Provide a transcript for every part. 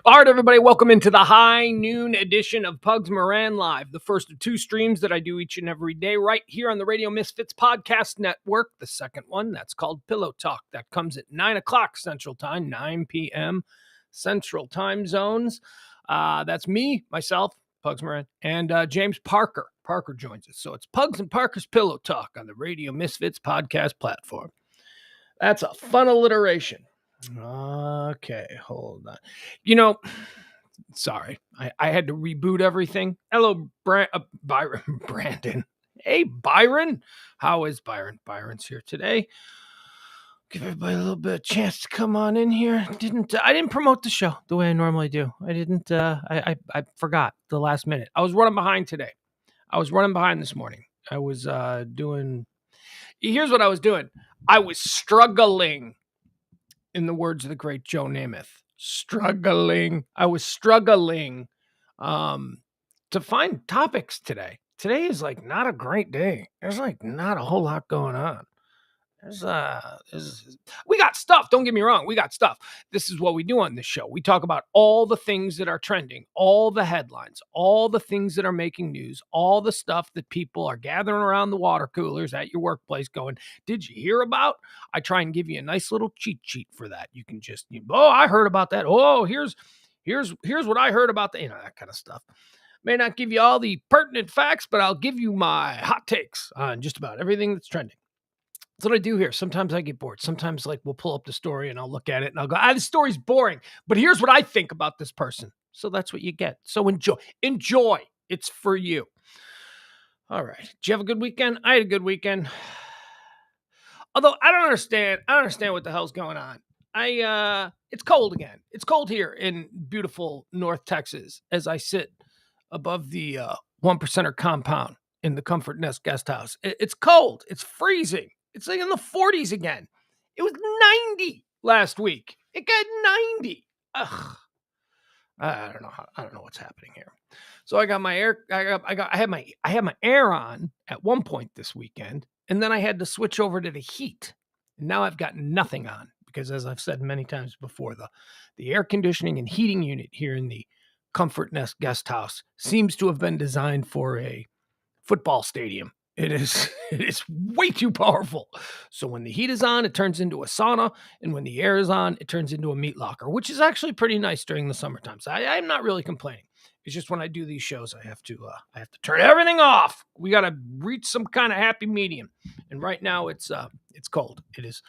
All right, everybody, welcome into the high noon edition of Pugs Moran Live, the first of two streams that I do each and every day right here on the Radio Misfits Podcast Network. The second one, that's called Pillow Talk. That comes at 9 o'clock Central Time, 9 p.m. Central Time Zones. That's me, myself, Pugs Moran, and James Parker. Parker joins us. So it's Pugs and Parker's Pillow Talk on the Radio Misfits Podcast platform. That's a fun alliteration. Okay, hold on. Sorry, I had to reboot everything. Hello, Byron, Brandon. Hey, Byron. How is Byron? Byron's here today. Give everybody a little bit of chance to come on in here. I didn't promote the show the way I normally do. I didn't. I forgot the last minute. I was running behind today. I was running behind this morning. I was doing. Here's what I was doing. I was struggling. In the words of the great Joe Namath, struggling. I was struggling to find topics today. Today is like not a great day. There's like not a whole lot going on. We got stuff. Don't get me wrong. We got stuff. This is what we do on this show. We talk about all the things that are trending, all the headlines, all the things that are making news, all the stuff that people are gathering around the water coolers at your workplace going, did you hear about? I try and give you a nice little cheat sheet for that. You can just, I heard about that. Oh, here's what I heard about that, that kind of stuff. May not give you all the pertinent facts, but I'll give you my hot takes on just about everything that's trending. That's what I do here. Sometimes I get bored. Sometimes we'll pull up the story and I'll look at it and I'll go, this story's boring, but here's what I think about this person. So that's what you get. So enjoy. It's for you. All right. Did you have a good weekend? I had a good weekend. Although I don't understand what the hell's going on. It's cold again. It's cold here in beautiful North Texas as I sit above the 1%er compound in the Comfort Nest guest house. It's cold. It's freezing. It's like in the 40s again. It was 90 last week. It got 90. Ugh. I don't know what's happening here. So I got my air. I had my air on at one point this weekend, and then I had to switch over to the heat. And now I've got nothing on because, as I've said many times before, the air conditioning and heating unit here in the Comfort Nest guest house seems to have been designed for a football stadium. It is way too powerful. So when the heat is on, it turns into a sauna. And when the air is on, it turns into a meat locker, which is actually pretty nice during the summertime. So I'm not really complaining. It's just when I do these shows, I have to turn everything off. We got to reach some kind of happy medium. And right now it's cold. It is.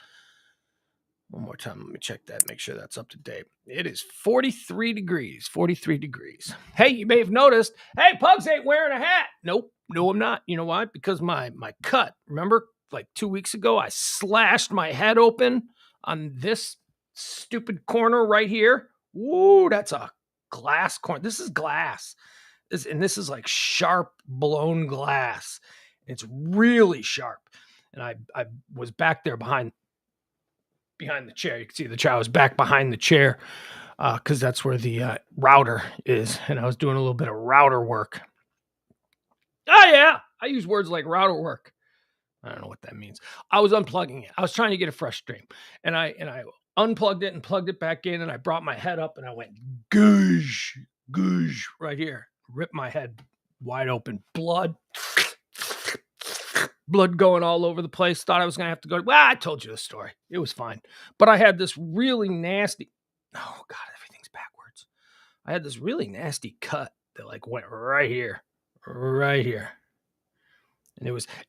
One more time. Let me check that. Make sure that's up to date. It is 43 degrees. 43 degrees. Hey, you may have noticed. Hey, Pugs ain't wearing a hat. Nope. No, I'm not. You know why? Because my cut. Remember, like 2 weeks ago, I slashed my head open on this stupid corner right here. Ooh, that's a glass corner. This is glass. This is like sharp blown glass. It's really sharp. And I was back there behind the chair. You can see the chair. I was back behind the chair because that's where the router is. And I was doing a little bit of router work. Oh, yeah. I use words like router work. I don't know what that means. I was unplugging it. I was trying to get a fresh stream. And I unplugged it and plugged it back in. And I brought my head up and I went, goosh, right here. Ripped my head wide open. Blood going all over the place. Thought I was going to have to go. Well, I told you the story. It was fine. But I had this really nasty. Oh, God, everything's backwards. I had this really nasty cut that went right here. Right here.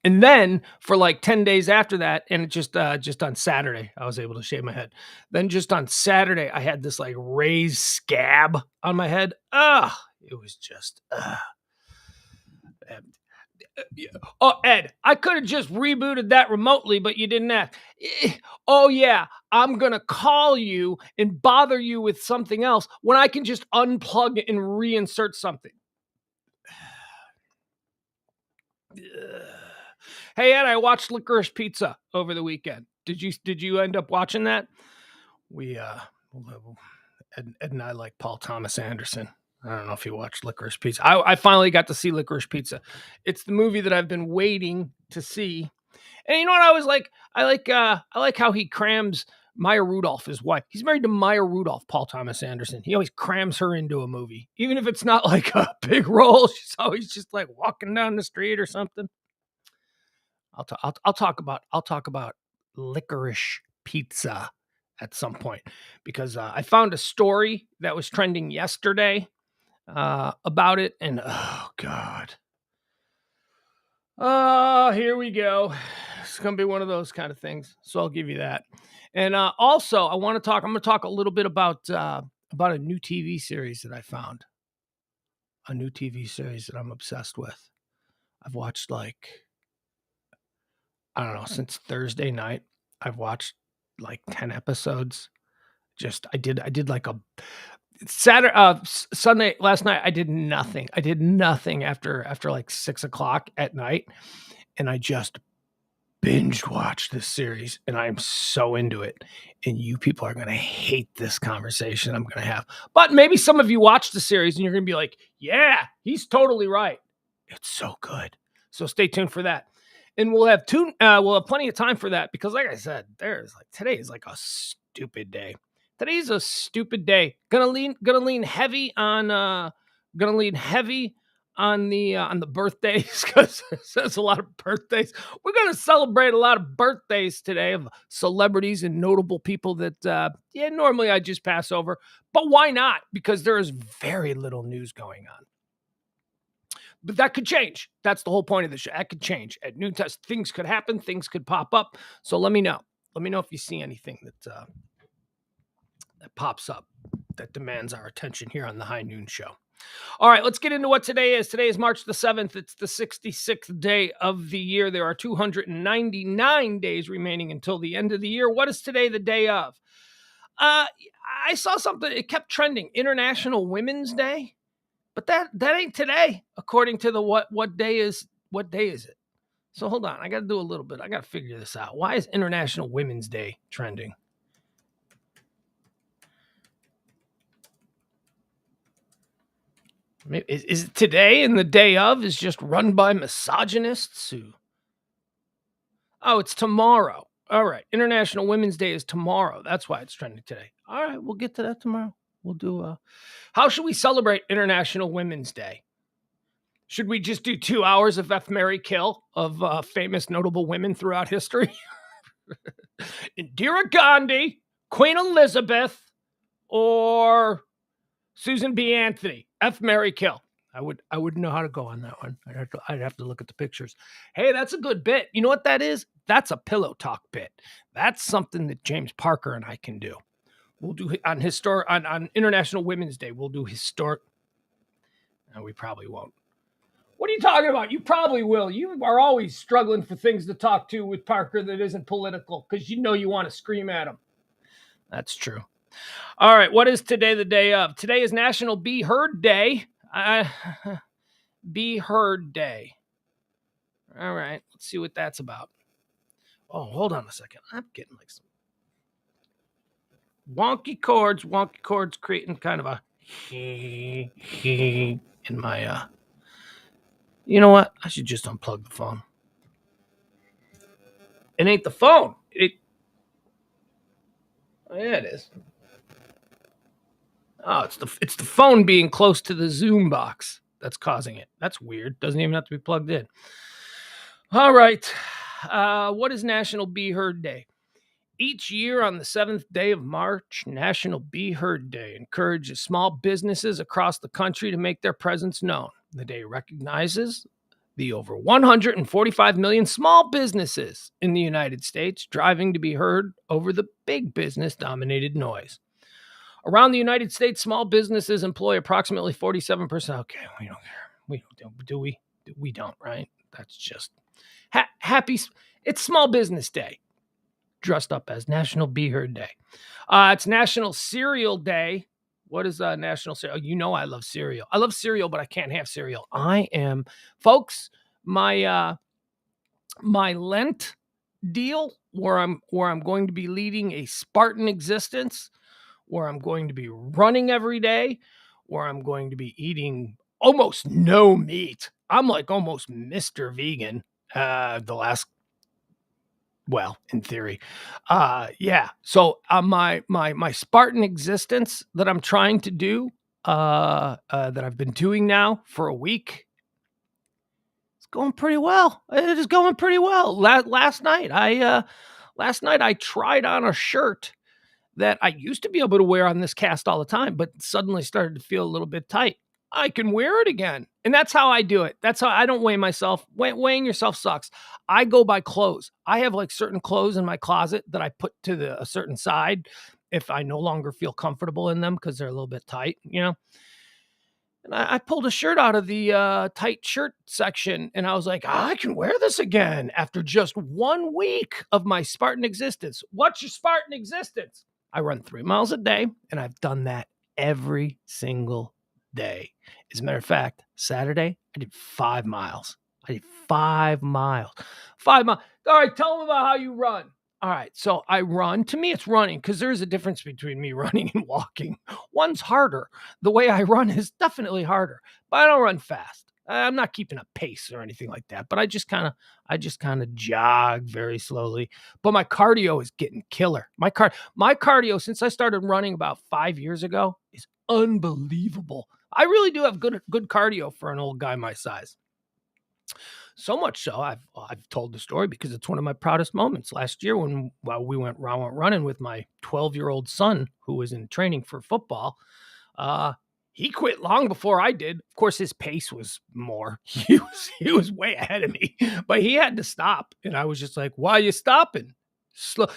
And then for 10 days after that, and it just on Saturday, I was able to shave my head. Then just on Saturday, I had this raised scab on my head. It was just, Oh, Ed, I could have just rebooted that remotely, but you didn't ask. Oh, yeah, I'm going to call you and bother you with something else when I can just unplug and reinsert something. Hey, Ed, I watched Licorice Pizza over the weekend. Did you end up watching that? We Ed and I like Paul Thomas Anderson. I don't know if you watched Licorice Pizza. I finally got to see Licorice Pizza. It's the movie that I've been waiting to see. And you know what I was like? I like how he crams Maya Rudolph, his wife. He's married to Maya Rudolph, Paul Thomas Anderson. He always crams her into a movie, even if it's not like a big role. She's always just like walking down the street or something. I'll talk about licorice pizza at some point because I found a story that was trending yesterday about it, and oh god, here we go. It's gonna be one of those kind of things, so I'll give you that. And also, I'm going to talk a little bit about a new TV series that I found. A new TV series that I'm obsessed with. I've watched I don't know, since Thursday night. I've watched like 10 episodes. I did like a Sunday last night. I did nothing. After like 6:00 at night, and I just binge watched this series, and I'm so into it. And you people are going to hate this conversation I'm going to have. But maybe some of you watch the series and you're going to be like, yeah, he's totally right. It's so good. So stay tuned for that. And we'll have plenty of time for that because like I said, today is like a stupid day. Today's a stupid day. Gonna lean heavy on the birthdays because there's a lot of birthdays. We're going to celebrate a lot of birthdays today of celebrities and notable people that, normally I just pass over. But why not? Because there is very little news going on. But that could change. That's the whole point of the show. That could change. At noon time, things could happen. Things could pop up. So let me know. Let me know if you see anything that pops up that demands our attention here on the High Noon Show. All right, let's get into what today is. Today is March the 7th. It's the 66th day of the year. There are 299 days remaining until the end of the year. What is today the day of? I saw something. It kept trending. International Women's Day. But that ain't today, according to the what day is it? So hold on. I got to do a little bit. I got to figure this out. Why is International Women's Day trending? Maybe, is it today and the day of is just run by misogynists who... Oh, it's tomorrow. All right. International Women's Day is tomorrow. That's why it's trending today. All right. We'll get to that tomorrow. We'll do how should we celebrate International Women's Day? Should we just do 2 hours of F, Marry, Kill of famous notable women throughout history? Indira Gandhi, Queen Elizabeth, or Susan B. Anthony? F, Marry, Kill. I wouldn't know how to go on that one. I'd have to look at the pictures. Hey, that's a good bit. You know what that is? That's a pillow talk bit. That's something that James Parker and I can do. We'll do on International Women's Day. We'll do historic. No, we probably won't. What are you talking about? You probably will. You are always struggling for things to talk to with Parker that isn't political because you know you want to scream at him. That's true. All right. What is today the day of? Today is National Be Heard Day. Be Heard Day. All right. Let's see what that's about. Oh, hold on a second. I'm getting like some wonky chords creating kind of a in my you know what? I should just unplug the phone. It ain't the phone. Oh, yeah, it is. Oh, it's the phone being close to the Zoom box that's causing it. That's weird. Doesn't even have to be plugged in. All right. What is National Be Heard Day? Each year on the 7th day of March, National Be Heard Day encourages small businesses across the country to make their presence known. The day recognizes the over 145 million small businesses in the United States striving to be heard over the big business-dominated noise. Around the United States, small businesses employ approximately 47%. Okay, we don't care. We don't, do we? We don't, right? That's just happy. It's Small Business Day, dressed up as National Be Heard Day. It's National Cereal Day. What is National Cereal? You know I love cereal. I love cereal, but I can't have cereal. Folks, my Lent deal where I'm going to be leading a Spartan existence, where I'm going to be running every day, where I'm going to be eating almost no meat. I'm like almost Mr. Vegan the last Well, in theory. Yeah. So my Spartan existence that I'm trying to do, that I've been doing now for a week, it's going pretty well. It is going pretty well. Last night I tried on a shirt that I used to be able to wear on this cast all the time, but suddenly started to feel a little bit tight. I can wear it again. And that's how I do it. That's how I don't weigh myself. Weighing yourself sucks. I go by clothes. I have like certain clothes in my closet that I put to a certain side if I no longer feel comfortable in them because they're a little bit tight, you know? And I pulled a shirt out of the tight shirt section and I was like, I can wear this again after just 1 week of my Spartan existence. What's your Spartan existence? I run 3 miles a day and I've done that every single day. As a matter of fact, Saturday, I did 5 miles. I did 5 miles. 5 miles. All right, tell them about how you run. All right, so I run. To me, it's running because there's a difference between me running and walking. One's harder. The way I run is definitely harder, but I don't run fast. I'm not keeping a pace or anything like that, but I just kind of jog very slowly. But my cardio is getting killer. My cardio since I started running about 5 years ago is unbelievable. I really do have good cardio for an old guy my size. So much so, I've told the story because it's one of my proudest moments. Last year, when we went running with my 12-year-old son, who was in training for football, he quit long before I did. Of course, his pace was more. He was way ahead of me, but he had to stop, and I was just like, "Why are you stopping? Slow,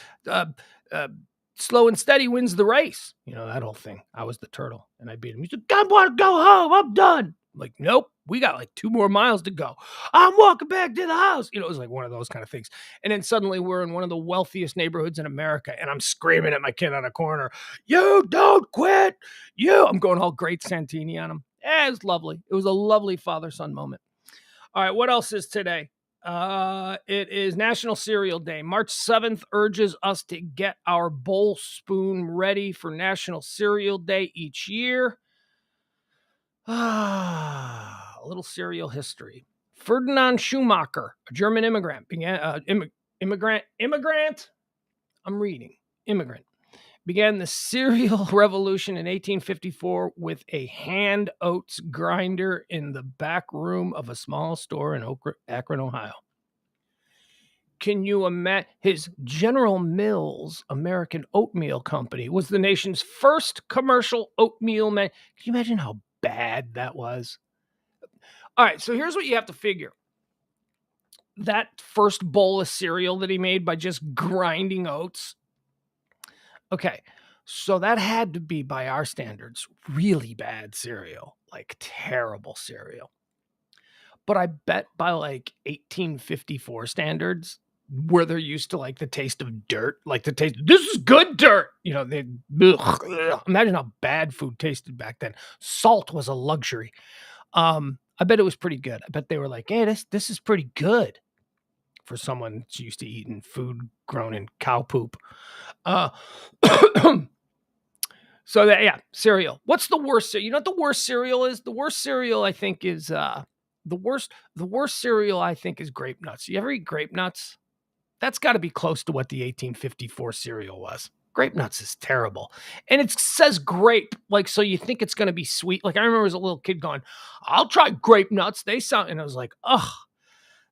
slow and steady wins the race." You know that whole thing. I was the turtle, and I beat him. He said, "I want to go home. I'm done." I'm like, nope, we got like 2 more miles to go. I'm walking back to the house. You know, it was like one of those kind of things. And then suddenly we're in one of the wealthiest neighborhoods in America. And I'm screaming at my kid on a corner, "You don't quit. I'm going all great Santini on him. It was lovely. It was a lovely father-son moment. All right, what else is today? It is National Cereal Day. March 7th urges us to get our bowl spoon ready for National Cereal Day each year. A little cereal history. Ferdinand Schumacher, a German immigrant, began the cereal revolution in 1854 with a hand oats grinder in the back room of a small store in Akron, Ohio. Can you imagine? His General Mills American Oatmeal Company was the nation's first commercial oatmeal man. Can you imagine how bad that was? All right, so here's what you have to figure. That first bowl of cereal that he made by just grinding oats. Okay, so that had to be, by our standards, really bad cereal, like terrible cereal. But I bet by like 1854 standards, where they're used to like the taste of dirt, like the taste, this is good dirt. You know, imagine how bad food tasted back then. Salt was a luxury. I bet it was pretty good. I bet they were like, hey, this is pretty good for someone that's used to eating food grown in cow poop. So that, yeah, cereal. What's the worst? You know what the worst cereal is? The worst cereal I think is the worst cereal I think is grape nuts. You ever eat grape nuts? That's got to be close to what the 1854 cereal was. Grape nuts is terrible. And it says grape, like, so you think it's going to be sweet. Like, I remember as a little kid going, I'll try grape nuts. They sound, and I was like, ugh,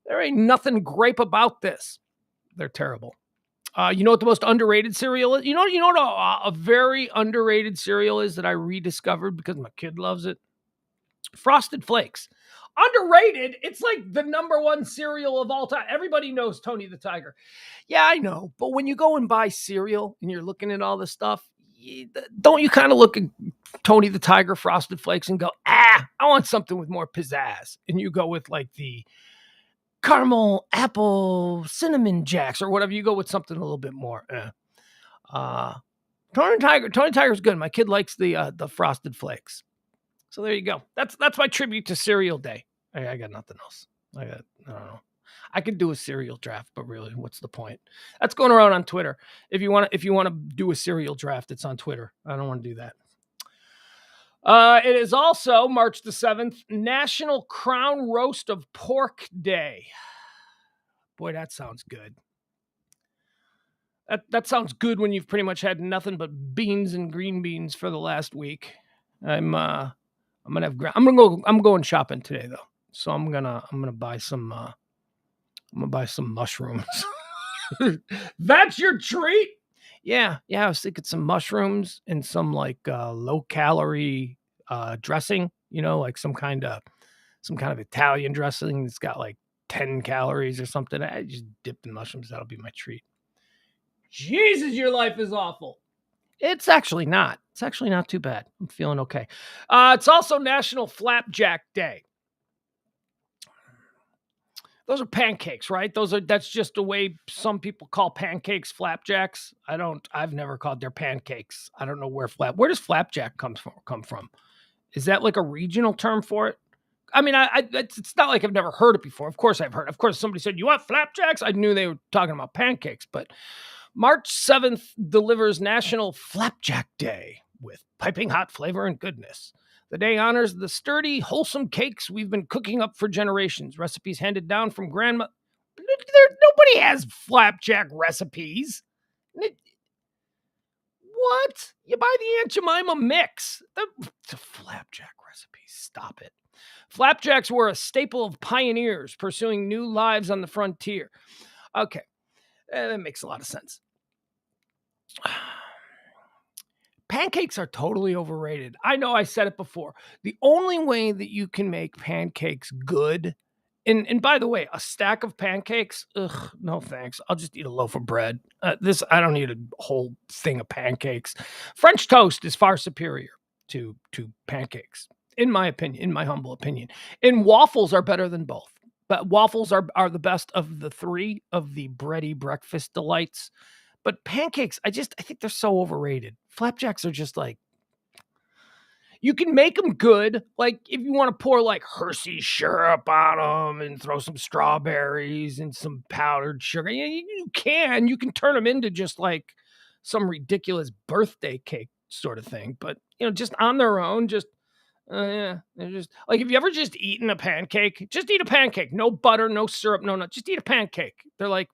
there ain't nothing grape about this. They're terrible. You know what the most underrated cereal is? You know what a very underrated cereal is that I rediscovered because my kid loves it? Frosted Flakes. Underrated. It's like the number one cereal of all time. Everybody knows Tony the Tiger. Yeah, I know. But when you go and buy cereal and you're looking at all this stuff, don't you kind of look at Tony the Tiger Frosted Flakes and go, I want something with more pizzazz. And you go with like the caramel, apple, cinnamon jacks or whatever. You go with something a little bit more. Tony Tiger's good. My kid likes the Frosted Flakes. So there you go. That's my tribute to Cereal Day. I got nothing else. I don't know. I could do a cereal draft, but really, what's the point? That's going around on Twitter. If you want to do a cereal draft, it's on Twitter. I don't want to do that. It is also March the 7th, National Crown Roast of Pork Day. Boy, that sounds good. That sounds good when you've pretty much had nothing but beans and green beans for the last week. I'm gonna have I'm going shopping today though. So I'm gonna buy some mushrooms. That's your treat? Yeah, I was thinking some mushrooms and some like low calorie dressing, like some kind of Italian dressing that's got like 10 calories or something. I just dip the mushrooms. That'll be my treat. Jesus, your life is awful. It's actually not. It's actually not too bad. I'm feeling okay. It's also National Flapjack Day. Those are pancakes, right? That's just the way some people call pancakes flapjacks. I've never called their pancakes. I don't know where does flapjack come from? Is that like a regional term for it? I mean, it's not like I've never heard it before. Of course I've heard. Of course somebody said, "You want flapjacks?" I knew they were talking about pancakes, but March 7th delivers National Flapjack Day with piping hot flavor and goodness. The day honors the sturdy, wholesome cakes we've been cooking up for generations. Recipes handed down from grandma. Nobody has flapjack recipes. What? You buy the Aunt Jemima mix. The flapjack recipes. Stop it. Flapjacks were a staple of pioneers pursuing new lives on the frontier. Okay. That makes a lot of sense. Pancakes are totally overrated. I know I said it before. The only way that you can make pancakes good, and by the way, a stack of pancakes, no thanks. I'll just eat a loaf of bread. I don't need a whole thing of pancakes. French toast is far superior to pancakes, in my opinion, in my humble opinion. And waffles are better than both. But waffles are the best of the three of the bready breakfast delights. But pancakes, I think they're so overrated. Flapjacks are just like, you can make them good. Like if you want to pour like Hershey syrup on them and throw some strawberries and some powdered sugar, you can turn them into just like some ridiculous birthday cake sort of thing. But just on their own, they're just like, have you ever just eaten a pancake? Just eat a pancake. No butter, no syrup, no. Just eat a pancake. They're like,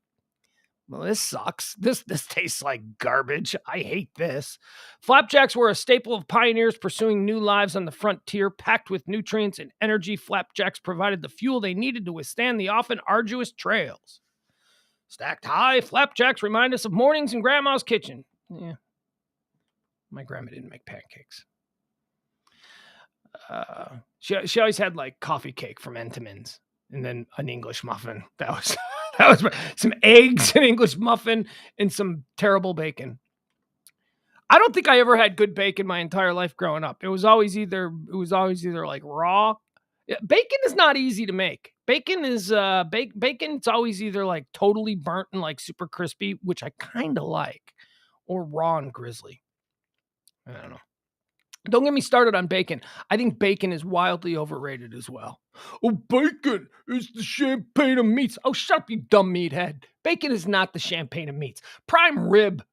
well, this sucks. This tastes like garbage. I hate this. Flapjacks were a staple of pioneers pursuing new lives on the frontier, packed with nutrients and energy. Flapjacks provided the fuel they needed to withstand the often arduous trails. Stacked high, flapjacks remind us of mornings in Grandma's kitchen. Yeah, my grandma didn't make pancakes. She always had like coffee cake from Entenmann's and then an English muffin. That was some eggs, an English muffin, and some terrible bacon. I don't think I ever had good bacon my entire life growing up. It was always either like raw. Bacon is not easy to make. Bacon is bacon. It's always either like totally burnt and like super crispy, which I kind of like, or raw and grizzly. I don't know. Don't get me started on bacon. I think bacon is wildly overrated as well. Oh, bacon is the champagne of meats. Oh, shut up, you dumb meathead. Bacon is not the champagne of meats. Prime rib,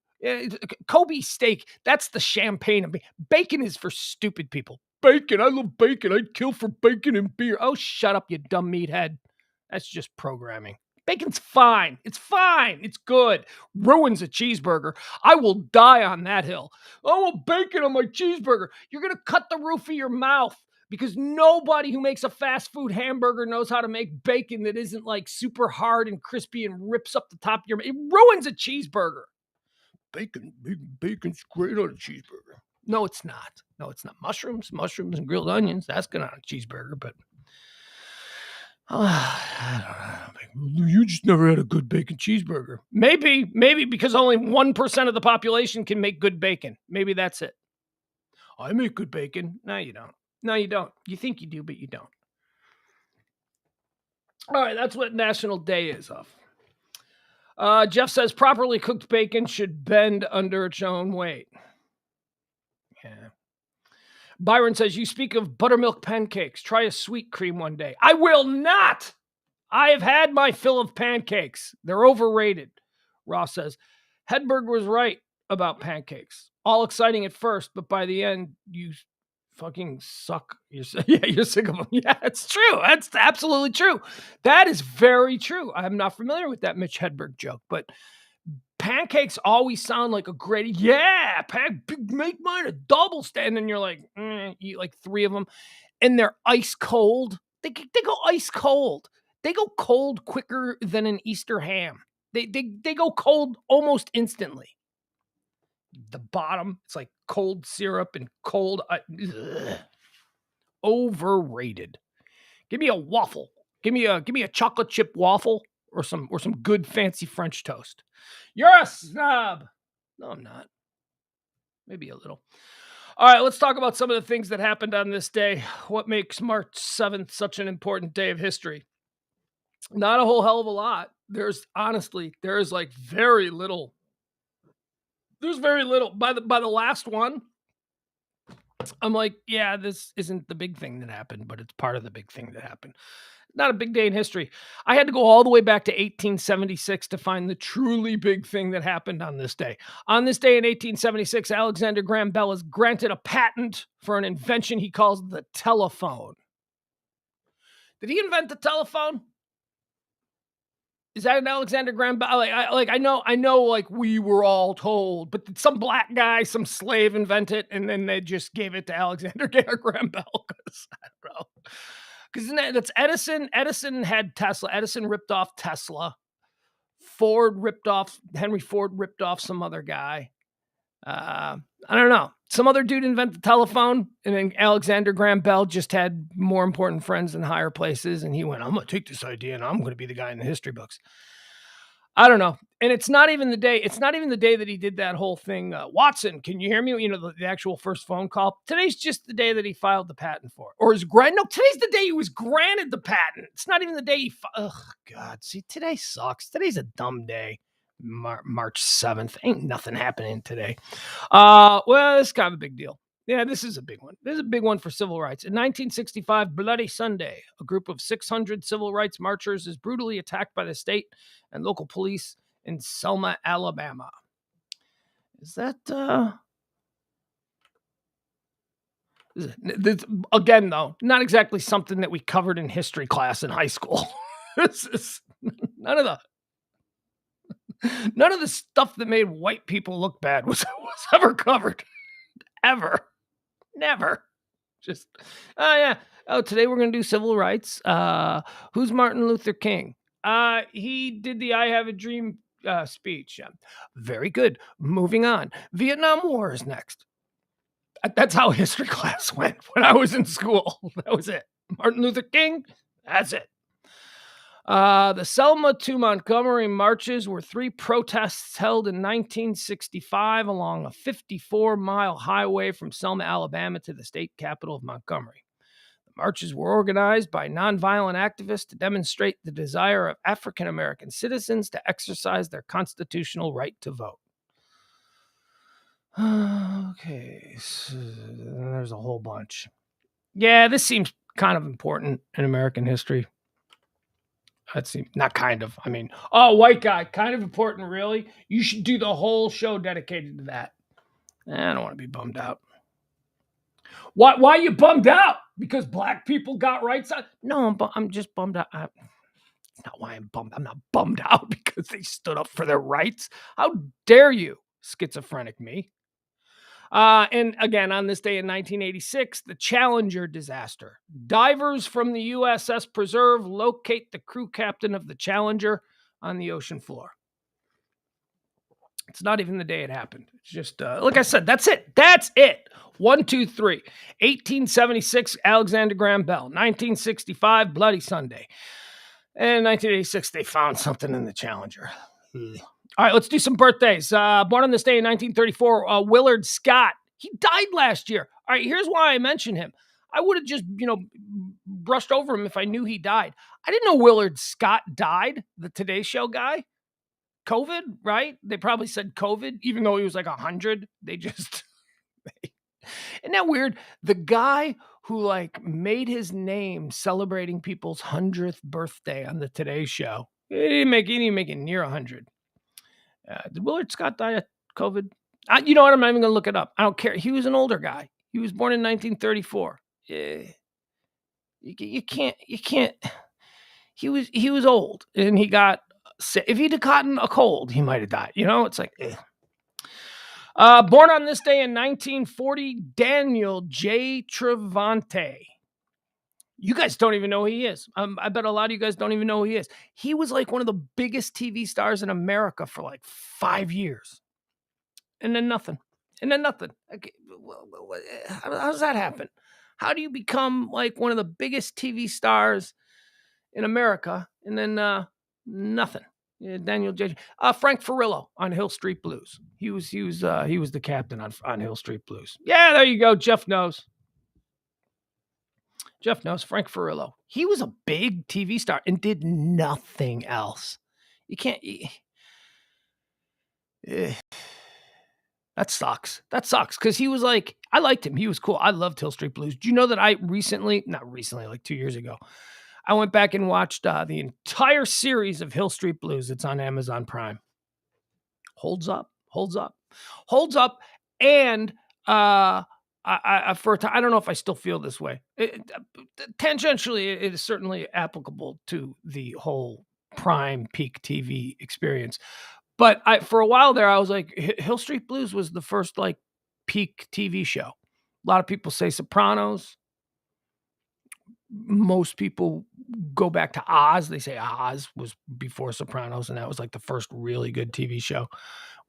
Kobe steak, that's the champagne of meat. Bacon is for stupid people. Bacon, I love bacon. I'd kill for bacon and beer. Oh, shut up, you dumb meathead. That's just programming. Bacon's fine. It's fine. It's good. Ruins a cheeseburger. I will die on that hill. I want bacon on my cheeseburger. You're going to cut the roof of your mouth because nobody who makes a fast food hamburger knows how to make bacon that isn't like super hard and crispy and rips up the top of your mouth. It ruins a cheeseburger. Bacon's great on a cheeseburger. No, it's not. Mushrooms and grilled onions. That's good on a cheeseburger, but I don't know. You just never had a good bacon cheeseburger. Maybe because only 1% of the population can make good bacon. Maybe that's it. I make good bacon. No, you don't. You think you do, but you don't. All right, that's what National Day is of. Jeff says properly cooked bacon should bend under its own weight. Yeah. Byron says, you speak of buttermilk pancakes. Try a sweet cream one day. I will not. I have had my fill of pancakes. They're overrated. Ross says, Hedberg was right about pancakes. All exciting at first, but by the end, you fucking suck. You're sick of them. Yeah, it's true. That's absolutely true. That is very true. I'm not familiar with that Mitch Hedberg joke, but pancakes always sound like a great, yeah, make mine a double stand. And you're like, eat like 3 of them and they're ice cold. They go ice cold. They go cold quicker than an Easter ham. They go cold almost instantly. The bottom, it's like cold syrup and cold. Overrated. Give me a waffle. Give me a chocolate chip waffle or some good fancy French toast. You're a snob. No, I'm not. Maybe a little. All right, let's talk about some of the things that happened on this day. What makes March 7th such an important day of history? Not a whole hell of a lot. There's like very little. There's very little. By the last one, I'm like, yeah, this isn't the big thing that happened, but it's part of the big thing that happened. Not a big day in history. I had to go all the way back to 1876 to find the truly big thing that happened on this day. On this day in 1876, Alexander Graham Bell is granted a patent for an invention he calls the telephone. Did he invent the telephone? Is that an Alexander Graham Bell? I know, like we were all told, but did some black guy, some slave invent it, and then they just gave it to Alexander Graham Bell? Because I don't know. Because that's Edison. Edison had Tesla. Edison ripped off Tesla. Henry Ford ripped off some other guy. I don't know. Some other dude invented the telephone, and then Alexander Graham Bell just had more important friends in higher places, and he went, I'm going to take this idea, and I'm going to be the guy in the history books. I don't know. And it's not even the day. It's not even the day that he did that whole thing. Watson, can you hear me? You know, the actual first phone call. Today's just the day that he filed the patent for it. Or is no, today's the day he was granted the patent. It's not even the day he God. See, today sucks. Today's a dumb day. March 7th. Ain't nothing happening today. Well, this is kind of a big deal. Yeah, this is a big one. This is a big one for civil rights. In 1965, Bloody Sunday, a group of 600 civil rights marchers is brutally attacked by the state and local police in Selma, Alabama. Is that, again, though, not exactly something that we covered in history class in high school. This is none of the stuff that made white people look bad was ever covered. Ever. Never. Just, yeah. Oh, today we're going to do civil rights. Who's Martin Luther King? He did the I Have a Dream speech. Very good. Moving on. Vietnam War is next. That's how history class went when I was in school. That was it. Martin Luther King, that's it. The Selma to Montgomery marches were 3 protests held in 1965 along a 54-mile highway from Selma, Alabama to the state capital of Montgomery. The marches were organized by nonviolent activists to demonstrate the desire of African-American citizens to exercise their constitutional right to vote. Okay, so there's a whole bunch. Yeah, this seems kind of important in American history. Let's see, not kind of. I mean, white guy, kind of important, really? You should do the whole show dedicated to that. I don't want to be bummed out. Why are you bummed out? Because black people got rights? No, I'm just bummed out. That's not why I'm bummed. I'm not bummed out because they stood up for their rights. How dare you, schizophrenic me? And again, on this day in 1986, the Challenger disaster. Divers from the USS Preserve locate the crew captain of the Challenger on the ocean floor. It's not even the day it happened. It's just, like I said, that's it. That's it. 1, 2, 3. 1876, Alexander Graham Bell. 1965, Bloody Sunday. And 1986, they found something in the Challenger. All right, let's do some birthdays. Born on this day in 1934, Willard Scott. He died last year. All right, here's why I mention him. I would have just, brushed over him if I knew he died. I didn't know Willard Scott died, the Today Show guy. COVID, right? They probably said COVID, even though he was like 100. They just... Isn't that weird? The guy who made his name celebrating people's 100th birthday on the Today Show. He didn't make it near 100. Did Willard Scott die of COVID? You know what? I'm not even going to look it up. I don't care. He was an older guy. He was born in 1934. You can't. He was old, and he got if he'd have gotten a cold, he might have died. It's like, born on this day in 1940, Daniel J. Trevante. You guys don't even know who he is. I bet a lot of you guys don't even know who he is. He was like one of the biggest TV stars in America for like 5 years. And then nothing. Okay, how does that happen? How do you become like one of the biggest TV stars in America and then nothing? Yeah, Daniel J. Frank Furillo on Hill Street Blues. He was the captain on Hill Street Blues. Yeah, there you go. Jeff knows. Frank Furillo. He was a big TV star and did nothing else. You can't. That sucks. Because he was like, I liked him. He was cool. I loved Hill Street Blues. Do you know that not recently, like 2 years ago, I went back and watched the entire series of Hill Street Blues. It's on Amazon Prime. Holds up. And I don't know if I still feel this way. Tangentially, it is certainly applicable to the whole prime peak TV experience. But for a while there, I was like, Hill Street Blues was the first like peak TV show. A lot of people say Sopranos. Most people go back to Oz. They say Oz was before Sopranos, and that was like the first really good TV show.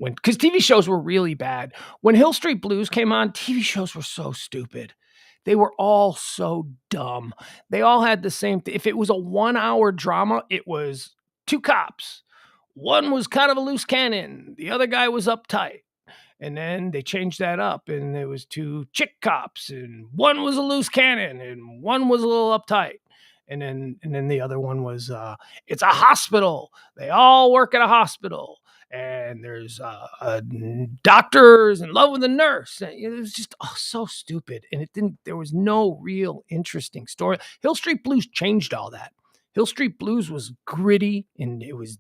Because TV shows were really bad. When Hill Street Blues came on, TV shows were so stupid. They were all so dumb. They all had the same thing. If it was a 1 hour drama, it was 2 cops. One was kind of a loose cannon. The other guy was uptight. And then they changed that up, and there was 2 chick cops, and one was a loose cannon, and one was a little uptight. And then the other one was, it's a hospital. They all work at a hospital. And there's doctors in love with a nurse. And it was just so stupid. And there was no real interesting story. Hill Street Blues changed all that. Hill Street Blues was gritty, and it was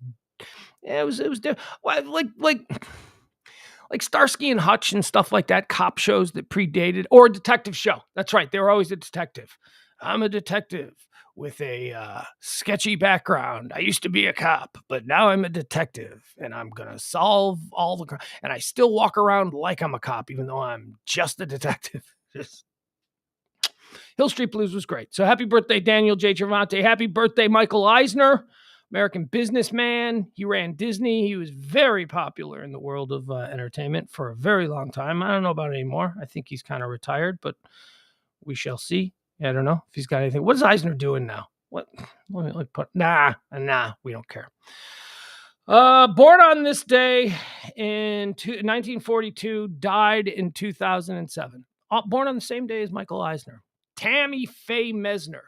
like Starsky and Hutch and stuff like that, cop shows that predated, or a detective show. That's right. They were always a detective. I'm a detective with a sketchy background. I used to be a cop, but now I'm a detective, and I'm going to solve all the crime. And I still walk around like I'm a cop, even though I'm just a detective. Hill Street Blues was great. So happy birthday, Daniel J. Trevante. Happy birthday, Michael Eisner, American businessman. He ran Disney. He was very popular in the world of entertainment for a very long time. I don't know about it anymore. I think he's kind of retired, but we shall see. I don't know if he's got anything. What is Eisner doing now? What? Let me put. Nah, we don't care. Born on this day in 1942, died in 2007. Born on the same day as Michael Eisner. Tammy Faye Mesner.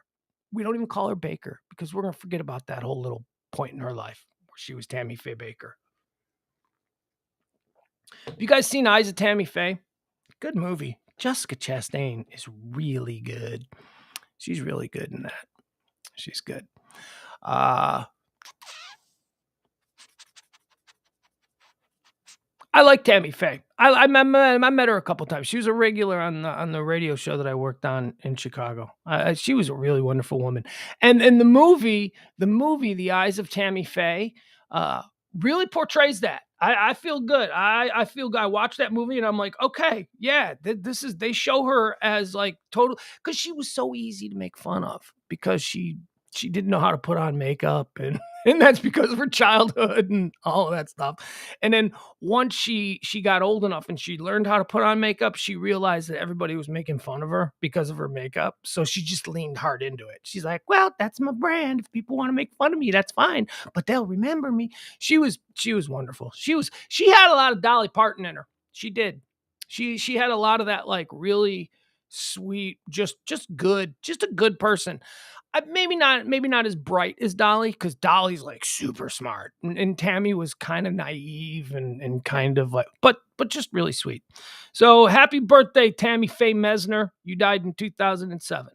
We don't even call her Baker because we're going to forget about that whole little point in her life where she was Tammy Faye Baker. Have you guys seen Eyes of Tammy Faye? Good movie. Jessica Chastain is really good. She's really good in that. She's good. I like Tammy Faye. I met her a couple times. She was a regular on the radio show that I worked on in Chicago. She was a really wonderful woman. And the movie, The Eyes of Tammy Faye, really portrays that. I feel good. I feel good. I watched that movie and I'm like, okay, yeah, they show her as like total, because she was so easy to make fun of because she didn't know how to put on makeup, and that's because of her childhood and all of that stuff. And then once she got old enough and she learned how to put on makeup, she realized that everybody was making fun of her because of her makeup. So she just leaned hard into it. She's like, well, that's my brand. If people want to make fun of me, that's fine, but they'll remember me. She was wonderful. She had a lot of Dolly Parton in her. She did. She had a lot of that, like, really sweet, just good, just a good person. Maybe not as bright as Dolly, because Dolly's like super smart, and Tammy was kind of naive and kind of like, but just really sweet. So happy birthday, Tammy Faye Mesner. You died in 2007.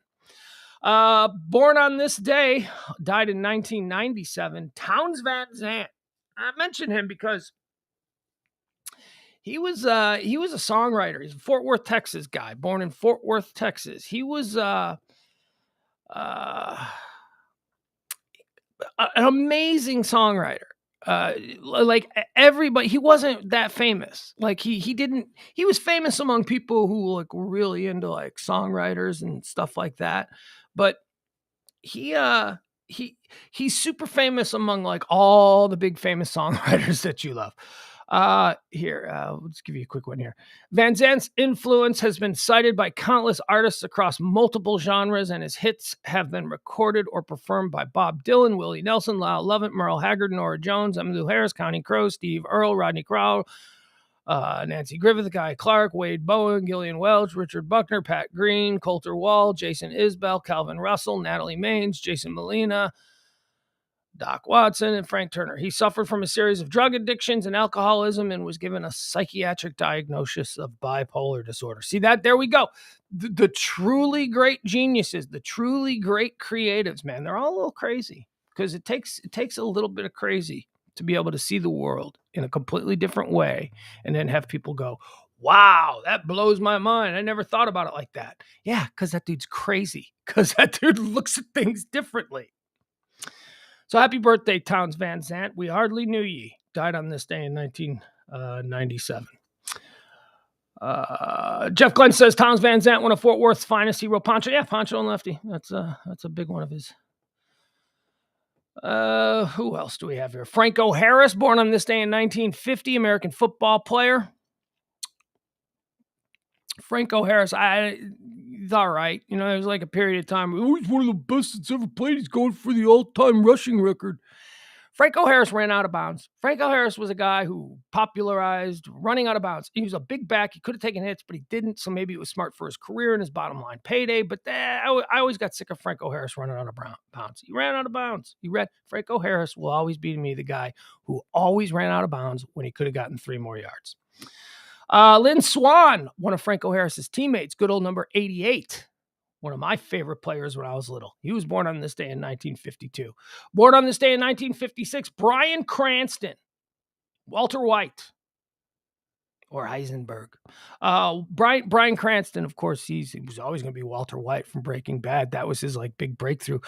Born on this day, died in 1997. Townes Van Zandt. I mentioned him because he was a songwriter. He's a Fort Worth, Texas guy, born in Fort Worth, Texas. He was an amazing songwriter. like everybody, he wasn't that famous. Like he was famous among people who like were really into like songwriters and stuff like that. But he he he's super famous among like all the big famous songwriters that you love. Here, let's give you a quick one here. Van Zant's influence has been cited by countless artists across multiple genres, and his hits have been recorded or performed by Bob Dylan, Willie Nelson, Lyle Lovett, Merle Haggard, Nora Jones, Emmylou Harris, Counting Crows, Steve Earle, Rodney Crowell, Nancy Griffith, Guy Clark, Wade Bowen, Gillian Welch, Richard Buckner, Pat Green, Coulter Wall, Jason Isbell, Calvin Russell, Natalie Maines, Jason Molina, Doc Watson, and Frank Turner. He suffered from a series of drug addictions and alcoholism and was given a psychiatric diagnosis of bipolar disorder. See that? There we go. The truly great geniuses, the truly great creatives, man, they're all a little crazy because it takes a little bit of crazy to be able to see the world in a completely different way and then have people go, wow, that blows my mind. I never thought about it like that. Yeah, because that dude's crazy, because that dude looks at things differently. So happy birthday, Townes Van Zandt. We hardly knew ye. Died on this day in 1997. Jeff Glenn says Townes Van Zandt, one of Fort Worth's finest. He wrote Pancho. Yeah, Pancho and Lefty. That's a big one of his. Who else do we have here? Franco Harris, born on this day in 1950, American football player. Franco Harris, he's all right. You know, there was like a period of time. Oh, he's one of the best that's ever played. He's going for the all-time rushing record. Franco Harris ran out of bounds. Franco Harris was a guy who popularized running out of bounds. He was a big back. He could have taken hits, but he didn't. So maybe it was smart for his career and his bottom line payday. But I always got sick of Franco Harris running out of bounds. He ran out of bounds. Franco Harris will always be to me the guy who always ran out of bounds when he could have gotten 3 more yards. Lynn Swann, one of Franco Harris's teammates, good old number 88. One of my favorite players when I was little. He was born on this day in 1952. Born on this day in 1956, Bryan Cranston, Walter White, or Heisenberg. Bryan Cranston, of course, he was always going to be Walter White from Breaking Bad. That was his like big breakthrough.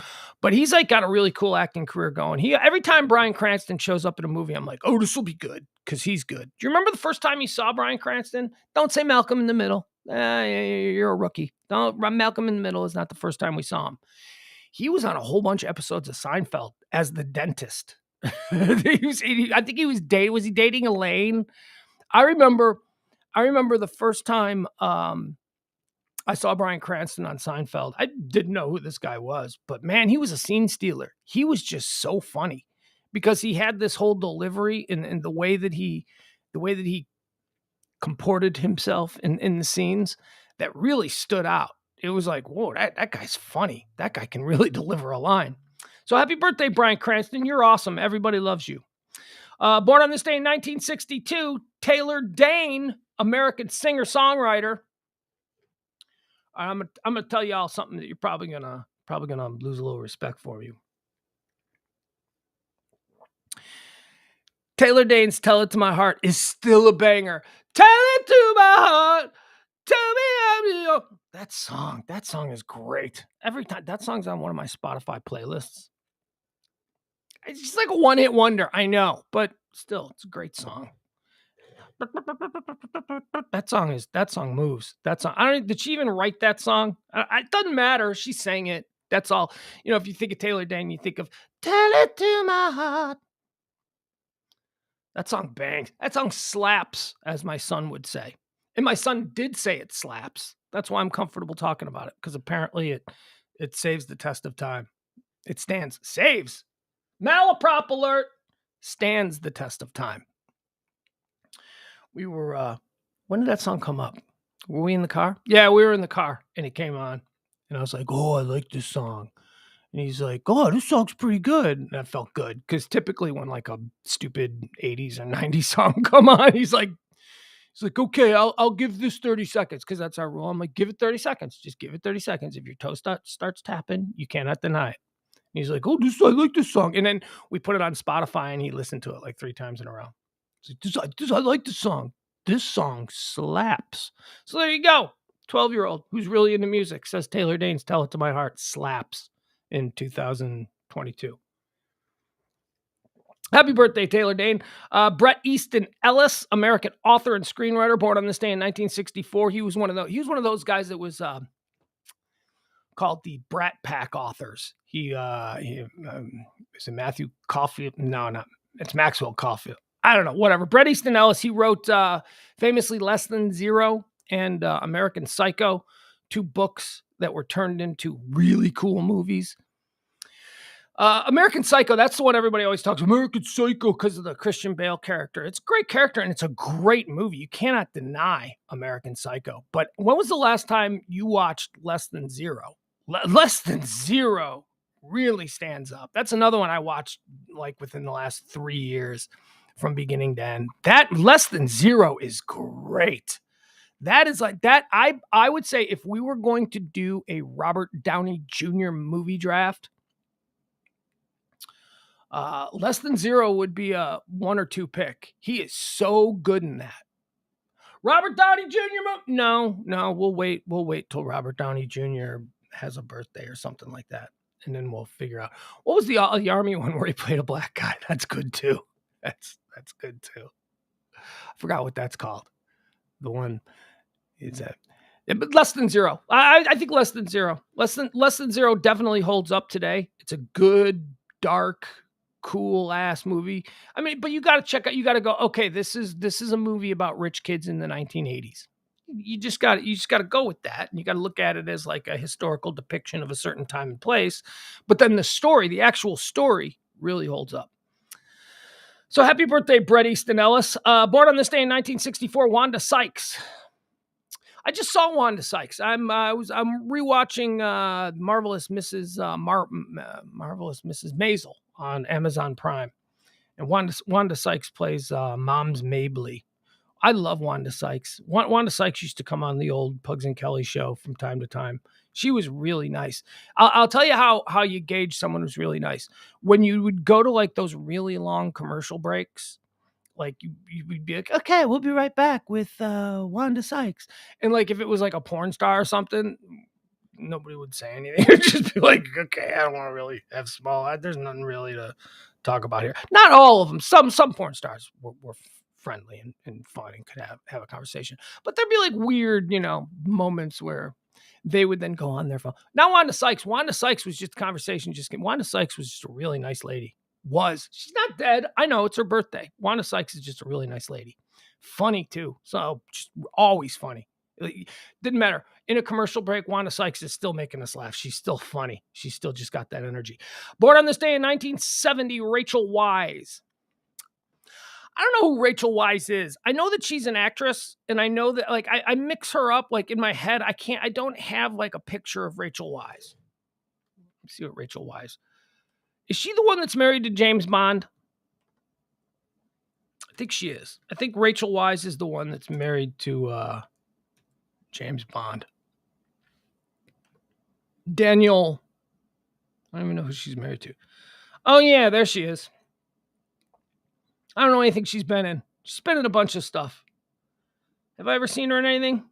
But he's like got a really cool acting career going. Every time Bryan Cranston shows up in a movie, I'm like, oh, this will be good because he's good. Do you remember the first time you saw Bryan Cranston? Don't say Malcolm in the Middle. You're a rookie. Malcolm in the Middle is not the first time we saw him. He was on a whole bunch of episodes of Seinfeld as the dentist. I think he was dating. Was he dating Elaine? I remember the first time I saw Bryan Cranston on Seinfeld. I didn't know who this guy was, but man, he was a scene stealer. He was just so funny because he had this whole delivery and the way that he comported himself in the scenes that really stood out. It was like, whoa, that guy's funny. That guy can really deliver a line. So happy birthday, Bryan Cranston. You're awesome. Everybody loves you. Born on this day in 1962, Taylor Dayne, American singer-songwriter. I'm gonna tell y'all something that you're probably gonna lose a little respect for you. Taylor Dayne's "Tell It to My Heart" is still a banger. Tell it to my heart. Tell me I'm yours. That song is great. Every time that song's on one of my Spotify playlists. It's just like a one-hit wonder, I know, but still, it's a great song. That song moves. Did she even write that song? It doesn't matter. She sang it. That's all. You know, if you think of Taylor Dayne, you think of "Tell It to My Heart." That song bangs. That song slaps, as my son would say. And my son did say it slaps. That's why I'm comfortable talking about it, because apparently it saves the test of time. It saves. Malaprop alert, stands the test of time. We were, when did that song come up? Were we in the car? Yeah, we were in the car, and it came on. And I was like, oh, I like this song. And he's like, oh, this song's pretty good. And that felt good, because typically when like a stupid 80s or 90s song come on, he's like, okay, I'll give this 30 seconds, because that's our rule. I'm like, give it 30 seconds. Just give it 30 seconds. If your toe starts tapping, you cannot deny it. And he's like, oh, I like this song. And then we put it on Spotify, and he listened to it like 3 times in a row. He's like, I like this song. This song slaps. So there you go. 12-year-old who's really into music says Taylor Dayne's "Tell It to My Heart" slaps in 2022. Happy birthday, Taylor Dane. Bret Easton Ellis, American author and screenwriter, born on this day in 1964. He was one of those guys that was called the Brat Pack authors. Is it Matthew Caulfield? No, not it's Maxwell Caulfield. I don't know, whatever. Bret Easton Ellis, he wrote famously Less Than Zero and American Psycho, two books that were turned into really cool movies. American Psycho, that's the one everybody always talks about, American Psycho, because of the Christian Bale character. It's a great character, and it's a great movie. You cannot deny American Psycho. But when was the last time you watched Less Than Zero? Less Than Zero really stands up. That's another one I watched like within the last 3 years from beginning to end. That Less Than Zero is great. That is like that. I would say if we were going to do a Robert Downey Jr. movie draft, Less Than Zero would be a 1 or 2 pick. He is so good in that. Robert Downey Jr. No, we'll wait. We'll wait till Robert Downey Jr. has a birthday or something like that, and then we'll figure out what was the Army one where he played a black guy. That's good too. That's good too. I forgot what that's called. The one is that. But Less Than Zero. I think Less Than Zero. Less Than Zero definitely holds up today. It's a good, dark, cool ass movie. I mean, but you got to check out. You got to go. Okay, this is a movie about rich kids in the 1980s. You just got to go with that, and you got to look at it as like a historical depiction of a certain time and place. But then the story, the actual story, really holds up. So happy birthday, Bret Easton Ellis. Born on this day in 1964, Wanda Sykes. I just saw Wanda Sykes. I'm rewatching Marvelous Mrs. Marvelous Mrs. Maisel on Amazon Prime, and Wanda Sykes plays Mom's Mabley. I love Wanda Sykes. Wanda Sykes used to come on the old Pugs and Kelly show from time to time. She was really nice. I'll tell you how you gauge someone who's really nice. When you would go to like those really long commercial breaks, like you would be like, okay, we'll be right back with Wanda Sykes. And like if it was like a porn star or something, nobody would say anything. It'd just be like, okay, I don't want to really have there's nothing really to talk about here. Not all of them. Some porn stars were friendly and fun and could have a conversation. But there'd be like weird, moments where they would then go on their phone. Now Wanda Sykes was just a conversation. Wanda Sykes was just a really nice lady. She's not dead. I know it's her birthday. Wanda Sykes is just a really nice lady. Funny too. So just always funny. Didn't matter. In a commercial break, Wanda Sykes is still making us laugh. She's still funny. She's still just got that energy. Born on this day in 1970, Rachel Weisz. I don't know who Rachel Weisz is. I know that she's an actress, and I know that like I mix her up like in my head. I don't have like a picture of Rachel Weisz. Let's see what Rachel Weisz. Is she the one that's married to James Bond? I think she is. I think Rachel Weisz is the one that's married to James Bond. Daniel. I don't even know who she's married to. Oh yeah, there she is. I don't know anything she's been in. She's been in a bunch of stuff. Have I ever seen her in anything?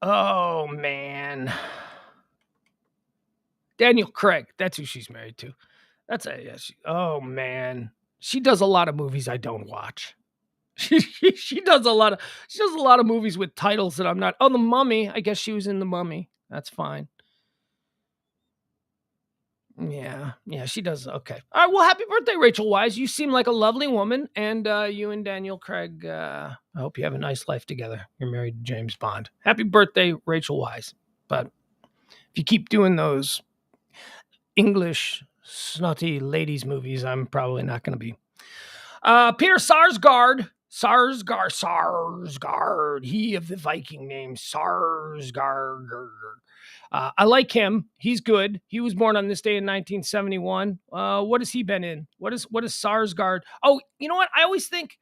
Oh, man. Daniel Craig. That's who she's married to. Oh, man. She does a lot of movies I don't watch. She does a lot of movies with titles that I'm not. Oh, The Mummy. I guess she was in The Mummy. That's fine. Yeah, she does. Okay. All right, well, happy birthday, Rachel Weisz. You seem like a lovely woman, and you and Daniel Craig, I hope you have a nice life together. You're married to James Bond. Happy birthday, Rachel Weisz. But if you keep doing those English, snotty ladies movies, I'm probably not going to be. Peter Sarsgaard. He of the Viking name, Sarsgaard. I like him. He's good. He was born on this day in 1971. What has he been in? What is Sarsgaard? Oh, you know what? I always think,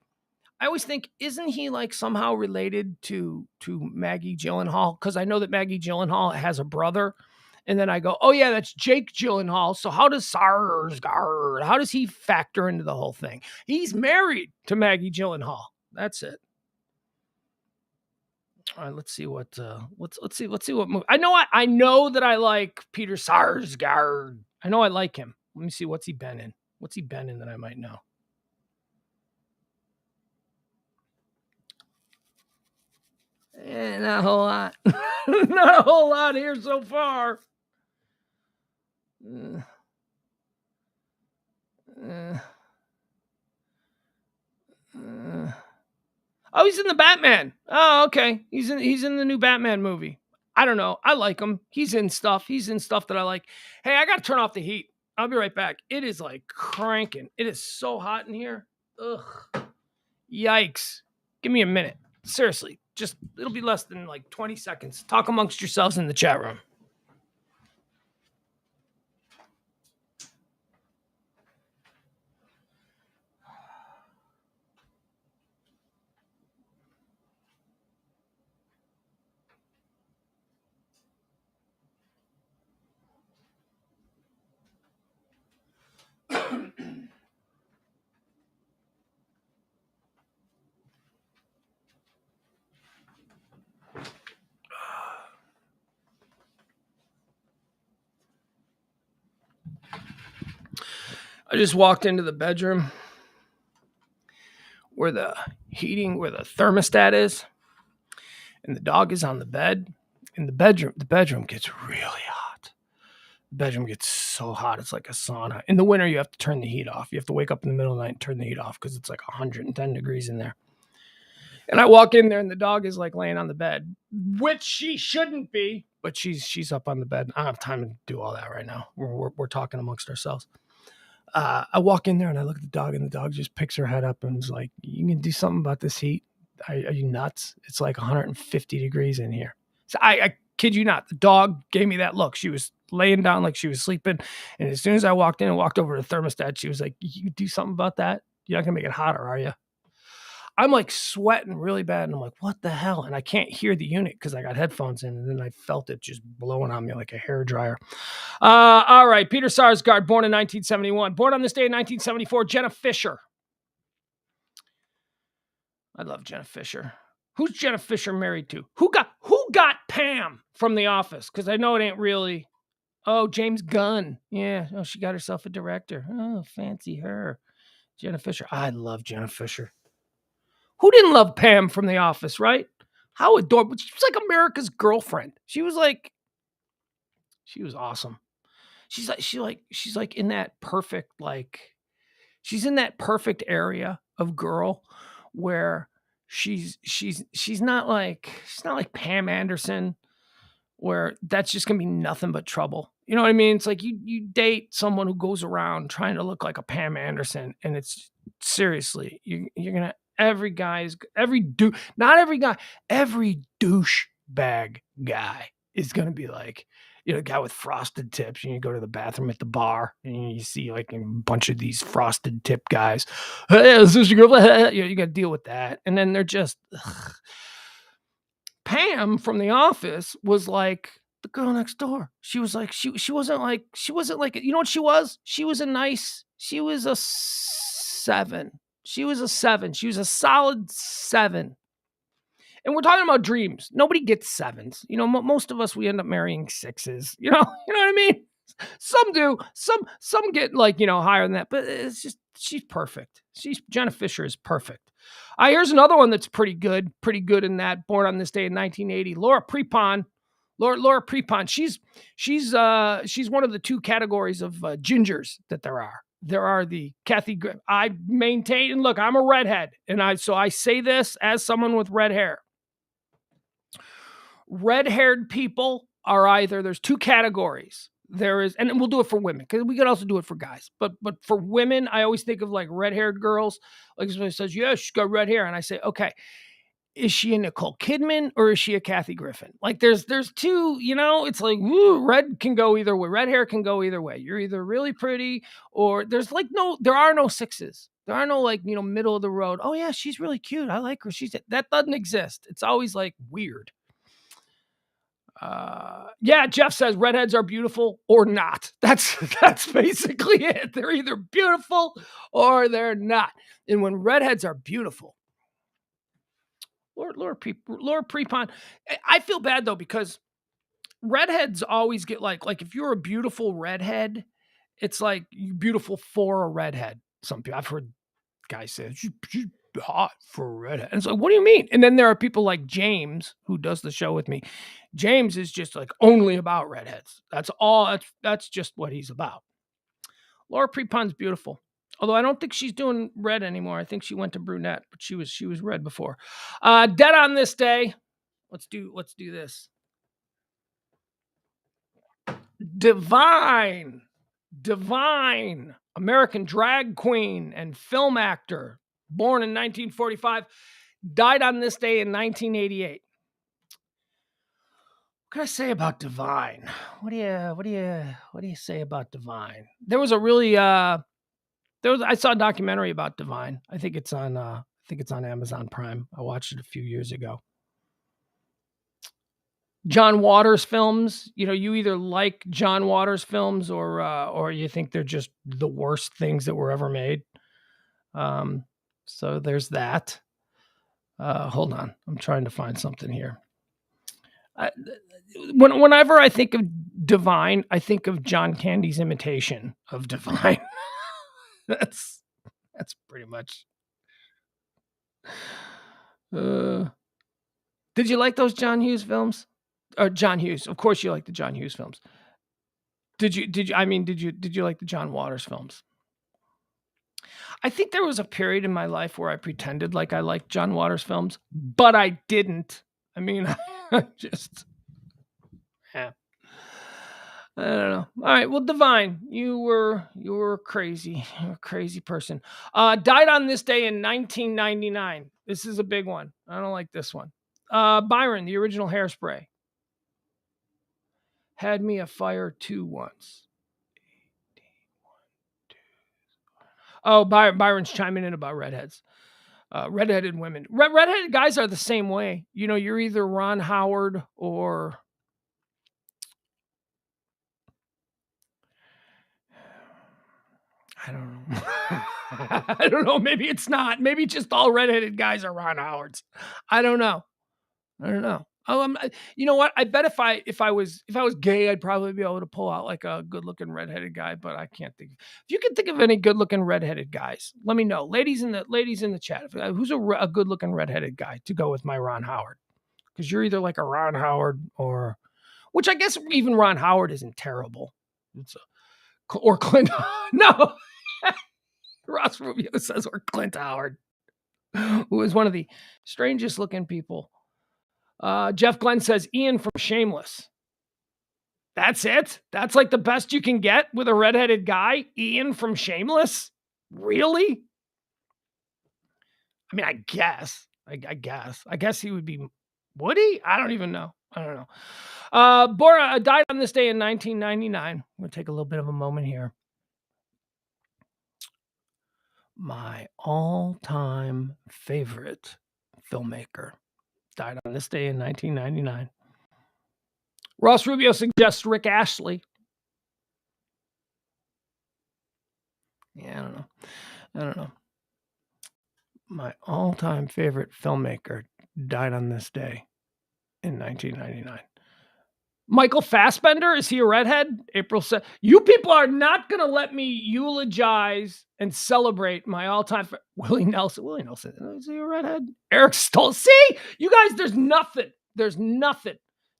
isn't he like somehow related to Maggie Gyllenhaal? Because I know that Maggie Gyllenhaal has a brother. And then I go, oh yeah, that's Jake Gyllenhaal. So how does Sarsgaard, how does he factor into the whole thing? He's married to Maggie Gyllenhaal. That's it. All right, let's see what let's see what movie. I know that I like Peter Sarsgaard. I know I like him. Let me see. What's he been in? What's he been in that I might know? Not a whole lot. Not a whole lot here so far. Oh, he's in the Batman. Oh, okay. He's in the new Batman movie. I don't know. I like him. He's in stuff. He's in stuff that I like. Hey, I gotta turn off the heat. I'll be right back. It is like cranking. It is so hot in here. Ugh. Yikes. Give me a minute. Seriously. Just it'll be less than like 20 seconds. Talk amongst yourselves in the chat room. I just walked into the bedroom where the thermostat is, and the dog is on the bed. In the bedroom gets really hot. The bedroom gets so hot, it's like a sauna. In the winter, you have to turn the heat off. You have to wake up in the middle of the night and turn the heat off because it's like 110 degrees in there. And I walk in there, and the dog is like laying on the bed, which she shouldn't be, but she's up on the bed. I don't have time to do all that right now. We're talking amongst ourselves. I walk in there and I look at the dog, and the dog just picks her head up and is like, "You can do something about this heat? Are you nuts? It's like 150 degrees in here." So I kid you not, the dog gave me that look. She was laying down like she was sleeping, and as soon as I walked in and walked over to the thermostat, she was like, "You can do something about that? You're not gonna make it hotter, are you?" I'm like sweating really bad, and I'm like, "What the hell?" And I can't hear the unit because I got headphones in, and then I felt it just blowing on me like a hairdryer. All right, Peter Sarsgaard, born in 1971. Born on this day in 1974, Jenna Fisher. I love Jenna Fisher. Who's Jenna Fisher married to? Who got Pam from The Office? Because I know it ain't really. Oh, James Gunn. Yeah. Oh, she got herself a director. Oh, fancy her. Jenna Fisher. I love Jenna Fisher. Who didn't love Pam from The Office, right? How adorable. She was like America's girlfriend. She was awesome. She's like in that perfect, she's in that perfect area of girl where she's not like Pam Anderson, where that's just gonna be nothing but trouble. You know what I mean? It's like you date someone who goes around trying to look like a Pam Anderson, and it's seriously, you're gonna every douche bag guy is gonna be like, a guy with frosted tips, and you go to the bathroom at the bar and you see like a bunch of these frosted tip guys. Hey, is this your girl? You got to deal with that. And then they're just, ugh. Pam from The Office was like the girl next door. She was like, she wasn't like, you know what she was? She was a 7. She was a 7. She was a solid 7. And we're talking about dreams. Nobody gets 7s. Most of us, we end up marrying 6s. You know what I mean? Some do. Some get higher than that. But it's just, she's perfect. Jenna Fisher is perfect. Here's another one that's pretty good in that. Born on this day in 1980. Laura Prepon. Laura Prepon. She's one of the 2 categories of gingers that there are. There are the Kathy. I maintain, and look, I'm a redhead, and I say this as someone with red hair. Red-haired people are either, there's 2 categories. There is, and we'll do it for women, because we could also do it for guys. But for women, I always think of like red-haired girls. Like somebody says, "Yeah, she's got red hair," and I say, "Okay, is she a Nicole Kidman or is she a Kathy Griffin?" Like there's 2. It's like, woo, red can go either way. Red hair can go either way. You're either really pretty, or there are no 6s. There are no middle of the road. Oh yeah, she's really cute. I like her. That doesn't exist. It's always like weird. Yeah, Jeff says redheads are beautiful or not. That's basically it. They're either beautiful or they're not. And when redheads are beautiful, Laura Prepon, I feel bad though, because redheads always get like if you're a beautiful redhead, it's like beautiful for a redhead. Some people, I've heard guys say she's hot for a redhead. And it's like, what do you mean? And then there are people like James who does the show with me. James is just like only about redheads. That's all. That's just what he's about. Laura Prepon's beautiful. Although I don't think she's doing red anymore. I think she went to brunette, but she was red before. Dead on this day. Let's do this. Divine, American drag queen and film actor, born in 1945, died on this day in 1988. What can I say about Divine? What do you say about Divine? There was a really I saw a documentary about Divine. I think it's on Amazon Prime. I watched it a few years ago. John Waters films, you either like John Waters films or you think they're just the worst things that were ever made. So there's that. Hold on. I'm trying to find something here. Whenever I think of Divine, I think of John Candy's imitation of Divine. That's pretty much. Did you like those John Hughes films? Or John Hughes? Of course, you like the John Hughes films. Did you like the John Waters films? I think there was a period in my life where I pretended like I liked John Waters films, but I didn't. I mean, I don't know. All right. Well, Divine, you were crazy. You're a crazy person. Died on this day in 1999. This is a big one. I don't like this one. Byron, the original Hairspray. Had me a fire 2 once. Oh, Byron's chiming in about redheads. Redheaded women. Redheaded guys are the same way. You're either Ron Howard or... I don't know. I don't know. Maybe it's not. Maybe just all redheaded guys are Ron Howards. I don't know. Oh, you know what? I bet if I was gay, I'd probably be able to pull out like a good looking redheaded guy, but I can't think. If you can think of any good looking redheaded guys, let me know, ladies in the chat. Who's a good looking redheaded guy to go with my Ron Howard? Because you're either like a Ron Howard or, which I guess even Ron Howard isn't terrible. Or Clint. No, Ross Rubio says or Clint Howard, who is one of the strangest looking people. Jeff Glenn says Ian from Shameless. That's it? That's like the best you can get with a redheaded guy? Ian from Shameless? Really? I mean, I guess. I guess he would be... Would he? I don't even know. I don't know. Bora died on this day in 1999. I'm going to take a little bit of a moment here. My all-time favorite filmmaker died on this day in 1999. Ross Rubio suggests Rick Astley. Yeah, I don't know. My all-time favorite filmmaker died on this day in 1999. Michael Fassbender, is he a redhead? April 7th. You people are not going to let me eulogize and celebrate my all-time Willie Nelson. Is he a redhead? Eric Stoltz. See? You guys, there's nothing.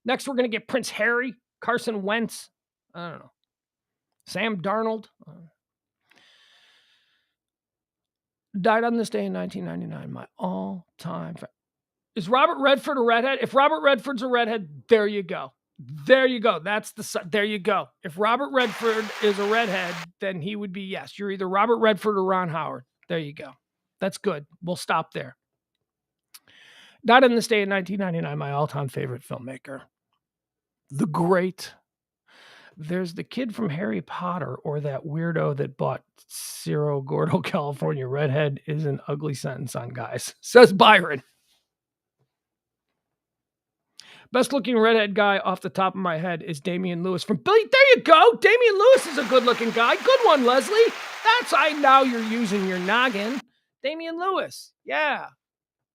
Next, we're going to get Prince Harry, Carson Wentz. I don't know. Sam Darnold. Died on this day in 1999. My all-time Is Robert Redford a redhead? If Robert Redford's a redhead, there you go. There you go. There you go. If Robert Redford is a redhead, then he would be, yes. You're either Robert Redford or Ron Howard. There you go. That's good. We'll stop there. Died on this day in 1999, my all-time favorite filmmaker. The great. There's the kid from Harry Potter or that weirdo that bought Cerro Gordo, California. Redhead is an ugly sentence on guys, says Byron. Best looking redhead guy off the top of my head is Damian Lewis from Billy. There you go. Damian Lewis is a good looking guy. Good one, Leslie. Now you're using your noggin. Damian Lewis. Yeah.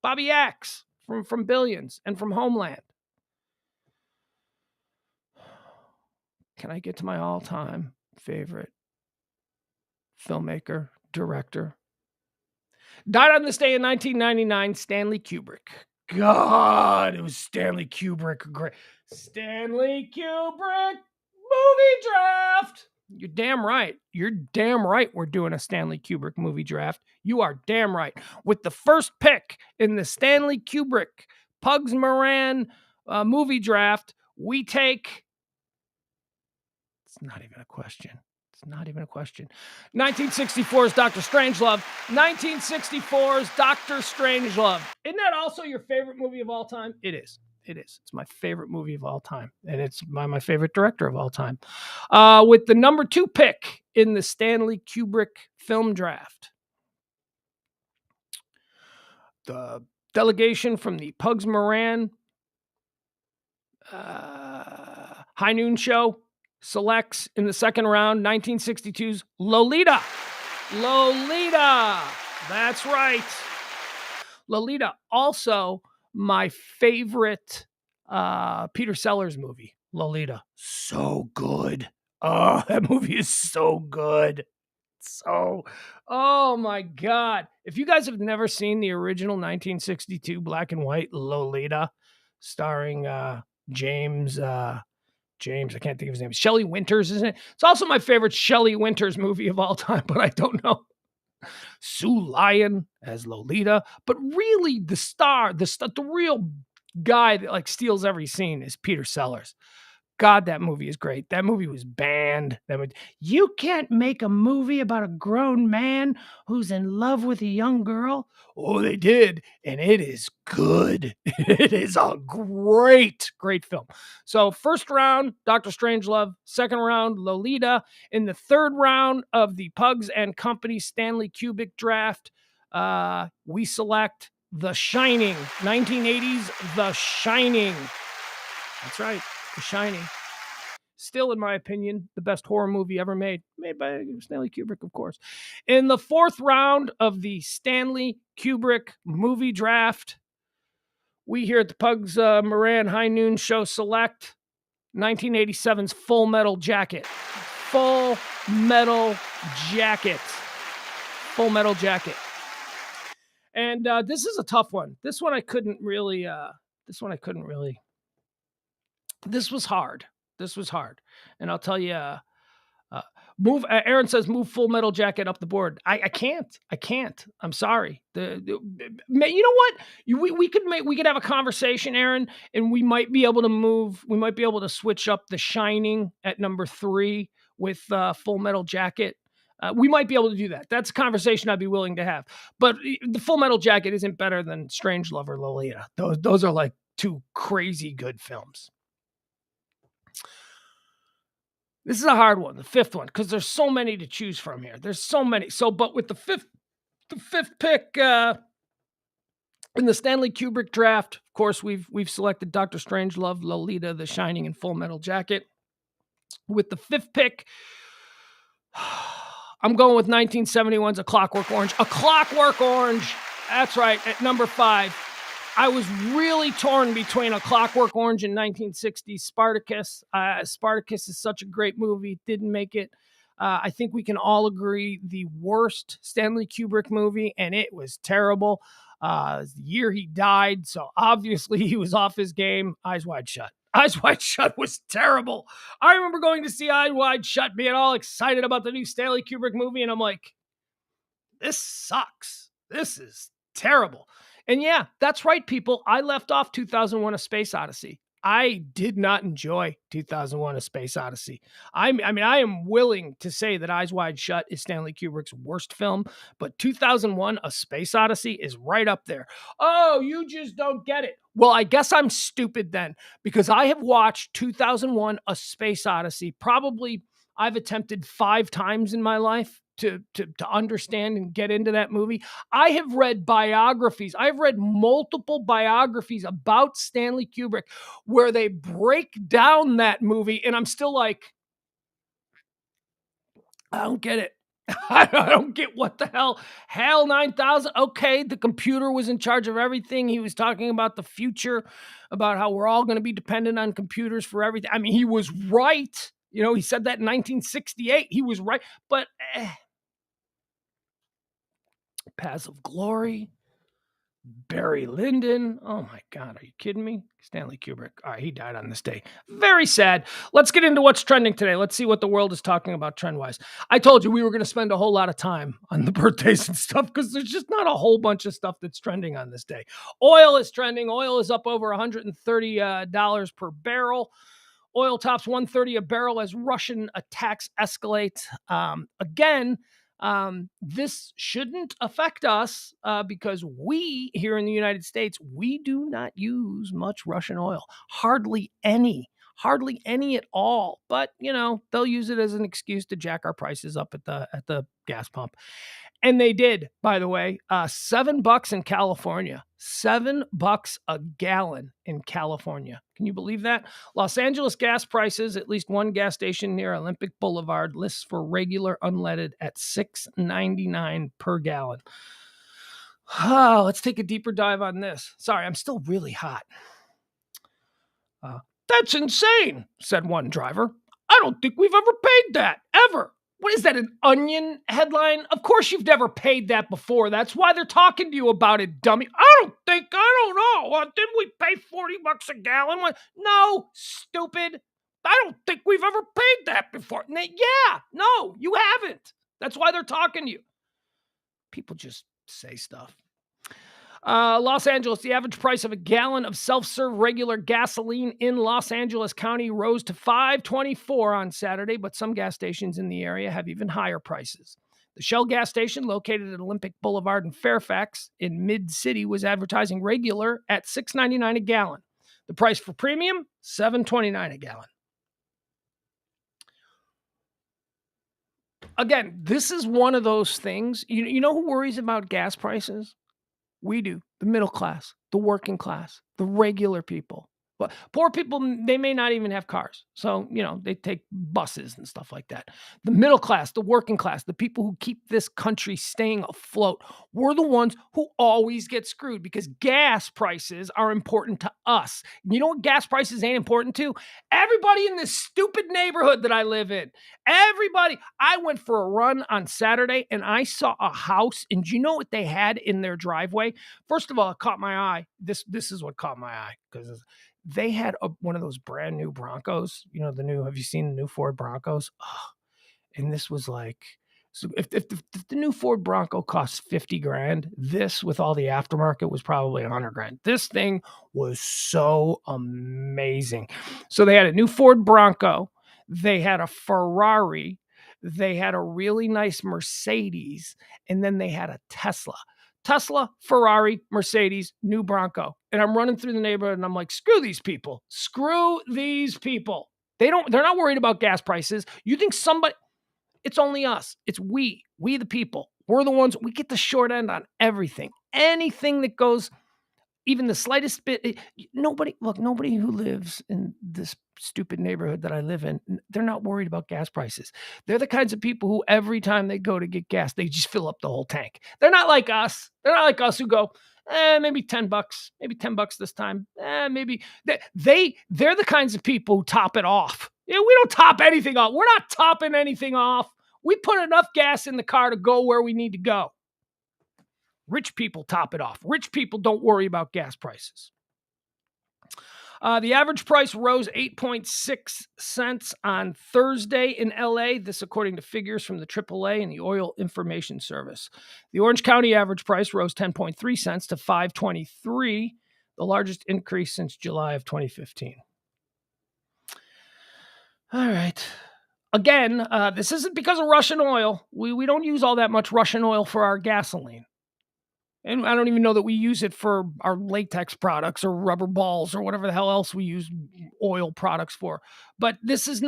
Bobby Axe from Billions and from Homeland. Can I get to my all-time favorite filmmaker, director. Died on this day in 1999, Stanley Kubrick. God, it was Stanley Kubrick. Great. Stanley Kubrick movie draft. You're damn right. You're damn right we're doing a Stanley Kubrick movie draft. You are damn right. With the first pick in the Stanley Kubrick Pugs Moran movie draft, we take... It's not even a question. It's not even a question. 1964's Dr. Strangelove. 1964's Dr. Strangelove. Isn't that also your favorite movie of all time? It is. It is. It's my favorite movie of all time. And it's my favorite director of all time. With the number 2 pick in the Stanley Kubrick film draft. The delegation from the Pugs Moran High Noon Show selects in the second round 1962's Lolita. Lolita. That's right. Lolita, also my favorite Peter Sellers movie. Lolita. So good. Oh, that movie is so good. Oh my God. If you guys have never seen the original 1962 black and white Lolita, starring James, I can't think of his name. Shelley Winters, isn't it? It's also my favorite Shelley Winters movie of all time, but I don't know. Sue Lyon as Lolita. But really, the real guy that like steals every scene is Peter Sellers. God, that movie is great. That movie was banned. You can't make a movie about a grown man who's in love with a young girl. Oh, they did. And it is good. It is a great, great film. So first round, Dr. Strangelove. Second round, Lolita. In the third round of the Pugs and Company Stanley Kubrick draft, we select The Shining. 1980s The Shining. That's right. The Shining. Still, in my opinion, the best horror movie ever made by Stanley Kubrick, of course. In the fourth round of the Stanley Kubrick movie draft, we here at the Pugs Moran High Noon Show select 1987's Full Metal Jacket. Full Metal Jacket. Full Metal Jacket. And this is a tough one. This one I couldn't really... This was hard. And I'll tell you, Aaron says, move Full Metal Jacket up the board. I can't. I'm sorry. You know what? We could have a conversation, Aaron, and we might be able to switch up The Shining at number 3 with Full Metal Jacket. We might be able to do that. That's a conversation I'd be willing to have. But the Full Metal Jacket isn't better than Strangelove or Lolita. Those are like 2 crazy good films. This is a hard one, the fifth one, because there's so many to choose from here. There's so many. But with the fifth pick in the Stanley Kubrick draft, of course, we've selected Dr. Strangelove, Lolita, The Shining, and Full Metal Jacket. With the 5th pick, I'm going with 1971's A Clockwork Orange. A Clockwork Orange. That's right, at number 5. I was really torn between A Clockwork Orange and 1960's Spartacus. Spartacus is such a great movie. Didn't make it. I think we can all agree the worst Stanley Kubrick movie, and it was terrible. The year he died, so obviously he was off his game. Eyes Wide Shut. Eyes Wide Shut was terrible. I remember going to see Eyes Wide Shut, being all excited about the new Stanley Kubrick movie, and I'm like, this sucks. This is terrible. And yeah, that's right, people. I left off 2001: A Space Odyssey. I did not enjoy 2001: A Space Odyssey. I am willing to say that Eyes Wide Shut is Stanley Kubrick's worst film, but 2001: A Space Odyssey is right up there. Oh, you just don't get it. Well, I guess I'm stupid then, because I have watched 2001: A Space Odyssey. Probably I've attempted 5 times in my life to understand and get into that movie. I have read biographies. I've read multiple biographies about Stanley Kubrick where they break down that movie, and I'm still like, I don't get it. I don't get what the hell. HAL 9000. Okay, the computer was in charge of everything. He was talking about the future, about how we're all going to be dependent on computers for everything. I mean, he was right. You know, he said that in 1968. He was right. But Paths of Glory, Barry Lyndon. Oh my God, are you kidding me? Stanley Kubrick. All right, he died on this day. Very sad. Let's get into what's trending today. Let's see what the world is talking about trend-wise. I told you we were going to spend a whole lot of time on the birthdays and stuff because there's just not a whole bunch of stuff that's trending on this day. Oil is trending. Oil is up over $130 per barrel. Oil tops 130 a barrel as Russian attacks escalate. Again, this shouldn't affect us because we here in the United States, we do not use much Russian oil. Hardly any at all. But, you know, they'll use it as an excuse to jack our prices up at the gas pump. And they did, by the way, $7 in California, $7 a gallon in California. Can you believe that? Los Angeles gas prices, at least one gas station near Olympic Boulevard lists for regular unleaded at $6.99 per gallon. Oh, let's take a deeper dive on this. Sorry, I'm still really hot. That's insane, said one driver. I don't think we've ever paid that, ever. What is that, an Onion headline? Of course you've never paid that before. That's why they're talking to you about it, dummy. I don't know. Didn't we pay $40 a gallon? No, stupid. I don't think we've ever paid that before. Yeah, no, you haven't. That's why they're talking to you. People just say stuff. Los Angeles, the average price of a gallon of self-serve regular gasoline in Los Angeles County rose to $5.24 on Saturday, but some gas stations in the area have even higher prices. The Shell gas station, located at Olympic Boulevard in Fairfax in Mid-City, was advertising regular at $6.99 a gallon. The price for premium, $7.29 a gallon. Again, this is one of those things. You know who worries about gas prices? We do. The middle class, the working class, the regular people. But poor people, they may not even have cars. So, you know, they take buses and stuff like that. The middle class, the working class, the people who keep this country staying afloat, we're the ones who always get screwed because gas prices are important to us. You know what gas prices ain't important to? Everybody in this stupid neighborhood that I live in. Everybody. I went for a run on Saturday and I saw a house, and do you know what they had in their driveway? First of all, it caught my eye. This is what caught my eye because they had one of those brand new Broncos. You know, have you seen the new Ford Broncos? Oh, and this was like, so if the new Ford Bronco costs $50,000, this with all the aftermarket was probably $100,000. This thing was so amazing. So they had a new Ford Bronco. They had a Ferrari. They had a really nice Mercedes. And then they had a Tesla. Tesla, Ferrari, Mercedes, new Bronco. And I'm running through the neighborhood and I'm like, screw these people. Screw these people. They're not worried about gas prices. You think it's only us. It's we the people. We're the ones, we get the short end on everything. Anything that goes even the slightest bit. Nobody who lives in this stupid neighborhood that I live in, they're not worried about gas prices. They're the kinds of people who every time they go to get gas, they just fill up the whole tank. They're not like us. They're not like us who go, maybe $10, maybe $10 this time. Maybe they're the kinds of people who top it off. We don't top anything off. We're not topping anything off. We put enough gas in the car to go where we need to go. Rich people top it off. Rich people don't worry about gas prices. The average price rose 8.6 cents on Thursday in LA. This according to figures from the AAA and the Oil Information Service. The Orange County average price rose 10.3 cents to $5.23, the largest increase since July of 2015. All right. Again, this isn't because of Russian oil. We don't use all that much Russian oil for our gasoline. And I don't even know that we use it for our latex products or rubber balls or whatever the hell else we use oil products for. But this is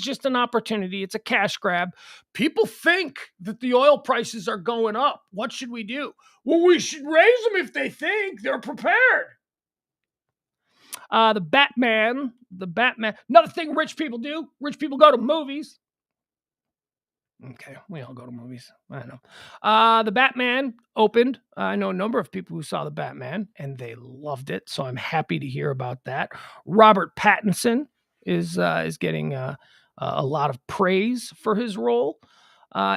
just an opportunity. It's a cash grab. People think that the oil prices are going up. What should we do? Well, we should raise them if they think they're prepared. The Batman, another thing rich people do. Rich people go to movies. Okay, we all go to movies. I know. The Batman opened. I know a number of people who saw the Batman, and they loved it, so I'm happy to hear about that. Robert Pattinson is getting a lot of praise for his role.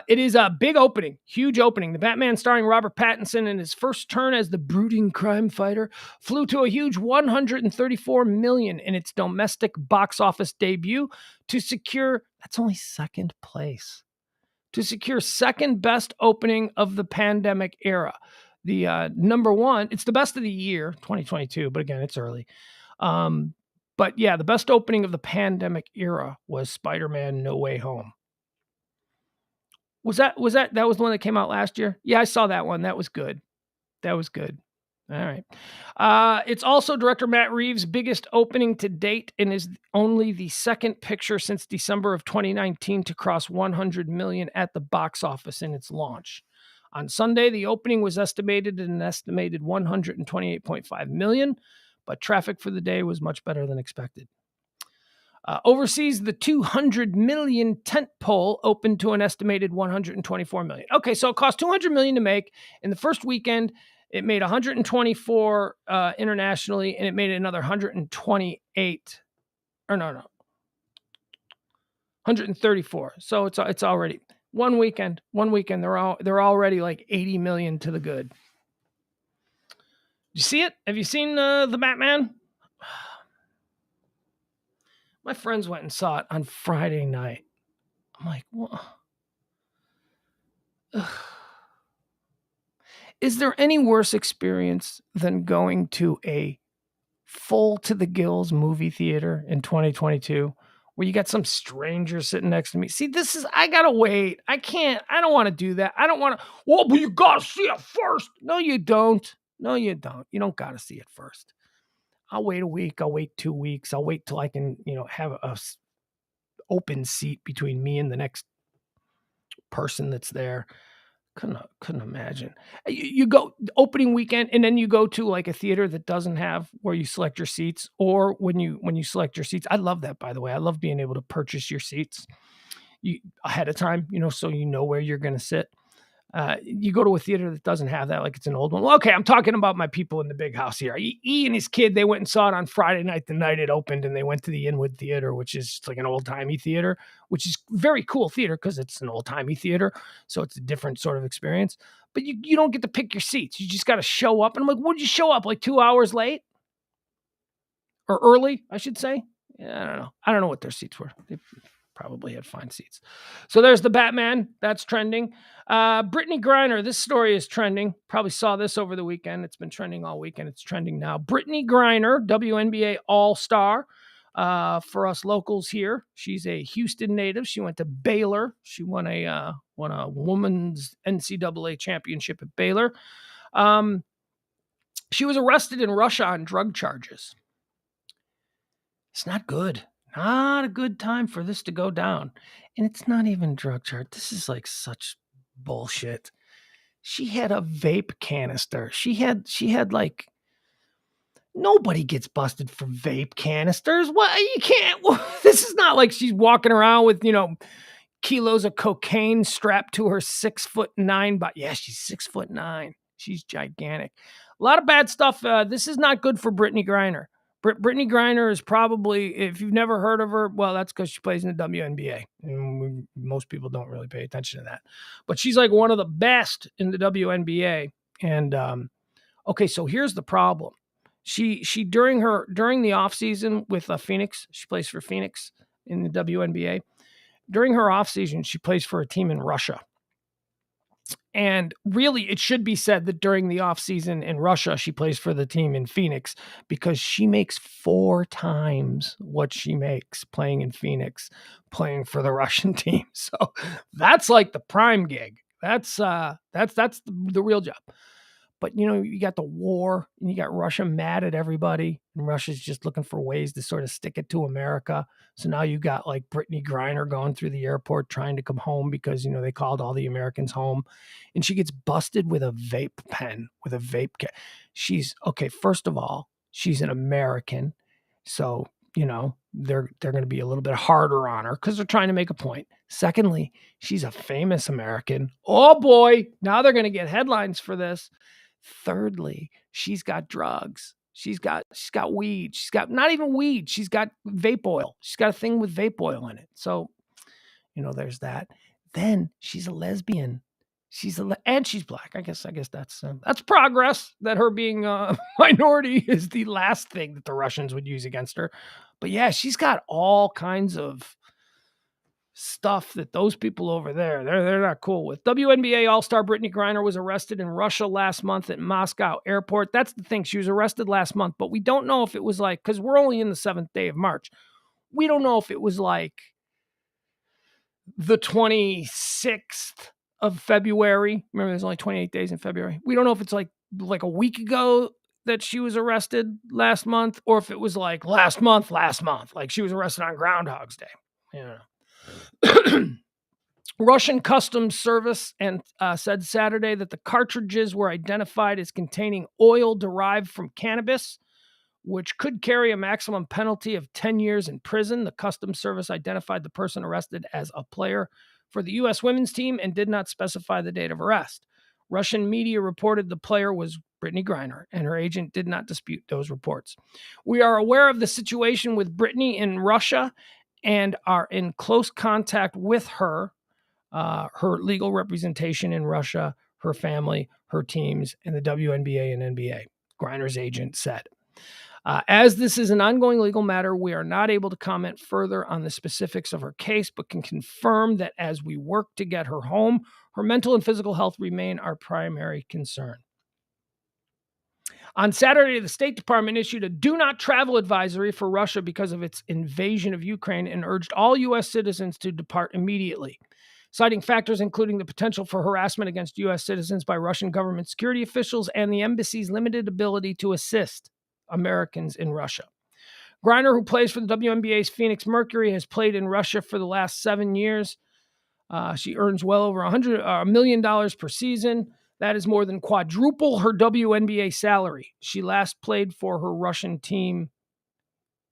It is a big opening, huge opening. The Batman starring Robert Pattinson in his first turn as the brooding crime fighter flew to a huge $134 million in its domestic box office debut to secure, that's only second place, to secure second best opening of the pandemic era. The number one, it's the best of the year, 2022, but again, it's early. But yeah, the best opening of the pandemic era was Spider-Man No Way Home. That was the one that came out last year? Yeah, I saw that one. That was good. All right. It's also director Matt Reeves' biggest opening to date and is only the second picture since December of 2019 to cross 100 million at the box office in its launch. On Sunday, the opening was estimated at an estimated 128.5 million, but traffic for the day was much better than expected. Overseas, the 200 million tentpole opened to an estimated 124 million. Okay, so it cost 200 million to make. In the first weekend, it made 124 internationally, and it made another 128. Or no, 134. So it's already one weekend. They're already like 80 million to the good. Did you see it? Have you seen the Batman? My friends went and saw it on Friday night. I'm like, what? Is there any worse experience than going to a full to the gills movie theater in 2022 where you got some stranger sitting next to me? See, I gotta wait. I don't want to do that. I don't want to, well, but you gotta see it first. No, you don't. You don't gotta see it first. I'll wait a week. I'll wait 2 weeks. I'll wait till I can, have a open seat between me and the next person that's there. Couldn't imagine. You go opening weekend, and then you go to like a theater that doesn't have where you select your seats, or when you select your seats. I love that, by the way. I love being able to purchase your seats ahead of time, so you know where you're going to sit. You go to a theater that doesn't have that, like it's an old one. Well, okay, I'm talking about my people in the big house here. E and his kid, they went and saw it on Friday night, the night it opened, and they went to the Inwood Theater, which is just like an old-timey theater, which is very cool theater because it's an old-timey theater, so it's a different sort of experience. But you don't get to pick your seats. You just got to show up. And I'm like, what did you show up, like 2 hours late? Or early, I should say? Yeah, I don't know. I don't know what their seats were. They probably had fine seats. So there's the Batman. That's trending. Brittany Griner. This story is trending. Probably saw this over the weekend. It's been trending all weekend. It's trending now. Brittany Griner, WNBA All-Star for us locals here. She's a Houston native. She went to Baylor. She won a women's NCAA championship at Baylor. She was arrested in Russia on drug charges. It's not good. Not a good time for this to go down. And it's not even drug charge. This is like such bullshit. She had a vape canister. She had like, nobody gets busted for vape canisters. What? You can't. This is not like she's walking around with, kilos of cocaine strapped to her 6'9" but yeah, she's 6'9". She's gigantic. A lot of bad stuff. This is not good for Brittany Griner. Brittany Griner is probably, if you've never heard of her, well, that's because she plays in the WNBA. And most people don't really pay attention to that. But she's like one of the best in the WNBA. And, okay, so here's the problem. She during the offseason with Phoenix, she plays for Phoenix in the WNBA. During her offseason, she plays for a team in Russia. And really, it should be said that during the offseason in Russia, she plays for the team in Phoenix because she makes 4 times what she makes playing in Phoenix, playing for the Russian team. So that's like the prime gig. That's the real job. But, you got the war and you got Russia mad at everybody. And Russia's just looking for ways to sort of stick it to America. So now you got like Brittany Griner going through the airport trying to come home because, they called all the Americans home. And she gets busted with a vape pen, with a vape can. Okay, first of all, she's an American. So, they're going to be a little bit harder on her because they're trying to make a point. Secondly, she's a famous American. Oh boy, now they're going to get headlines for this. Thirdly, she's got drugs. She's got weed. She's got not even weed. She's got vape oil. She's got a thing with vape oil in it. So, there's that. then she's a lesbian. And she's black. I guess that's progress. That her being a minority is the last thing that the Russians would use against her. But yeah, she's got all kinds of stuff that those people over there, they're not cool with. WNBA All-Star Brittany Griner was arrested in Russia last month at Moscow airport. That's the thing. She was arrested last month, but we don't know if it was like, because we're only in the 7th day of March. We don't know if it was like the 26th of February. Remember, there's only 28 days in February. We don't know if it's like a week ago that she was arrested last month, or if it was like last month, like she was arrested on Groundhog's Day. Yeah. Russian Customs Service said Saturday that the cartridges were identified as containing oil derived from cannabis, which could carry a maximum penalty of 10 years in prison. The Customs Service identified the person arrested as a player for the U.S. women's team and did not specify the date of arrest. Russian media reported the player was Brittany Griner, and her agent did not dispute those reports. We are aware of the situation with Brittany in Russia and are in close contact with her legal representation in Russia, her family, her teams, and the WNBA and NBA, Griner's agent said. As this is an ongoing legal matter, we are not able to comment further on the specifics of her case, but can confirm that as we work to get her home, her mental and physical health remain our primary concern. On Saturday, the State Department issued a do not travel advisory for Russia because of its invasion of Ukraine and urged all U.S. citizens to depart immediately, citing factors including the potential for harassment against U.S. citizens by Russian government security officials and the embassy's limited ability to assist Americans in Russia. Griner, who plays for the WNBA's Phoenix Mercury, has played in Russia for the last 7 years. She earns well over $1 million per season. That is more than quadruple her WNBA salary. She last played for her Russian team,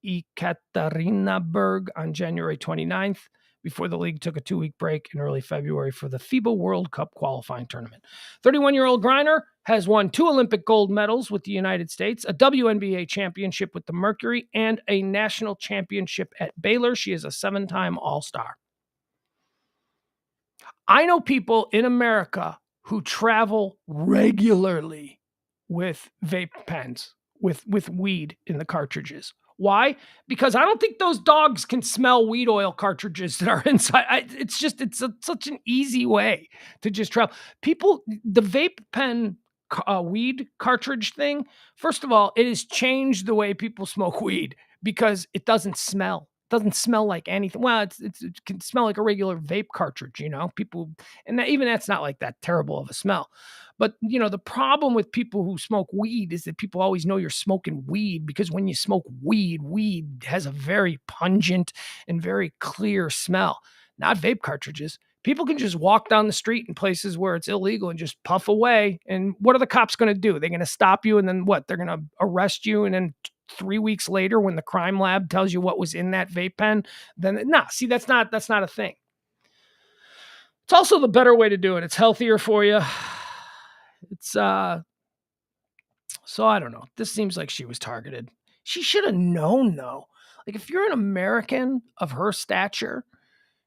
Ekaterinburg, on January 29th, before the league took a 2-week break in early February for the FIBA World Cup qualifying tournament. 31-year-old Griner has won 2 Olympic gold medals with the United States, a WNBA championship with the Mercury, and a national championship at Baylor. She is a 7-time All-Star. I know people in America who travel regularly with vape pens, with weed in the cartridges. Why? Because I don't think those dogs can smell weed oil cartridges that are inside. It's such an easy way to just travel. People, the vape pen weed cartridge thing, first of all, it has changed the way people smoke weed because it doesn't smell. It doesn't smell like anything. Well, it can smell like a regular vape cartridge, people, and that's not like that terrible of a smell. But, the problem with people who smoke weed is that people always know you're smoking weed because when you smoke weed has a very pungent and very clear smell, not vape cartridges. People can just walk down the street in places where it's illegal and just puff away. And what are the cops going to do? They're going to stop you. And then what? They're going to arrest you. And then 3 weeks later, when the crime lab tells you what was in that vape pen, then see, that's not a thing. It's also the better way to do it. It's healthier for you. It's, so I don't know. This seems like she was targeted. She should have known, though. Like, if you're an American of her stature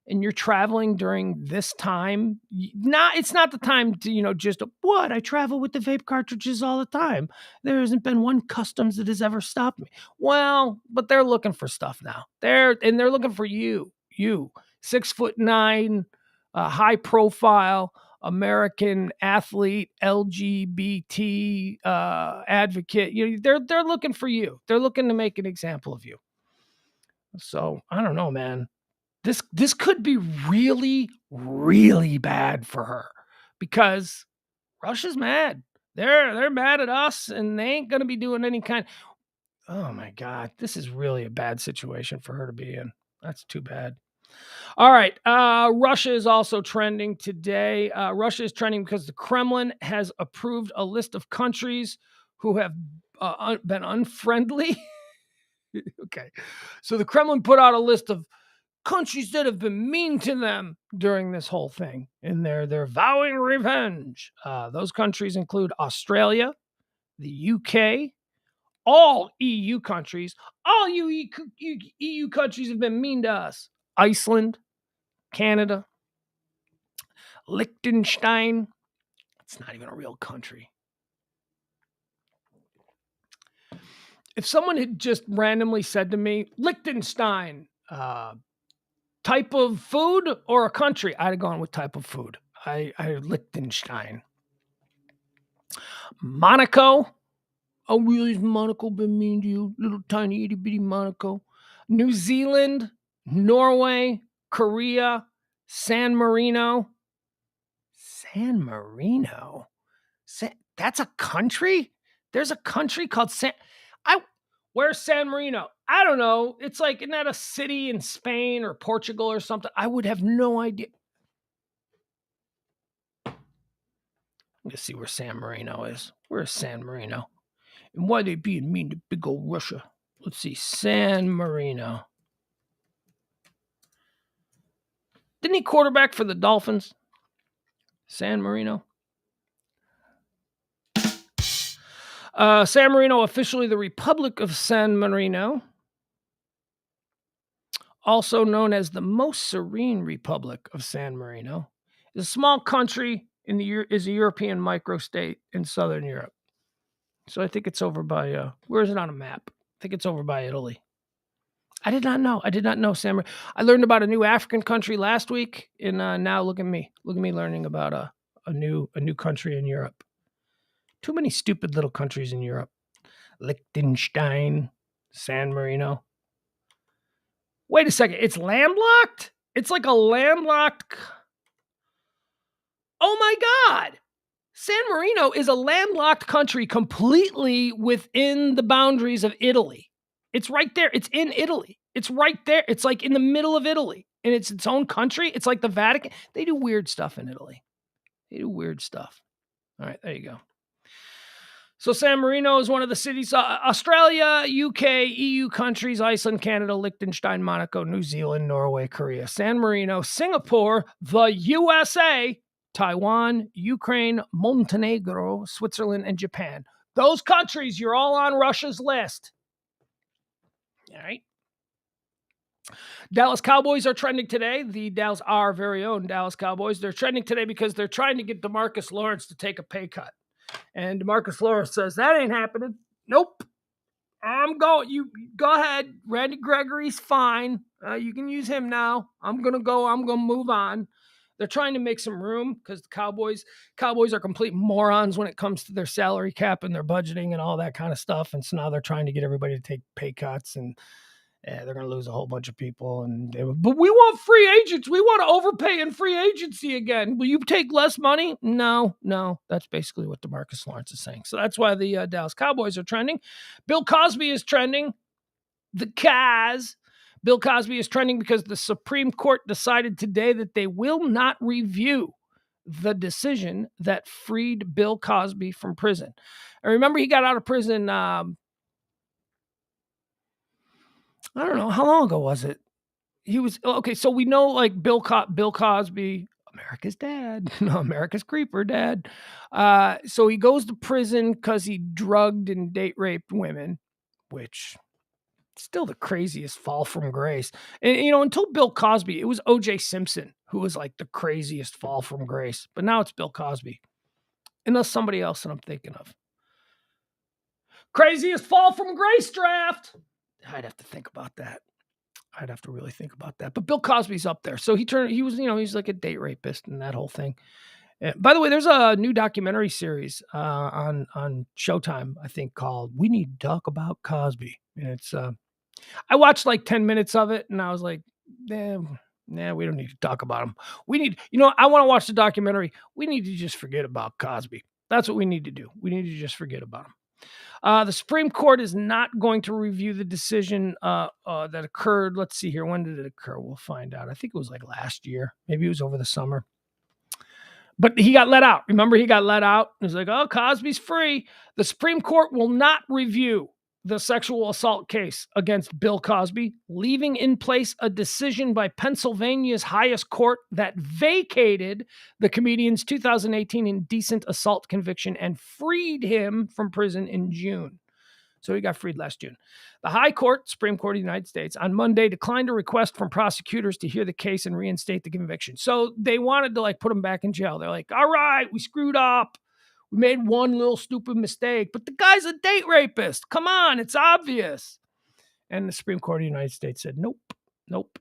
and you're traveling during this time, it's not the time to, just, I travel with the vape cartridges all the time. There hasn't been one customs that has ever stopped me. Well, but they're looking for stuff now. They're looking for you, 6'9", high profile American athlete, LGBT advocate. They're looking for you. They're looking to make an example of you. So I don't know, man. This could be really, really bad for her because Russia's mad. They're mad at us, and they ain't gonna be doing any kind. Oh my God, this is really a bad situation for her to be in. That's too bad. All right. Russia is also trending today. Russia is trending because the Kremlin has approved a list of countries who have been unfriendly. Okay. So the Kremlin put out a list of countries that have been mean to them during this whole thing, and they're vowing revenge. Those countries include Australia, the UK, all EU countries. All EU countries have been mean to us. Iceland, Canada, Liechtenstein. It's not even a real country. If someone had just randomly said to me, Liechtenstein, type of food or a country, I'd have gone with type of food. I Liechtenstein. Monaco. Oh, really? Has Monaco been mean to you? Little tiny itty bitty Monaco. New Zealand, Norway, Korea, San Marino. San Marino? That's a country? There's a country called where's San Marino? I don't know. It's like, isn't that a city in Spain or Portugal or something? I would have no idea. Let's see where San Marino is. Where's San Marino? And why they being mean to big old Russia? Let's see. San Marino. Didn't he quarterback for the Dolphins? San Marino. San Marino, officially the Republic of San Marino, also known as the Most Serene Republic of San Marino, is a small country is a European microstate in southern Europe. So I think it's over by where is it on a map? I think it's over by Italy. I did not know San Marino. I learned about a new African country last week, and now look at me learning about a new country in Europe. Too many stupid little countries in Europe. Liechtenstein, San Marino. Wait a second. It's landlocked? It's like a landlocked... Oh my God. San Marino is a landlocked country completely within the boundaries of Italy. It's right there. It's in Italy. It's right there. It's like in the middle of Italy. And it's its own country. It's like the Vatican. They do weird stuff in Italy. All right, there you go. So San Marino is one of the cities, Australia, UK, EU countries, Iceland, Canada, Liechtenstein, Monaco, New Zealand, Norway, Korea, San Marino, Singapore, the USA, Taiwan, Ukraine, Montenegro, Switzerland, and Japan. Those countries, you're all on Russia's list. All right. Dallas Cowboys are trending today. Our very own Dallas Cowboys. They're trending today because they're trying to get DeMarcus Lawrence to take a pay cut. And DeMarcus Lawrence says, that ain't happening. Nope. I'm going. You go ahead. Randy Gregory's fine. You can use him now. I'm going to go. I'm going to move on. They're trying to make some room because the Cowboys are complete morons when it comes to their salary cap and their budgeting and all that kind of stuff. And so now they're trying to get everybody to take pay cuts, and they're going to lose a whole bunch of people. But we want free agents. We want to overpay in free agency again. Will you take less money? No. That's basically what DeMarcus Lawrence is saying. So that's why the Dallas Cowboys are trending. Bill Cosby is trending. Bill Cosby is trending because the Supreme Court decided today that they will not review the decision that freed Bill Cosby from prison. And remember, he got out of prison, I don't know, how long ago was it? He was, okay, so we know, like, Bill Cosby, America's dad, America's creeper dad. So he goes to prison because he drugged and date raped women, which... still the craziest fall from grace. And, until Bill Cosby, it was O.J. Simpson who was like the craziest fall from grace. But now it's Bill Cosby. Unless somebody else that I'm thinking of. Craziest fall from grace draft. I'd have to think about that. I'd have to really think about that. But Bill Cosby's up there. So he's like a date rapist and that whole thing. By the way, there's a new documentary series on Showtime, I think, called We Need to Talk About Cosby. And it's I watched like 10 minutes of it and I was like, we don't need to talk about him. We need, I want to watch the documentary. We need to just forget about Cosby. That's what we need to do. We need to just forget about him. The Supreme Court is not going to review the decision that occurred. Let's see here. When did it occur? We'll find out. I think it was like last year. Maybe it was over the summer. But he got let out. Remember, he got let out. It was like, oh, Cosby's free. The Supreme Court will not review the sexual assault case against Bill Cosby, leaving in place a decision by Pennsylvania's highest court that vacated the comedian's 2018 indecent assault conviction and freed him from prison in June. So he got freed last June. The High Court, Supreme Court of the United States, on Monday declined a request from prosecutors to hear the case and reinstate the conviction. So they wanted to put him back in jail. They're like, all right, we screwed up. We made one little stupid mistake, but the guy's a date rapist. Come on, it's obvious. And the Supreme Court of the United States said, nope.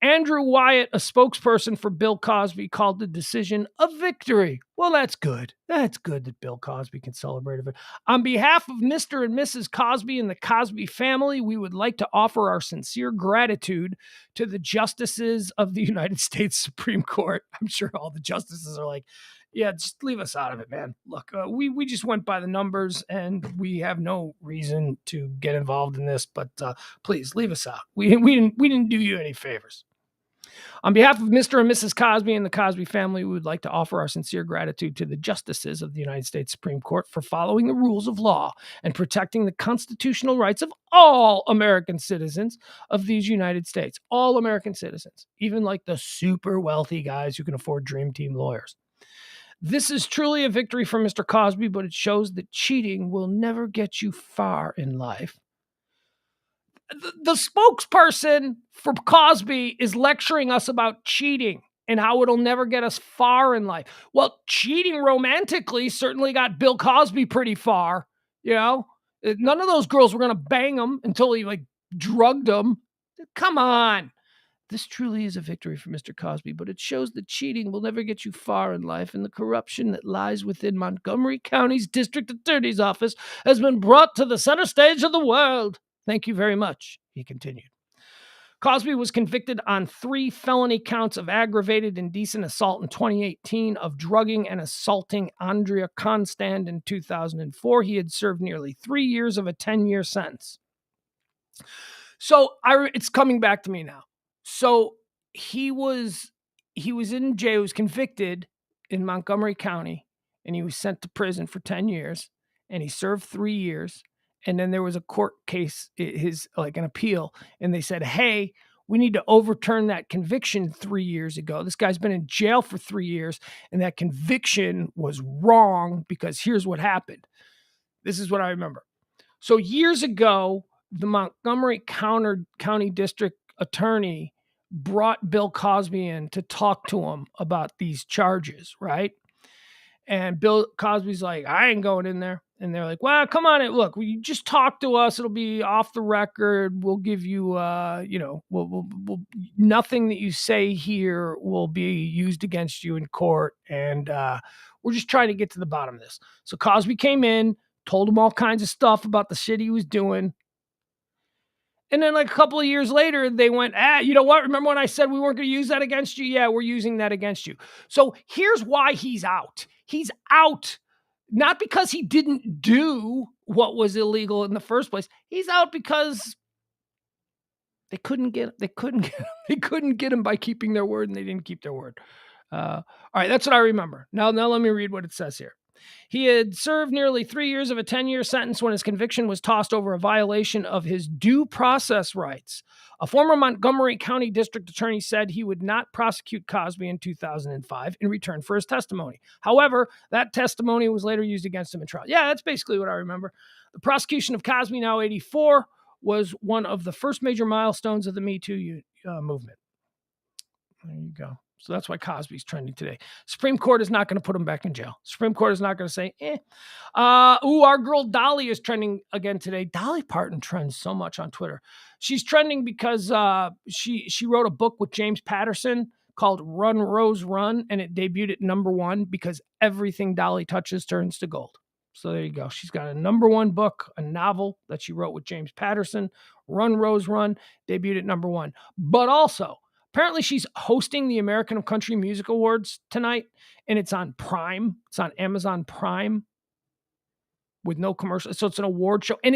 Andrew Wyatt, a spokesperson for Bill Cosby, called the decision a victory. Well, that's good. That's good that Bill Cosby can celebrate it. On behalf of Mr. and Mrs. Cosby and the Cosby family, we would like to offer our sincere gratitude to the justices of the United States Supreme Court. I'm sure all the justices are like, yeah, just leave us out of it, man. Look, we just went by the numbers and we have no reason to get involved in this, but please leave us out. We didn't do you any favors. On behalf of Mr. and Mrs. Cosby and the Cosby family, we would like to offer our sincere gratitude to the justices of the United States Supreme Court for following the rules of law and protecting the constitutional rights of all American citizens of these United States. All American citizens, even the super wealthy guys who can afford Dream Team lawyers. This is truly a victory for Mr. Cosby, but it shows that cheating will never get you far in life. The spokesperson for Cosby is lecturing us about cheating and how it'll never get us far in life. Well, cheating romantically certainly got Bill Cosby pretty far. None of those girls were going to bang him until he drugged them. Come on. This truly is a victory for Mr. Cosby, but it shows that cheating will never get you far in life, and the corruption that lies within Montgomery County's district attorney's office has been brought to the center stage of the world. Thank you very much, he continued. Cosby was convicted on 3 felony counts of aggravated indecent assault in 2018, of drugging and assaulting Andrea Constand in 2004. He had served nearly 3 years of a 10-year sentence. So it's coming back to me now. So he was in jail. He was convicted in Montgomery County, and he was sent to prison for 10 years, and he served 3 years. And then there was a court case, an appeal, and they said, hey, we need to overturn that conviction 3 years ago. This guy's been in jail for 3 years, and that conviction was wrong because here's what happened. This is what I remember. So years ago, the Montgomery County District Attorney brought Bill Cosby in to talk to him about these charges, right? And Bill Cosby's like, I ain't going in there. And they're like, well, come on. Look, you just talk to us. It'll be off the record. We'll give you, we'll nothing that you say here will be used against you in court. And we're just trying to get to the bottom of this. So Cosby came in, told him all kinds of stuff about the shit he was doing. And then a couple of years later, they went, you know what? Remember when I said we weren't going to use that against you? Yeah, we're using that against you. So here's why he's out. He's out not because he didn't do what was illegal in the first place. He's out because they couldn't get him by keeping their word, and they didn't keep their word. All right, that's what I remember. Now let me read what it says here. He had served nearly 3 years of a 10-year sentence when his conviction was tossed over a violation of his due process rights. A former Montgomery County District Attorney said he would not prosecute Cosby in 2005 in return for his testimony. However, that testimony was later used against him in trial. Yeah, that's basically what I remember. The prosecution of Cosby, now 84, was one of the first major milestones of the Me Too movement. There you go. So that's why Cosby's trending today. Supreme Court is not going to put him back in jail. Supreme Court is not going to say, our girl Dolly is trending again today. Dolly Parton trends so much on Twitter. She's trending because she wrote a book with James Patterson called Run, Rose, Run, and it debuted at #1 because everything Dolly touches turns to gold. So there you go. She's got a #1 book, a novel that she wrote with James Patterson, Run, Rose, Run, debuted at #1. But also, apparently she's hosting the American Country Music Awards tonight, and it's on Prime. It's on Amazon Prime with no commercial. So it's an award show. And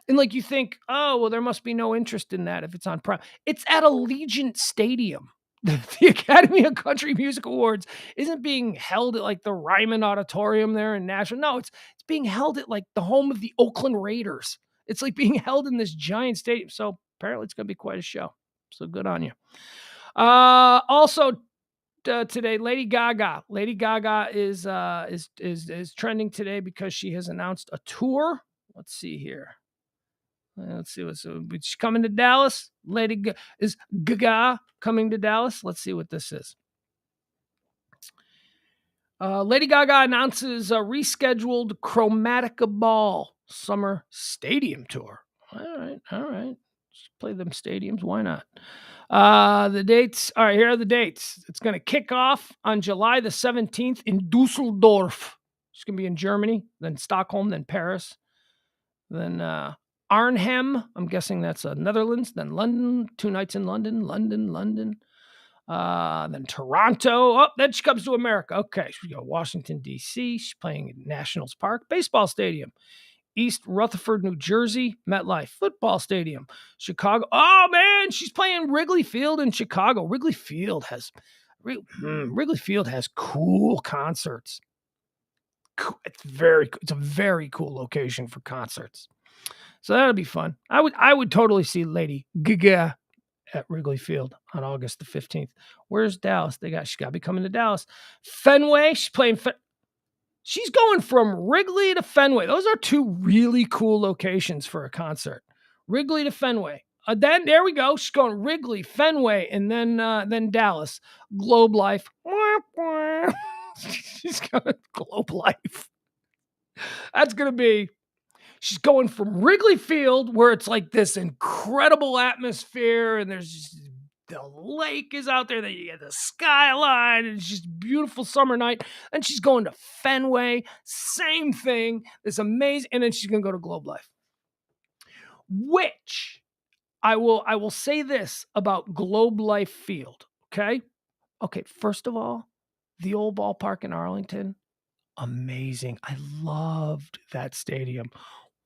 you think, oh, well, there must be no interest in that if it's on Prime. It's at Allegiant Stadium. The Academy of Country Music Awards isn't being held at the Ryman Auditorium there in Nashville. No, it's being held at the home of the Oakland Raiders. It's being held in this giant stadium. So apparently it's going to be quite a show. So good on you. Also today, Lady Gaga. Lady Gaga is trending today because she has announced a tour. Let's see here. Let's see what's she's coming to Dallas. Is Gaga coming to Dallas? Let's see what this is. Lady Gaga announces a rescheduled Chromatica Ball Summer Stadium Tour. All right. Just play them stadiums. Why not? The dates. All right, here are the dates. It's going to kick off on July the 17th in Dusseldorf. It's going to be in Germany, then Stockholm, then Paris, then Arnhem. I'm guessing that's Netherlands, then London. 2 nights in London. Then Toronto. Oh, then she comes to America. Okay, she go Washington, D.C. She's playing at Nationals Park Baseball Stadium. East Rutherford, New Jersey, MetLife Football Stadium. Chicago. Oh, man, she's playing Wrigley Field in Chicago. Wrigley Field has cool concerts. It's a very cool location for concerts. So that'll be fun. I would totally see Lady Gaga at Wrigley Field on August the 15th. Where's Dallas? She's got to be coming to Dallas. Fenway, she's playing. She's going from Wrigley to Fenway. Those are 2 really cool locations for a concert. Wrigley to Fenway. Then there we go. She's going Wrigley, Fenway, and then Dallas. Globe Life. She's going Globe Life. That's going to be. She's going from Wrigley Field, where it's like this incredible atmosphere, and there's just, the lake is out there, then you get the skyline, and it's just a beautiful summer night. And she's going to Fenway, same thing, this amazing, and then she's going to go to Globe Life. Which I will say this about Globe Life Field, okay? Okay, first of all, the old ballpark in Arlington, amazing. I loved that stadium.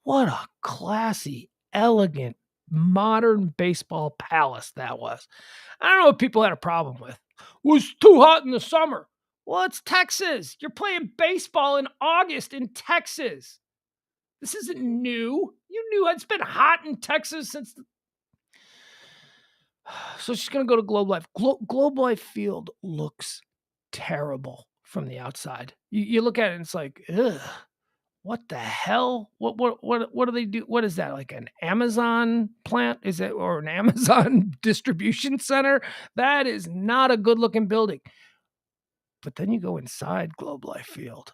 What a classy, elegant, modern baseball palace that was. I don't know what people had a problem with. It was too hot in the summer. Well, it's Texas. You're playing baseball in August in Texas. This isn't new. You knew it's been hot in Texas since. So she's going to go to Globe Life. Globe Life Field looks terrible from the outside. You look at it and it's like, ugh. What the hell? What do they do? What is that? Like an Amazon plant? Is it, or an Amazon distribution center? That is not a good looking building. But then you go inside Globe Life Field.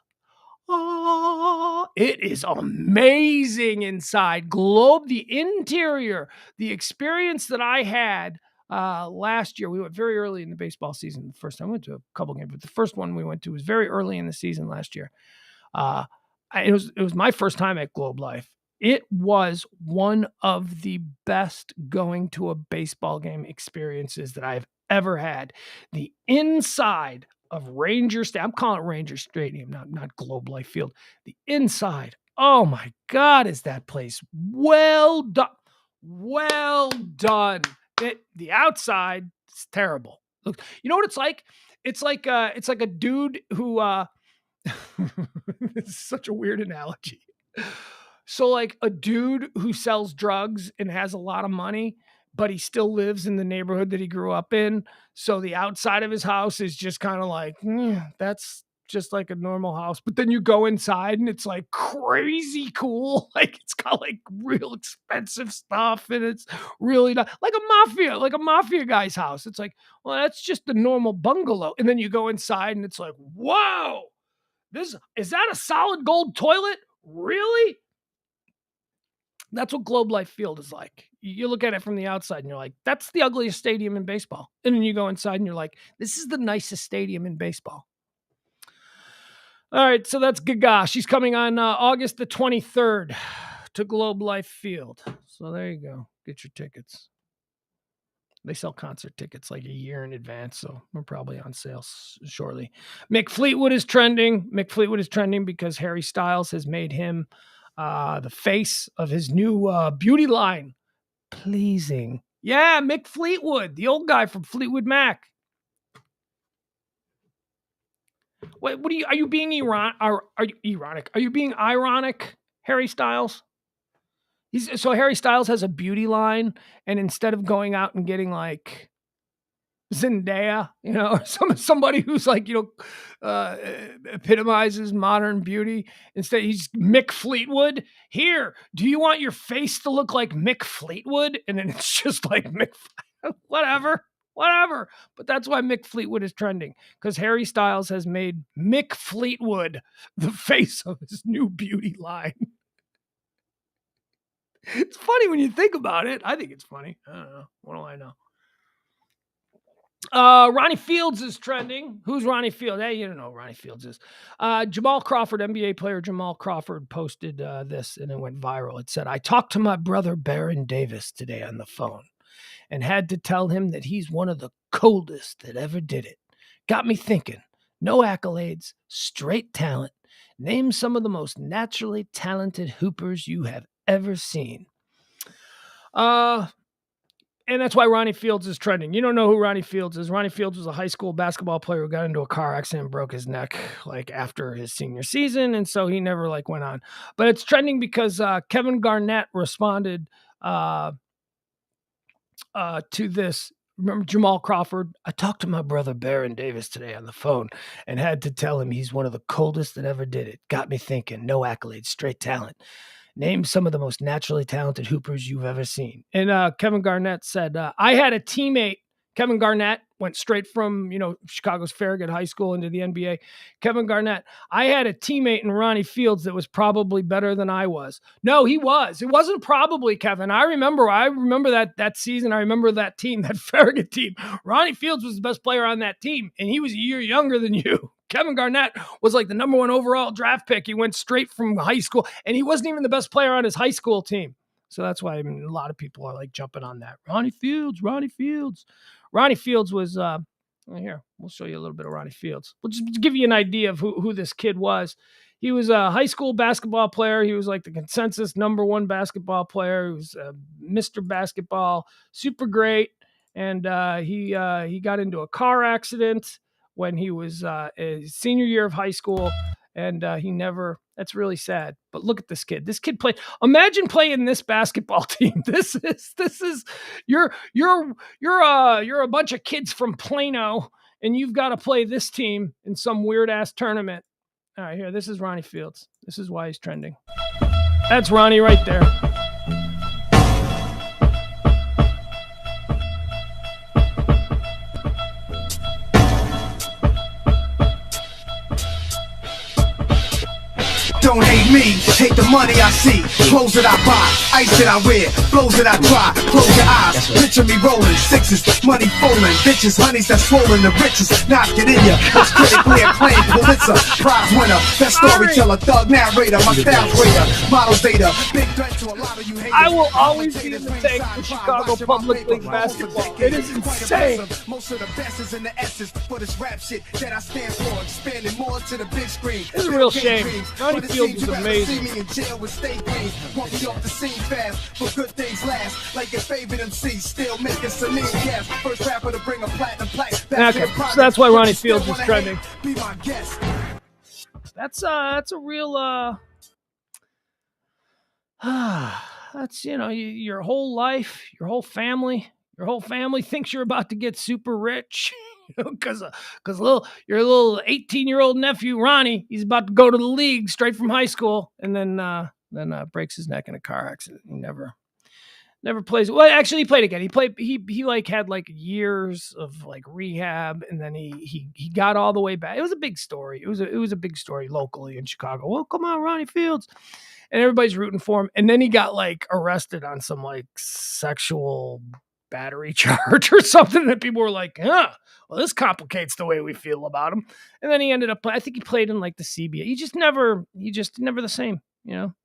Oh, it is amazing inside. The interior, the experience that I had last year. We went very early in the baseball season. The first time I went to a couple games, but the first one we went to was very early in the season last year. It was my first time at Globe Life. It was one of the best going to a baseball game experiences that I've ever had. The inside of Ranger Stadium, I'm calling it Ranger Stadium, not Globe Life Field. The inside, oh my God, is that place well done? Well done. The outside is terrible. Look, you know what it's like? It's like a dude who. It's such a weird analogy. So like a dude who sells drugs and has a lot of money, but he still lives in the neighborhood that he grew up in. So the outside of his house is just kind of like, that's just like a normal house. But then you go inside and it's like crazy cool. Like it's got like real expensive stuff and it's really not like a mafia guy's house. It's like, well, that's just the normal bungalow. And then you go inside and it's like, whoa. Is that a solid gold toilet? Really? That's what Globe Life Field is like. You look at it from the outside and you're like, that's the ugliest stadium in baseball. And then you go inside and you're like, this is the nicest stadium in baseball. All right, so that's Gaga. She's coming on August the 23rd to Globe Life Field. So there you go. Get your tickets. They sell concert tickets like a year in advance, so we're probably on sale shortly. Mick Fleetwood is trending. Mick Fleetwood is trending because Harry Styles has made him the face of his new beauty line. Pleasing. Yeah, Mick Fleetwood, the old guy from Fleetwood Mac. Wait, are you being ironic? Are you being ironic, Harry Styles? So Harry Styles has a beauty line, and instead of going out and getting like, Zendaya, or somebody who's like, epitomizes modern beauty. Instead, he's Mick Fleetwood. Here, do you want your face to look like Mick Fleetwood? And then it's just like whatever. But that's why Mick Fleetwood is trending, because Harry Styles has made Mick Fleetwood the face of his new beauty line. It's funny when you think about it. I think it's funny. I don't know. What do I know? Ronnie Fields is trending. Who's Ronnie Fields? Hey, you don't know who Ronnie Fields is. Jamal Crawford, NBA player Jamal Crawford, posted this, and it went viral. It said, "I talked to my brother Baron Davis today on the phone and had to tell him that he's one of the coldest that ever did it. Got me thinking. No accolades, straight talent. Name some of the most naturally talented hoopers you have ever seen." And that's why Ronnie Fields is trending. You don't know who Ronnie Fields is. Ronnie Fields was a high school basketball player who got into a car accident and broke his neck after his senior season. And so he never went on. But it's trending because Kevin Garnett responded to this. Remember Jamal Crawford? "I talked to my brother Baron Davis today on the phone and had to tell him he's one of the coldest that ever did it. Got me thinking. No accolades, straight talent. Name some of the most naturally talented hoopers you've ever seen." And Kevin Garnett said, "I had a teammate." Kevin Garnett went straight from, Chicago's Farragut High School into the NBA. Kevin Garnett, "I had a teammate in Ronnie Fields that was probably better than I was." No, he was. It wasn't probably, Kevin. I remember that season. I remember that team, that Farragut team. Ronnie Fields was the best player on that team, and he was a year younger than you. Kevin Garnett was like the number 1 overall draft pick. He went straight from high school, and he wasn't even the best player on his high school team. So that's why a lot of people are jumping on that. Ronnie Fields. Ronnie Fields was, here, we'll show you a little bit of Ronnie Fields. We'll just give you an idea of who this kid was. He was a high school basketball player. He was like the consensus number 1 basketball player. He was Mr. Basketball, super great. And he got into a car accident when he was his senior year of high school, and he never. That's really sad. But look at this kid. This kid played. Imagine playing this basketball team. This is you're a bunch of kids from Plano, and you've got to play this team in some weird ass tournament. All right, here. This is Ronnie Fields. This is why he's trending. That's Ronnie right there. Don't hate me, hate the money I see. Clothes that I buy, ice that I wear, flows that I try. Close your eyes, picture me rolling, sixes, money falling, bitches, honeys that's swollen, the riches knocking in ya. Most critically acclaimed Pulitzer Prize winner, best storyteller, thug narrator, my style greater, model data, big threat to a lot of you haters. I will always be in the tank for Chicago Public League basketball. It is insane. Most of the best is in the essence for this rap shit that I stand for, expanding more to the big screen. It's a real shame. Ronnie Fields was amazing. See me in jail with state queens. Want me off the scene fast, but good things last. Like your favorite MC, still making some gas. First rapper to bring a platinum plaque. Okay, so that's why Ronnie Fields is trending. Be my guest. That's a real that's your whole life, your whole family thinks you're about to get super rich. Because your little 18-year-old nephew Ronnie, he's about to go to the league straight from high school, and then breaks his neck in a car accident. He never plays. Well, actually, he played again. He played. He had years of rehab, and then he got all the way back. It was a big story. It was a big story locally in Chicago. Well, come on, Ronnie Fields, and everybody's rooting for him. And then he got arrested on some sexual battery charge or something that people were like, well, this complicates the way we feel about him. And then he ended up, I think he played in the CBA. He just never the same,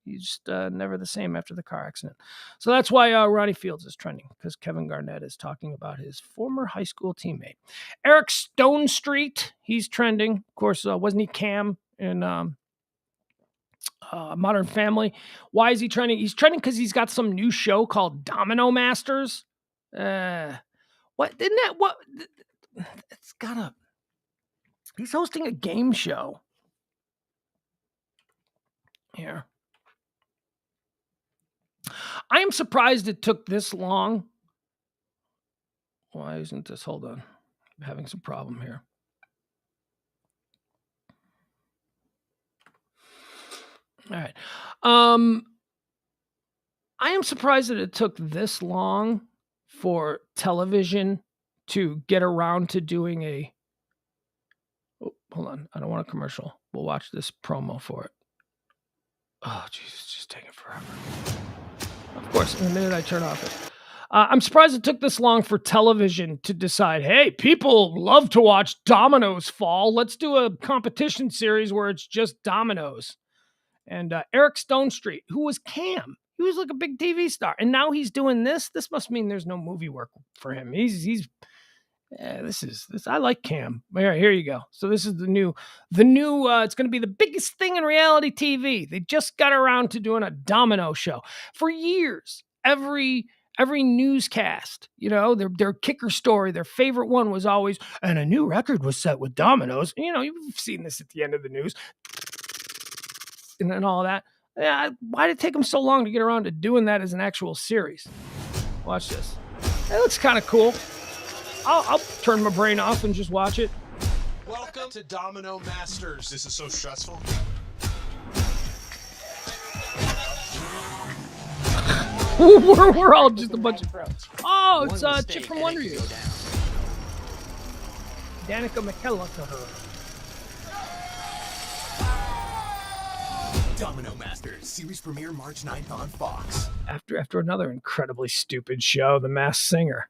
he's just never the same after the car accident. So that's why Ronnie Fields is trending, because Kevin Garnett is talking about his former high school teammate. Eric Stonestreet, he's trending. Of course, wasn't he Cam in Modern Family? Why is he trending? He's trending because he's got some new show called Domino Masters. He's hosting a game show here. I am surprised it took this long. Why isn't this? Hold on. I'm having some problem here. All right. I am surprised that it took this long for television to get around to doing a... Oh, hold on. I don't want a commercial. We'll watch this promo for it. Oh, Jesus, it's just taking forever. Of course, in a minute I turn off it. I'm surprised it took this long for television to decide, hey, people love to watch dominoes fall. Let's do a competition series where it's just dominoes. And Eric Stonestreet, who was Cam, he was like a big TV star. And now he's doing this. This must mean there's no movie work for him. I like Cam. All right, here you go. So this is the new, it's going to be the biggest thing in reality TV. They just got around to doing a domino show. For years, every newscast, their kicker story, their favorite one was always, and a new record was set with dominoes. You've seen this at the end of the news and all that. Yeah, why did it take them so long to get around to doing that as an actual series? Watch this. That looks kind of cool. I'll turn my brain off and just watch it. Welcome to Domino Masters. This is so stressful. we're all just a bunch of pros. Oh, it's Chip from Wonder Years. Danica McKellar. Domino Masters series premiere March 9th on Fox. After another incredibly stupid show, The Masked Singer.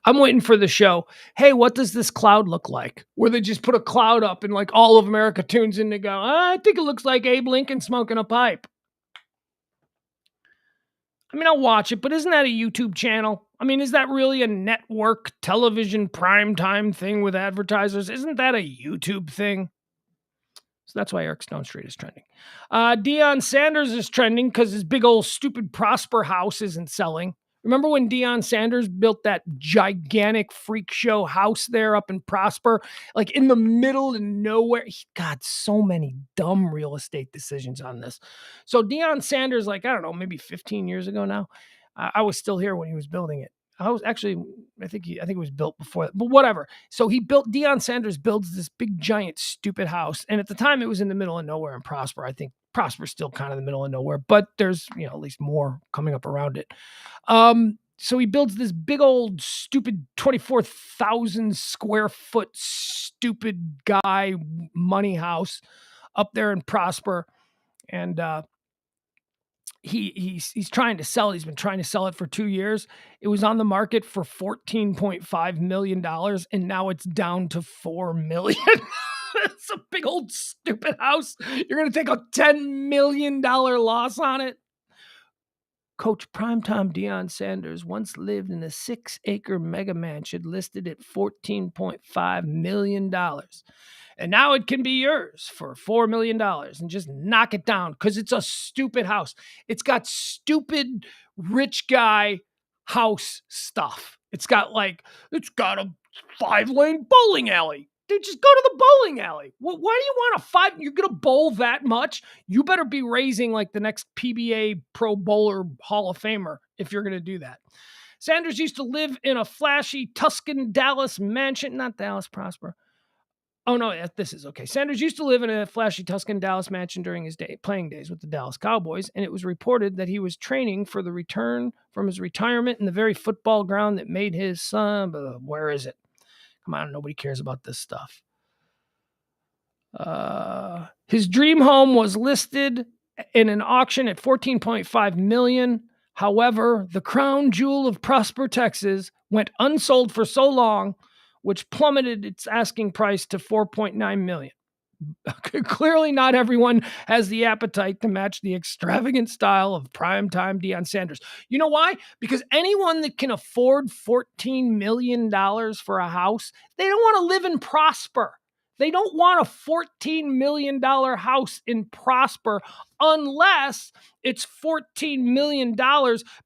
I'm waiting for the show. Hey, what does this cloud look like? Where they just put a cloud up and like all of America tunes in to go, I think it looks like Abe Lincoln smoking a pipe. I mean, I'll watch it, but isn't that a YouTube channel? I mean, is that really a network television primetime thing with advertisers? Isn't that a YouTube thing? So that's why Eric Stonestreet is trending. Deion Sanders is trending because his big old stupid Prosper house isn't selling. Remember when Deion Sanders built that gigantic freak show house there up in Prosper? Like in the middle of nowhere. God, so many dumb real estate decisions on this. So Deion Sanders, I don't know, maybe 15 years ago now. I was still here when he was building it. I think it was built before that, but whatever. So Deion Sanders builds this big, giant, stupid house. And at the time it was in the middle of nowhere in Prosper. I think Prosper's still kind of the middle of nowhere, but there's, at least more coming up around it. So he builds this big old stupid 24,000 square foot stupid guy money house up there in Prosper. And, he's trying to sell it. He's been trying to sell it for 2 years. It was on the market for $14.5 million, and now it's down to $4 million. It's a big old stupid house. You're going to take a $10 million loss on it? Coach Primetime Deion Sanders once lived in a 6-acre mega mansion listed at $14.5 million. And now it can be yours for $4 million and just knock it down because it's a stupid house. It's got stupid rich guy house stuff. It's got a 5-lane bowling alley. Dude, just go to the bowling alley. Why do you want a 5? You're going to bowl that much? You better be raising the next PBA Pro Bowler Hall of Famer if you're going to do that. Sanders used to live in a flashy Tuscan Dallas mansion, not Dallas Prosper. Oh, no, this is okay. Sanders used to live in a flashy Tuscan Dallas mansion during his playing days with the Dallas Cowboys, and it was reported that he was training for the return from his retirement in the very football ground that made his son. Where is it? Come on, nobody cares about this stuff. His dream home was listed in an auction at $14.5 million. However, the crown jewel of Prosper, Texas, went unsold for so long, which plummeted its asking price to $4.9 million. Clearly not everyone has the appetite to match the extravagant style of primetime Deion Sanders. You know why? Because anyone that can afford $14 million for a house, they don't want to live in Prosper. They don't want a $14 million house in Prosper unless it's $14 million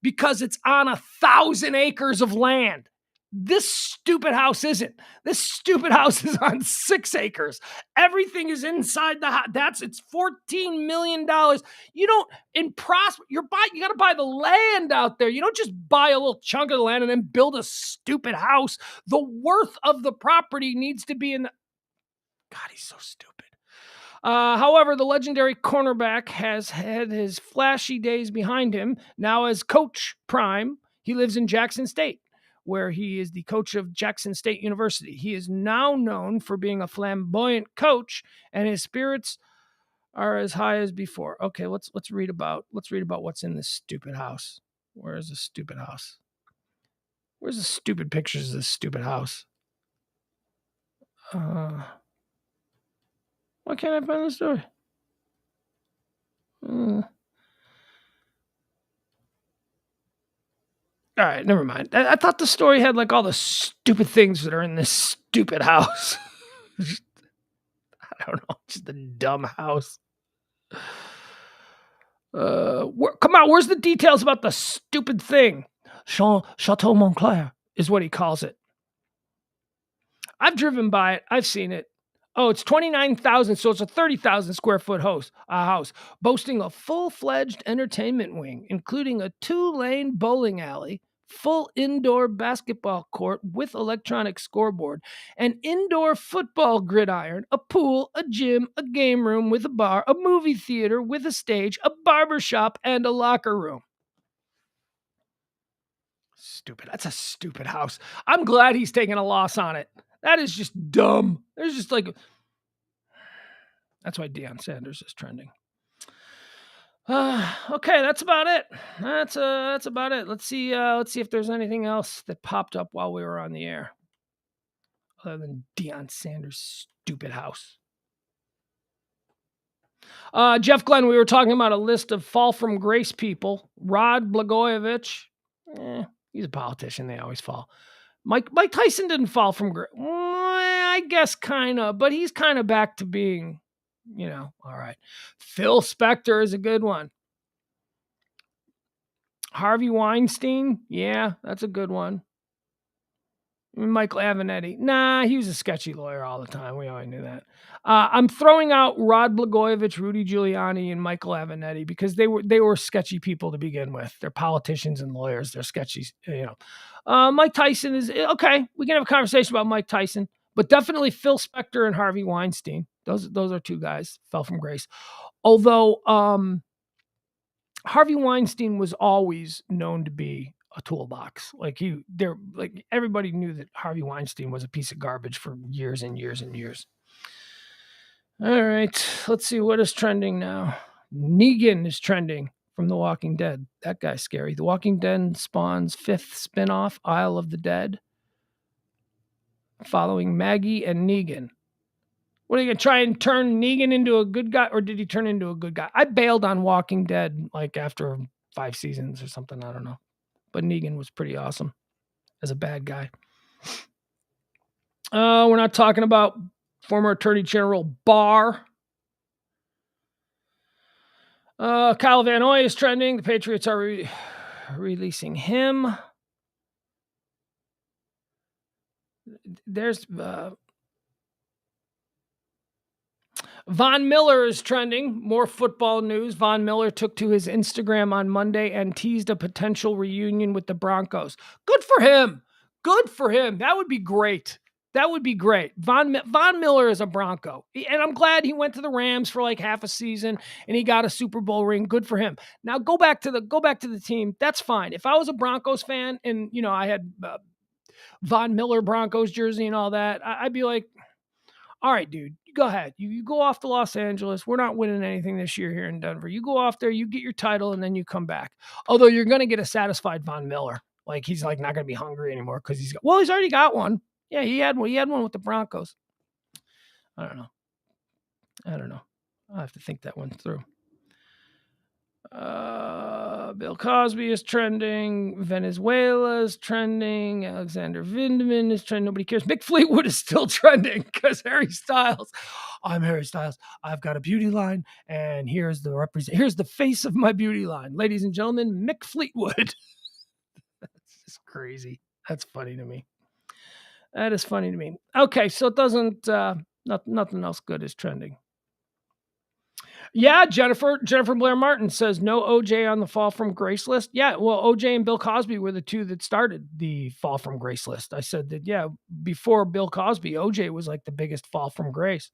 because it's on 1,000 acres of land. This stupid house isn't. This stupid house is on 6 acres. Everything is inside the house. It's $14 million. You don't, you got to buy the land out there. You don't just buy a little chunk of the land and then build a stupid house. The worth of the property needs to be in the, God, he's so stupid. However, the legendary cornerback has had his flashy days behind him. Now as Coach Prime, he lives in Jackson State, where he is the coach of Jackson State University. He is now known for being a flamboyant coach, and his spirits are as high as before. Okay, let's read about what's in this stupid house. Where is this stupid house? Where's the stupid pictures of this stupid house? Why can't I find the story? All right, never mind. I thought the story had like all the stupid things that are in this stupid house. I don't know, just a dumb house. Come on, where's the details about the stupid thing? Chateau Montclair is what he calls it. I've driven by it. I've seen it. Oh, it's 29,000, so it's a 30,000 square foot house, boasting a full-fledged entertainment wing, including a 2-lane bowling alley, full indoor basketball court with electronic scoreboard, an indoor football gridiron, a pool, a gym, a game room with a bar, a movie theater with a stage, a barber shop, and a locker room. Stupid. That's a stupid house. I'm glad he's taking a loss on it. That is just dumb. There's just like, that's why Deion Sanders is trending. Okay, that's about it. That's about it. Let's see if there's anything else that popped up while we were on the air, other than Deion Sanders' stupid house. Jeff Glenn, we were talking about a list of fall from grace people. Rod Blagojevich, he's a politician. They always fall. Mike Tyson didn't fall from grace. I guess kind of, but he's kind of back to being, all right. Phil Spector is a good one. Harvey Weinstein, yeah, that's a good one. Michael Avenatti, nah, he was a sketchy lawyer all the time. We already knew that. I'm throwing out Rod Blagojevich, Rudy Giuliani, and Michael Avenatti because they were sketchy people to begin with. They're politicians and lawyers. They're sketchy, Mike Tyson is okay. We can have a conversation about Mike Tyson, but definitely Phil Spector and Harvey Weinstein. Those are two guys fell from grace. Although Harvey Weinstein was always known to be a toolbox. Everybody knew that Harvey Weinstein was a piece of garbage for years and years and years. All right, let's see what is trending now. Negan is trending from The Walking Dead. That guy's scary. The Walking Dead spawns 5th spinoff, Isle of the Dead, following Maggie and Negan. What are you going to try and turn Negan into a good guy, or did he turn into a good guy? I bailed on Walking Dead after 5 seasons or something. I don't know. But Negan was pretty awesome as a bad guy. We're not talking about former Attorney General Barr. Kyle Van Noy is trending. The Patriots are releasing him. There's Von Miller is trending. More football news. Von Miller took to his Instagram on Monday and teased a potential reunion with the Broncos. Good for him. Good for him. That would be great. That would be great. Von Miller is a Bronco. And I'm glad he went to the Rams for half a season and he got a Super Bowl ring. Good for him. Now go back to the team. That's fine. If I was a Broncos fan and, I had Von Miller Broncos jersey and all that, I'd be like, all right, dude, go ahead. You go off to Los Angeles. We're not winning anything this year here in Denver. You go off there, you get your title, and then you come back. Although you're going to get a satisfied Von Miller. He's not going to be hungry anymore because he's already got one. Yeah, he had one. He had one with the Broncos. I don't know. I'll have to think that one through. Bill Cosby is trending. Venezuela is trending. Alexander Vindman is trending. Nobody cares. Mick Fleetwood is still trending because Harry Styles. I'm Harry Styles. I've got a beauty line, and here's the face of my beauty line. Ladies and gentlemen, Mick Fleetwood. That's just crazy. That's funny to me. That is funny to me. Okay, so it doesn't, nothing else good is trending. Yeah, Jennifer Blair Martin says no OJ on the fall from grace list. Yeah, well, OJ and Bill Cosby were the two that started the fall from grace list. I said that, yeah, before Bill Cosby, OJ was like the biggest fall from grace.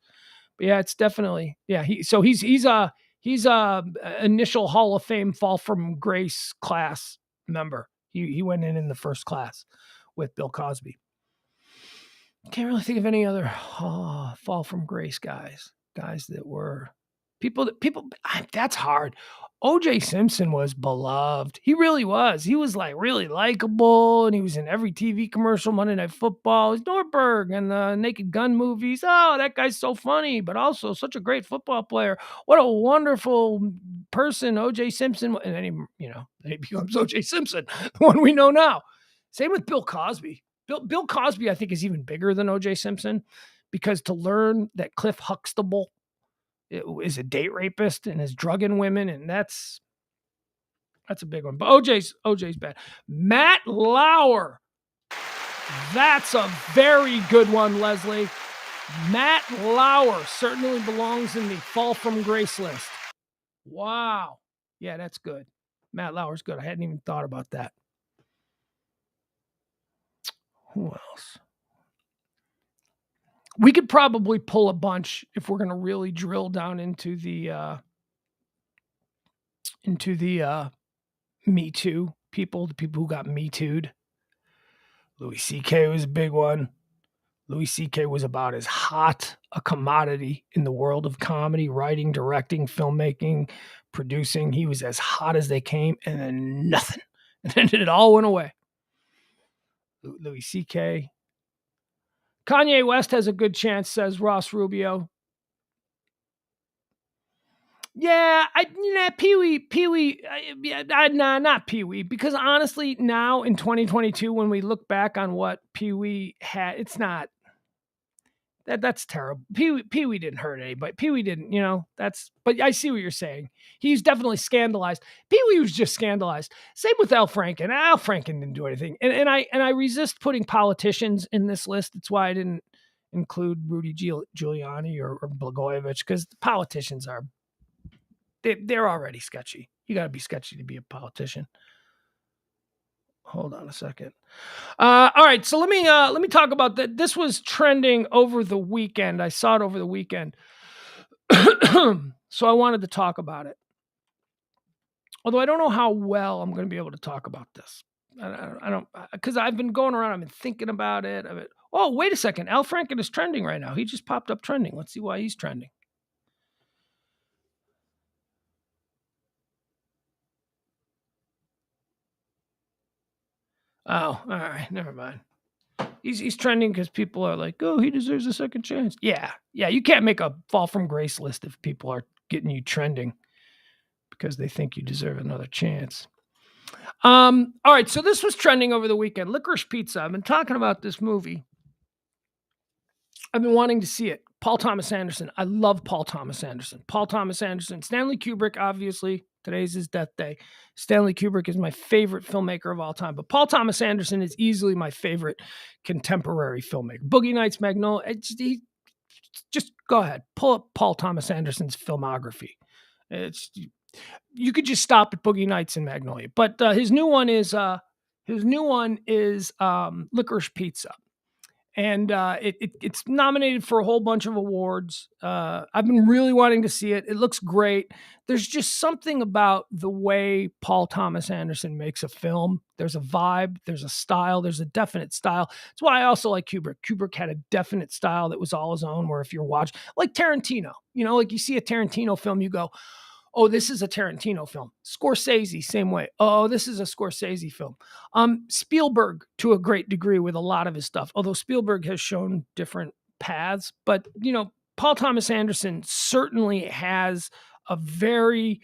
But yeah, it's definitely, yeah. He's a initial Hall of Fame fall from grace class member. He went in the first class with Bill Cosby. Can't really think of any other fall from grace guys that were people. That's hard. O.J. Simpson was beloved. He really was. He was like really likable, and he was in every TV commercial, Monday Night Football, Nordberg, and the Naked Gun movies. Oh, that guy's so funny, but also such a great football player. What a wonderful person O.J. Simpson. And then he becomes O.J. Simpson, the one we know now. Same with Bill Cosby. Bill Cosby, I think, is even bigger than O.J. Simpson, because to learn that Cliff Huxtable is a date rapist and is drugging women, and that's a big one. But OJ's bad. Matt Lauer. That's a very good one, Leslie. Matt Lauer certainly belongs in the fall from grace list. Wow. Yeah, that's good. Matt Lauer's good. I hadn't even thought about that. Who else? We could probably pull a bunch if we're going to really drill down into the Me Too people, the people who got Me Too'd. Louis C.K. was a big one. Louis C.K. was about as hot a commodity in the world of comedy, writing, directing, filmmaking, producing. He was as hot as they came, and then nothing. And then it all went away. Louis C.K. Kanye West has a good chance, says Ross Rubio. Yeah, Pee-wee, not Pee-wee, because honestly, now in 2022, when we look back on what Pee-wee had, it's not, that's terrible. Pee-wee didn't hurt anybody. Pee-wee didn't, but I see what you're saying. He's definitely scandalized. Pee-wee was just scandalized. Same with Al Franken. Al Franken didn't do anything. And I resist putting politicians in this list. That's why I didn't include Rudy Giuliani or Blagojevich, because the politicians they're already sketchy. You got to be sketchy to be a politician. Hold on a second. All right, so let me talk about that. This was trending over the weekend. I saw it over the weekend, so I wanted to talk about it. Although I don't know how well I'm going to be able to talk about this. I don't, because I've been going around. I've been thinking about it. Oh, wait a second. Al Franken is trending right now. He just popped up trending. Let's see why he's trending. Oh, all right. Never mind. He's trending because people are like, oh, he deserves a second chance. Yeah. You can't make a fall from grace list if people are getting you trending because they think you deserve another chance. All right. So this was trending over the weekend. Licorice Pizza. I've been talking about this movie. I've been wanting to see it. Paul Thomas Anderson. I love Paul Thomas Anderson. Paul Thomas Anderson. Stanley Kubrick, obviously. Today's his death day. Stanley Kubrick is my favorite filmmaker of all time. But Paul Thomas Anderson is easily my favorite contemporary filmmaker. Boogie Nights, Magnolia. Just go ahead. Pull up Paul Thomas Anderson's filmography. You could just stop at Boogie Nights and Magnolia. But his new one is Licorice Pizza. And it's nominated for a whole bunch of awards. I've been really wanting to see it. It looks great. There's just something about the way Paul Thomas Anderson makes a film. There's a vibe. There's a style. There's a definite style. That's why I also like Kubrick. Kubrick had a definite style that was all his own, where if you're watching, like Tarantino, like you see a Tarantino film, you go, oh, this is a Tarantino film. Scorsese, same way. Oh, this is a Scorsese film. Spielberg, to a great degree, with a lot of his stuff, although Spielberg has shown different paths. But, Paul Thomas Anderson certainly has a very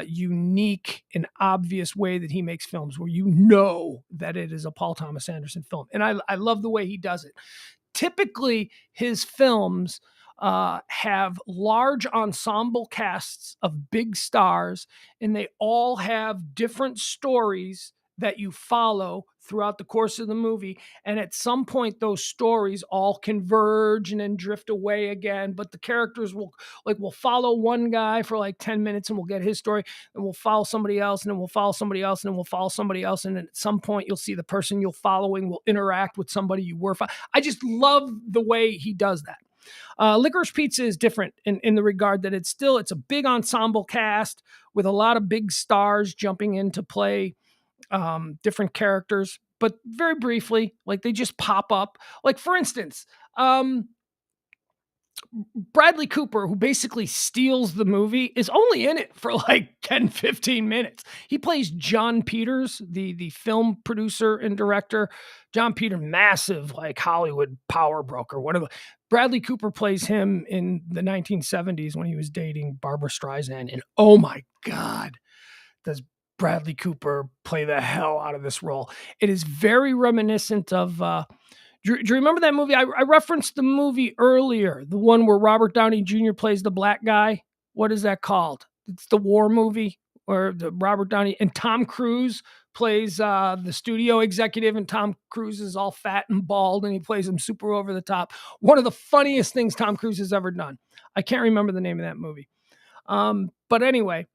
unique and obvious way that he makes films where you know that it is a Paul Thomas Anderson film. And I love the way he does it. Typically, his films have large ensemble casts of big stars, and they all have different stories that you follow throughout the course of the movie. And at some point, those stories all converge and then drift away again. But the characters we'll follow one guy for like 10 minutes and we'll get his story, and we'll follow somebody else, and then we'll follow somebody else, and then we'll follow somebody else. And then at some point, you'll see the person you're following will interact with somebody you were following. I just love the way he does that. Licorice Pizza is different in the regard that it's a big ensemble cast with a lot of big stars jumping in to play different characters, but very briefly, like they just pop up. Like for instance, Bradley Cooper, who basically steals the movie, is only in it for like 10, 15 minutes. He plays John Peters, the film producer and director. John Peters, massive like Hollywood power broker. Bradley Cooper plays him in the 1970s when he was dating Barbara Streisand. And oh my God, does Bradley Cooper play the hell out of this role. It is very reminiscent of... Do you remember that movie? I referenced the movie earlier, the one where Robert Downey Jr. plays the black guy. What is that called? It's the war movie where the Robert Downey and Tom Cruise plays the studio executive, and Tom Cruise is all fat and bald, and he plays him super over the top. One of the funniest things Tom Cruise has ever done. I can't remember the name of that movie. But anyway,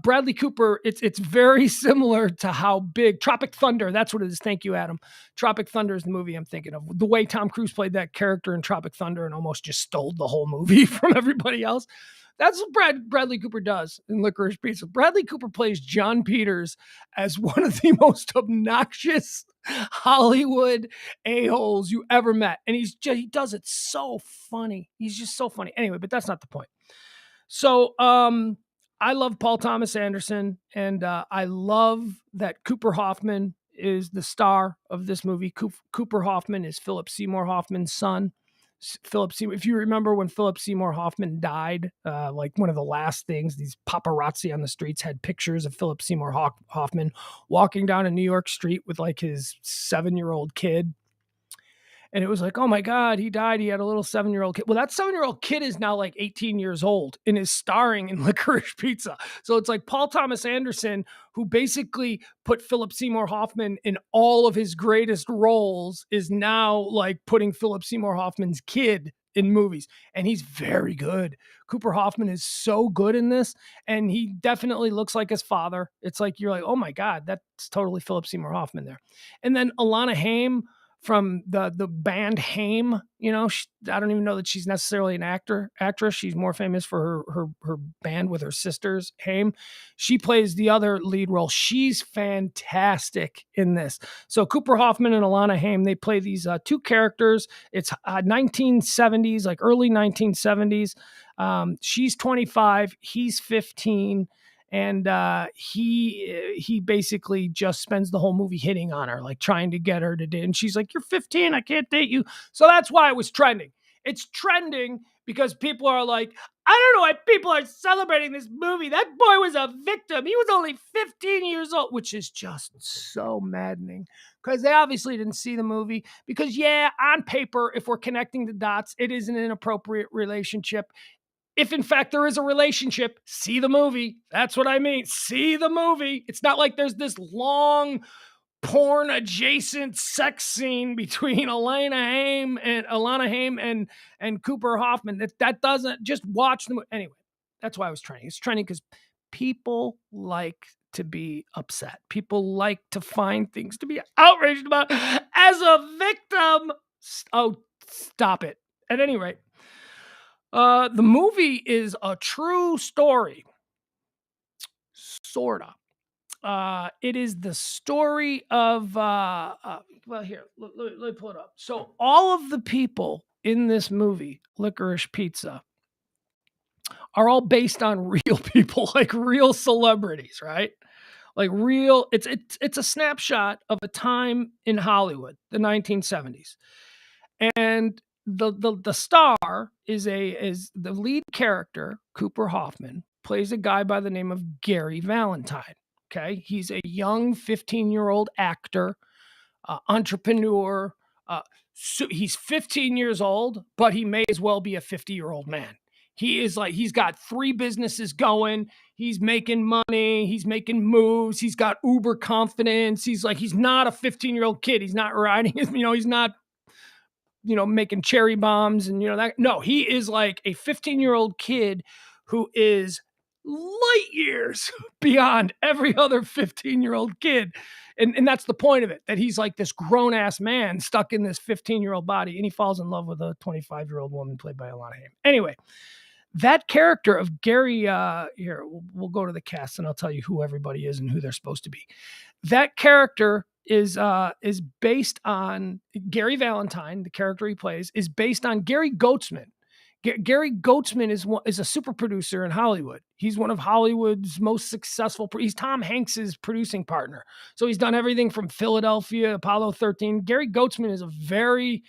Bradley Cooper, it's very similar to how big Tropic Thunder, that's what it is. Thank you, Adam. Tropic Thunder is the movie I'm thinking of. The way Tom Cruise played that character in Tropic Thunder and almost just stole the whole movie from everybody else. That's what Bradley Cooper does in Licorice Pizza. Bradley Cooper plays John Peters as one of the most obnoxious Hollywood a-holes you ever met. And he does it so funny. He's just so funny. Anyway, but that's not the point. So, I love Paul Thomas Anderson, and I love that Cooper Hoffman is the star of this movie. Cooper Hoffman is Philip Seymour Hoffman's son. Philip Seymour. If you remember when Philip Seymour Hoffman died, like one of the last things, these paparazzi on the streets had pictures of Philip Seymour Hoffman walking down a New York street with like his 7-year-old kid. And it was like, oh my God, he died. He had a little 7-year-old kid. Well, that 7-year-old kid is now like 18 years old and is starring in Licorice Pizza. So it's like Paul Thomas Anderson, who basically put Philip Seymour Hoffman in all of his greatest roles, is now like putting Philip Seymour Hoffman's kid in movies. And he's very good. Cooper Hoffman is so good in this. And he definitely looks like his father. It's like, you're like, oh my God, that's totally Philip Seymour Hoffman there. And then Alana Haim, from the band Haim, I don't even know that she's necessarily an actress. She's more famous for her band with her sisters, Haim. She plays the other lead role. She's fantastic in this. So Cooper Hoffman and Alana Haim, they play these two characters. It's 1970s, like early 1970s. She's 25, he's 15. And he basically just spends the whole movie hitting on her, like trying to get her to date. And she's like, you're 15, I can't date you. So that's why it was trending. It's trending because people are like, I don't know why people are celebrating this movie. That boy was a victim. He was only 15 years old, which is just so maddening because they obviously didn't see the movie. Because, yeah, on paper, if we're connecting the dots, it is an inappropriate relationship. If in fact there is a relationship, see the movie. That's what I mean. See the movie. It's not like there's this long porn adjacent sex scene between Alana Haim and Cooper Hoffman. That doesn't, just watch the movie. Anyway, that's why I was trending. It's trending because people like to be upset. People like to find things to be outraged about as a victim. Oh, stop it. At any rate, the movie is a true story. Sorta. It is the story of, well, here, let me pull it up. So all of the people in this movie, Licorice Pizza, are all based on real people, like real celebrities, right? Like real, it's a snapshot of a time in Hollywood, the 1970s. And the star is the lead character, Cooper Hoffman, plays a guy by the name of Gary Valentine. Okay, he's a young 15-year-old actor, entrepreneur. So he's 15 years old, but he may as well be a 50-year-old man. He is like, he's got 3 businesses going. He's making money. He's making moves. He's got uber confidence. He's like, he's not a 15-year-old kid. He's not riding, he's not, making cherry bombs and, that. No, he is like a 15-year-old kid who is light years beyond every other 15-year-old kid. And that's the point of it, that he's like this grown-ass man stuck in this 15-year-old body, and he falls in love with a 25-year-old woman played by Alana Haim. Anyway, that character of Gary, here, we'll go to the cast and I'll tell you who everybody is and who they're supposed to be. That character is based on Gary Valentine, the character he plays, is based on Gary Goetzman. Gary Goetzman is a super producer in Hollywood. He's one of Hollywood's most successful. He's Tom Hanks's producing partner. So he's done everything from Philadelphia, Apollo 13. Gary Goetzman is a very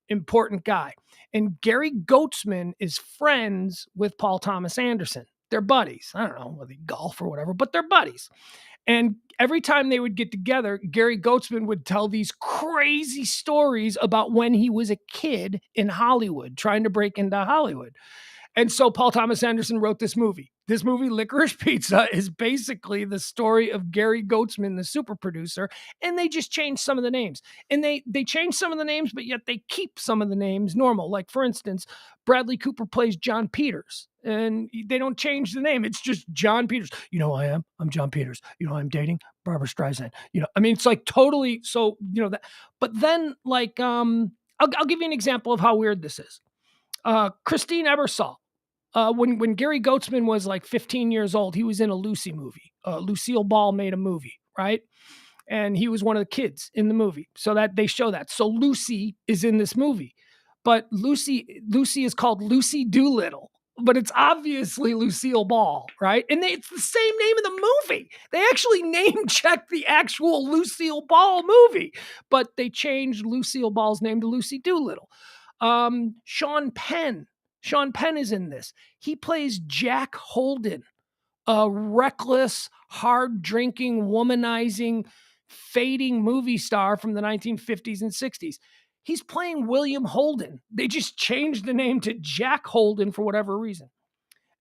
important guy. And Gary Goetzman is friends with Paul Thomas Anderson. They're buddies. I don't know whether they golf or whatever, but they're buddies. And every time they would get together, Gary Goetzman would tell these crazy stories about when he was a kid in Hollywood, trying to break into Hollywood. And so Paul Thomas Anderson wrote this movie. This movie, Licorice Pizza, is basically the story of Gary Goetzman, the super producer, and they just changed some of the names. And they changed some of the names, but yet they keep some of the names normal. Like, for instance, Bradley Cooper plays John Peters, and they don't change the name. It's just John Peters. You know who I am? I'm John Peters. You know who I'm dating? Barbara Streisand. It's like totally, so, that. But then, like, I'll give you an example of how weird this is. Christine Ebersol. When Gary Goetzman was like 15 years old, he was in a Lucy movie. Lucille Ball made a movie, right? And he was one of the kids in the movie. So that they show that. So Lucy is in this movie. But Lucy is called Lucy Doolittle. But it's obviously Lucille Ball, right? And it's the same name of the movie. They actually name checked the actual Lucille Ball movie. But they changed Lucille Ball's name to Lucy Doolittle. Sean Penn is in this. He plays Jack Holden, a reckless, hard-drinking, womanizing, fading movie star from the 1950s and 60s. He's playing William Holden. They just changed the name to Jack Holden for whatever reason.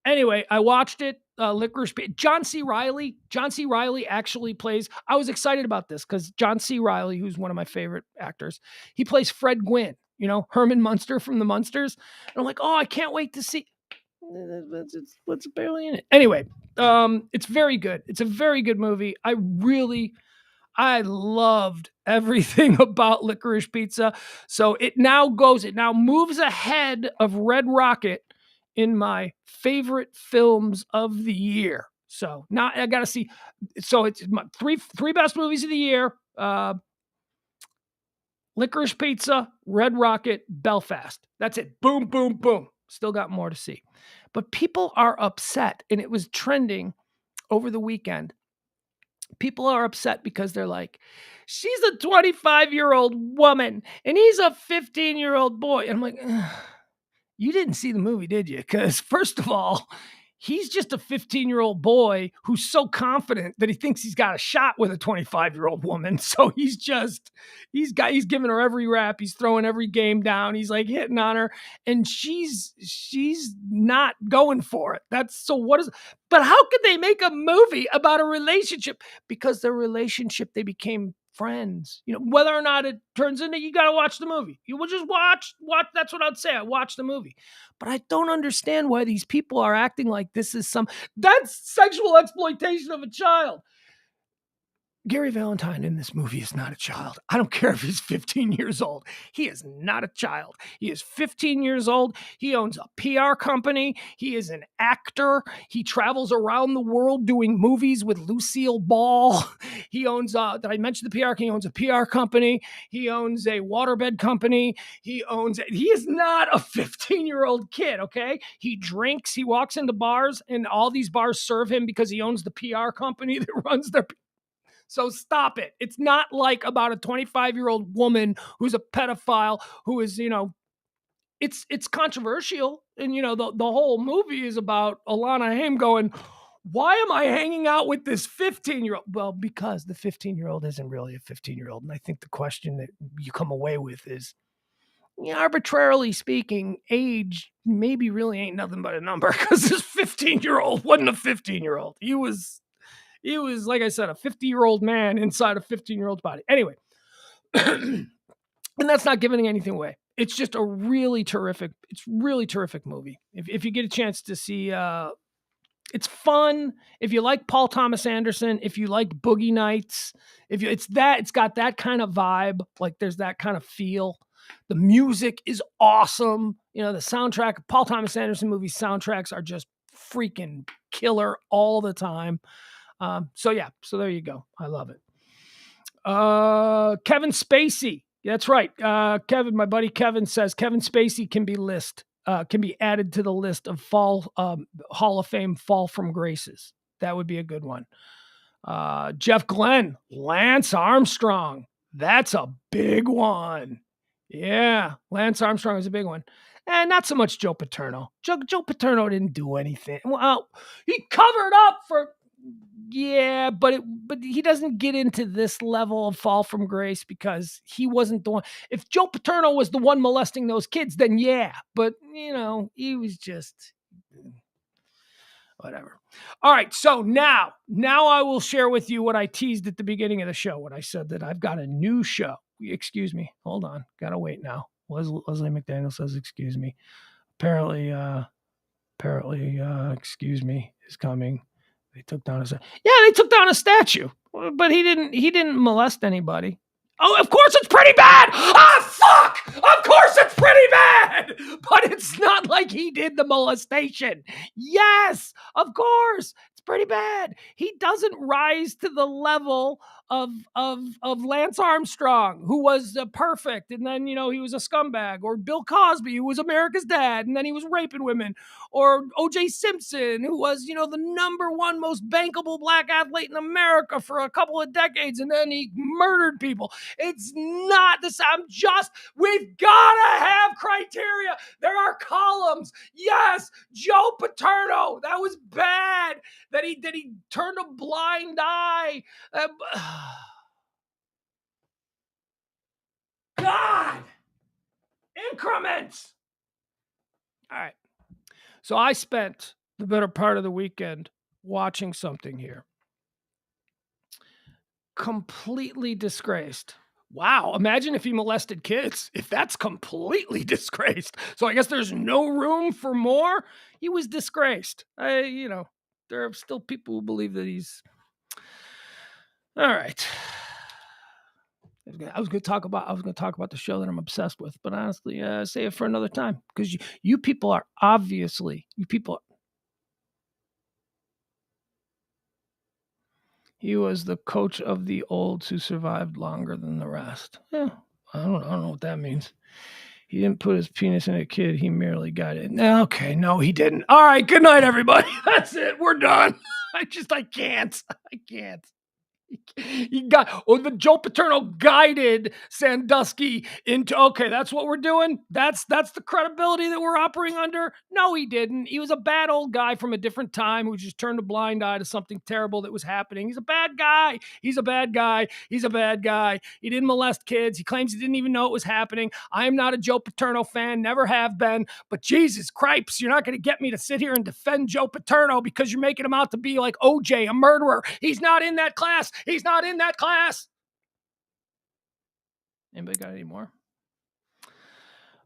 Anyway, I watched it. Licorice Pizza. John C. Reilly actually plays. I was excited about this because John C. Reilly, who's one of my favorite actors, he plays Fred Gwynn. Herman Munster from the Munsters. And I'm like, oh, I can't wait to see. What's barely in it. Anyway, it's very good. It's a very good movie. I loved everything about Licorice Pizza. So it now moves ahead of Red Rocket in my favorite films of the year. So now I got to see. So it's my three best movies of the year. Licorice Pizza, Red Rocket, Belfast. That's it. Boom, boom, boom. Still got more to see. But people are upset, and it was trending over the weekend. People are upset because they're like, she's a 25-year-old woman, and he's a 15-year-old boy. And I'm like, you didn't see the movie, did you? Because first of all, he's just a 15-year-old boy who's so confident that he thinks he's got a shot with a 25-year-old woman. So he's giving her every rap. He's throwing every game down. He's like hitting on her, and she's not going for it. But how could they make a movie about a relationship? Because their relationship, they became friends. Whether or not it turns into, you got to watch the movie. You will just watch. That's what I'd say. I watch the movie. But I don't understand why these people are acting like this is that's sexual exploitation of a child. Gary Valentine in this movie is not a child. I don't care if he's 15 years old. He is not a child. He is 15 years old. He owns a PR company. He is an actor. He travels around the world doing movies with Lucille Ball. He owns, did I mention the PR? He owns a PR company. He owns a waterbed company. He is not a 15-year-old kid, okay? He drinks. He walks into bars, and all these bars serve him because he owns the PR company that runs their. So stop it. It's not like about a 25-year-old woman who's a pedophile who is, it's controversial. And, the whole movie is about Alana Haim going, why am I hanging out with this 15-year-old? Well, because the 15-year-old isn't really a 15-year-old. And I think the question that you come away with is, arbitrarily speaking, age maybe really ain't nothing but a number, because this 15-year-old wasn't a 15-year-old. He was, like I said, a 50-year-old man inside a 15-year-old's body. Anyway, and that's not giving anything away. It's just a really terrific movie. If you get a chance to see, it's fun. If you like Paul Thomas Anderson, if you like Boogie Nights, it's got that kind of vibe. Like there's that kind of feel. The music is awesome. The soundtrack, Paul Thomas Anderson movie soundtracks are just freaking killer all the time. So there you go. I love it. Kevin Spacey. That's right. Kevin, my buddy Kevin says Kevin Spacey can be added to the list of Hall of Fame fall from graces. That would be a good one. Jeff Glenn, Lance Armstrong. That's a big one. Yeah, Lance Armstrong is a big one. And not so much Joe Paterno. Joe Paterno didn't do anything. Well, he covered up for... Yeah, but he doesn't get into this level of fall from grace because he wasn't the one. If Joe Paterno was the one molesting those kids, then yeah. But, he was just... whatever. All right, so now I will share with you what I teased at the beginning of the show when I said that I've got a new show. Excuse me. Hold on. Gotta wait now. Leslie McDaniel says, excuse me. Apparently, excuse me, is coming. They took down a statue, but he didn't molest anybody. Oh, of course it's pretty bad. Fuck! Of course it's pretty bad. But it's not like he did the molestation. Yes, of course. It's pretty bad. He doesn't rise to the level of Lance Armstrong, who was perfect, and then he was a scumbag, or Bill Cosby, who was America's dad, and then he was raping women, or O.J. Simpson, who was the number one most bankable black athlete in America for a couple of decades, and then he murdered people. It's not this. We've gotta have criteria. There are columns. Yes, Joe Paterno, that was bad. That he turned a blind eye. God! Increments! All right. So I spent the better part of the weekend watching something here. Completely disgraced. Wow. Imagine if he molested kids. If that's completely disgraced. So I guess there's no room for more. He was disgraced. There are still people who believe that he's... All right. I was going to talk about the show that I'm obsessed with, but honestly, save it for another time, because you people are obviously, he was the coach of the olds who survived longer than the rest. Yeah, I don't know what that means. He didn't put his penis in a kid. He merely got it. Okay, no, he didn't. All right, good night, everybody. That's it. We're done. I can't. The Joe Paterno guided Sandusky into, okay, that's what we're doing. That's the credibility that we're operating under. No, he didn't. He was a bad old guy from a different time who just turned a blind eye to something terrible that was happening. He's a bad guy. He didn't molest kids. He claims he didn't even know it was happening. I am not a Joe Paterno fan, never have been, but Jesus Christ, you're not going to get me to sit here and defend Joe Paterno because you're making him out to be like OJ, a murderer. He's not in that class. He's not in that class. Anybody got any more?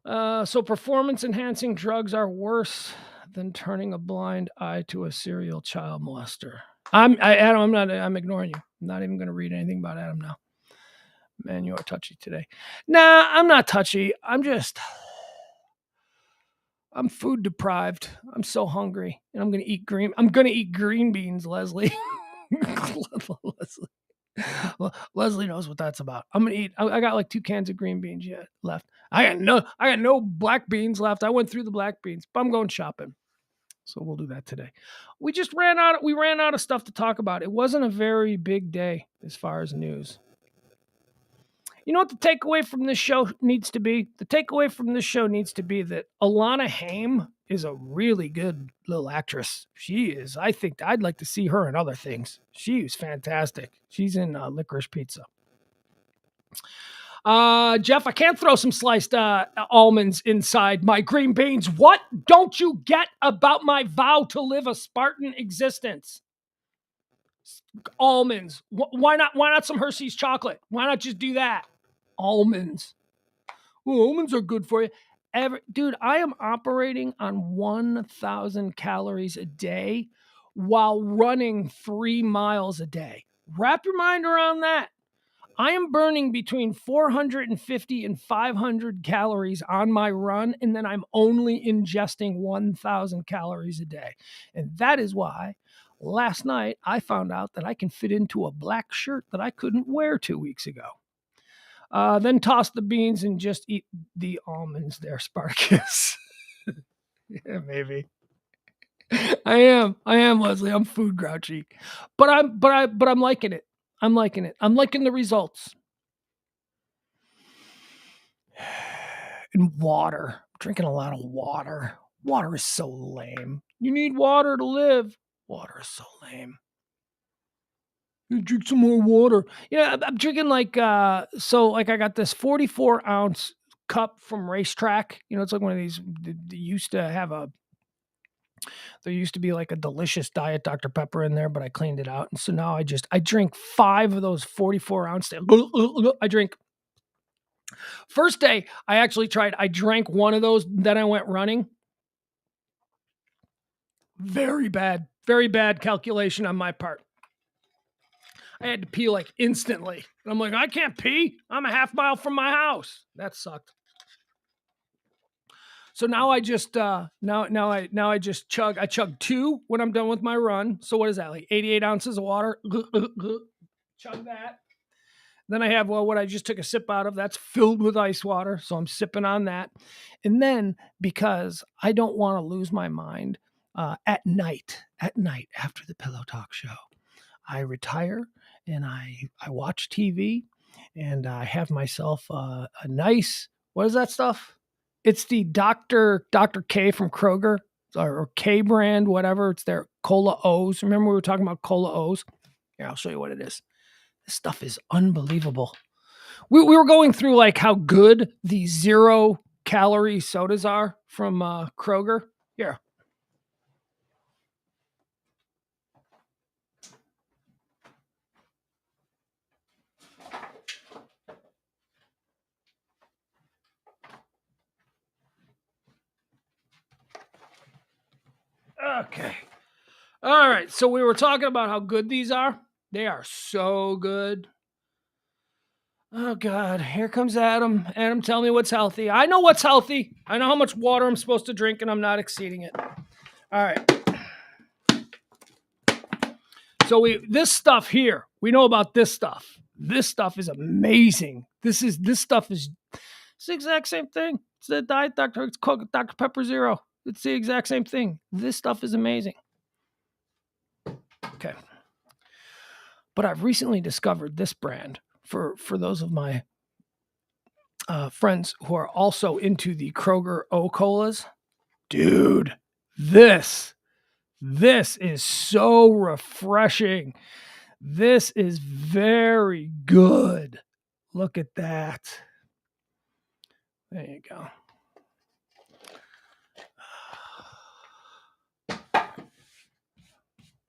So performance-enhancing drugs are worse than turning a blind eye to a serial child molester. Adam, I'm ignoring you. I'm not even going to read anything about Adam now. Man, you are touchy today. Nah, I'm not touchy. I'm food deprived. I'm so hungry, and I'm going to eat green beans, Leslie. Leslie knows what that's about. I'm gonna eat. I got like 2 cans of green beans left. I got no black beans left. I went through the black beans, but I'm going shopping, so we'll do that today. We ran out of stuff to talk about. It wasn't a very big day as far as news. You know what the takeaway from this show needs to be? The takeaway from this show needs to be that Alana Haim is a really good little actress. She is. I think I'd like to see her in other things. She is fantastic. She's in Licorice Pizza. Jeff, I can't throw some sliced almonds inside my green beans. What don't you get about my vow to live a Spartan existence? Almonds. Why not? Why not some Hershey's chocolate? Why not just do that? Almonds. Well, almonds are good for you. Dude, I am operating on 1,000 calories a day while running 3 miles a day. Wrap your mind around that. I am burning between 450 and 500 calories on my run, and then I'm only ingesting 1,000 calories a day. And that is why last night I found out that I can fit into a black shirt that I couldn't wear 2 weeks ago. Then toss the beans and just eat the almonds there, Spartacus. Yeah, maybe. I am, Leslie. I'm food grouchy. But I'm liking it. I'm liking it. I'm liking the results. And water. I'm drinking a lot of water. Water is so lame. You need water to live. Water is so lame. You drink some more water. Yeah, I'm drinking I got this 44-ounce cup from Racetrack. It's like one of these. They used to have there used to be like a delicious Diet Dr. Pepper in there, but I cleaned it out. And so now I drink 5 of those 44-ounce. I drink. First day, I drank one of those, then I went running. Very bad calculation on my part. I had to pee like instantly. And I'm like, I can't pee. I'm a half mile from my house. That sucked. So now I just chug. I chug 2 when I'm done with my run. So what is that? Like 88 ounces of water. Chug that. Then I have what I just took a sip out of. That's filled with ice water. So I'm sipping on that. And then because I don't want to lose my mind at night after the Pillow Talk show, I retire and I watch TV and I have myself a nice, what is that stuff? It's the Dr. K from Kroger or K brand, whatever. It's their Cola O's. Remember we were talking about Cola O's? Here, I'll show you what it is. This stuff is unbelievable. We were going through like how good the 0-calorie sodas are from Kroger. Here. Okay. All right. So we were talking about how good these are. They are so good. Oh, God. Here comes Adam. Adam, tell me what's healthy. I know what's healthy. I know how much water I'm supposed to drink, and I'm not exceeding it. All right. So this stuff here, we know about this stuff. This stuff is amazing. This stuff is it's the exact same thing. It's the Diet Dr. It's called Dr. Pepper Zero. It's the exact same thing. This stuff is amazing. Okay. But I've recently discovered this brand for those of my friends who are also into the Kroger O-Colas. Dude, this is so refreshing. This is very good. Look at that. There you go.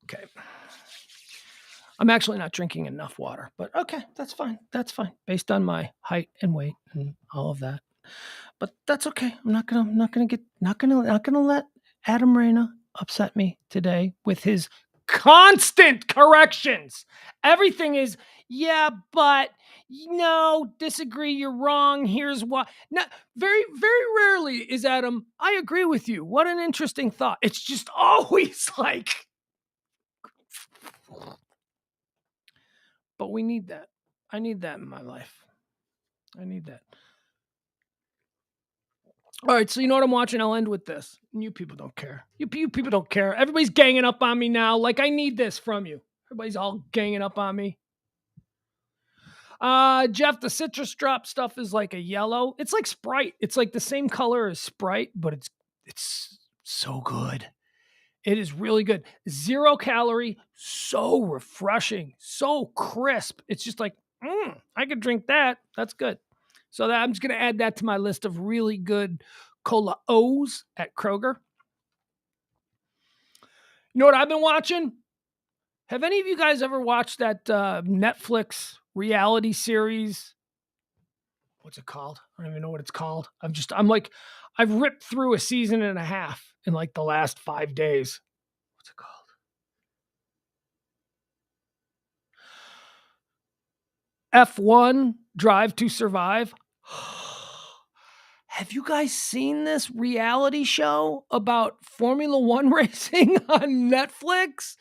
Okay. I'm actually not drinking enough water, but okay, that's fine. That's fine. Based on my height and weight and all of that. But that's okay. I'm not gonna let Adam Reyna upset me today with his constant corrections. Everything is, yeah, but no, disagree, you're wrong. Here's why. No, very, very rarely is Adam, I agree with you. What an interesting thought. It's just always like, but we need that. I need that in my life. I need that. All right, so you know what I'm watching? I'll end with this. You people don't care. You people don't care. Everybody's ganging up on me now. Like, I need this from you. Everybody's all ganging up on me. Jeff, the citrus drop stuff is like a yellow. It's like Sprite. It's like the same color as Sprite, but it's so good. It is really good. 0 calorie, so refreshing, so crisp. It's just like, I could drink that. That's good. So I'm just going to add that to my list of really good Cola O's at Kroger. You know what I've been watching? Have any of you guys ever watched that Netflix reality series? What's it called? I don't even know what it's called. I've ripped through a season and a half in like the last 5 days. What's it called? F1 Drive to Survive. Have you guys seen this reality show about Formula One racing on Netflix?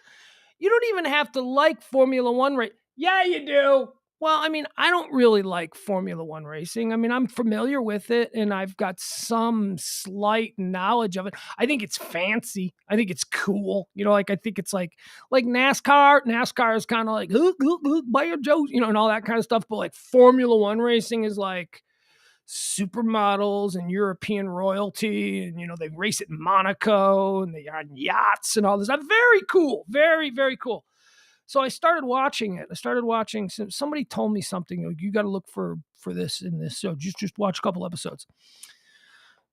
You don't even have to like Formula One race. Yeah, you do. Well, I mean, I don't really like Formula One racing. I mean, I'm familiar with it and I've got some slight knowledge of it. I think it's fancy. I think it's cool. You know, like I think it's like NASCAR. NASCAR is kind of like buy your Joe, you know, and all that kind of stuff. But like Formula One racing is like supermodels and European royalty, and you know, they race at Monaco and they are on yachts and all this. Very cool. Very, very cool. So I started watching it. Somebody told me something. Like, you got to look for this in this. So just watch a couple episodes.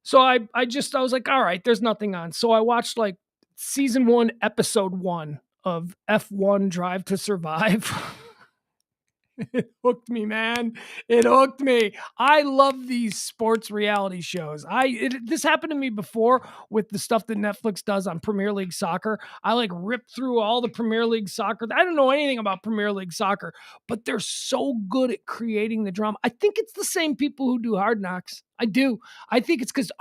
So I was like, all right, there's nothing on. So I watched like season 1, episode 1 of F1 Drive to Survive. It hooked me, man. It hooked me. I love these sports reality shows. This happened to me before with the stuff that Netflix does on Premier League soccer. I like ripped through all the Premier League soccer. I don't know anything about Premier League soccer, but they're so good at creating the drama. I think it's the same people who do Hard Knocks. I do. I think it's because the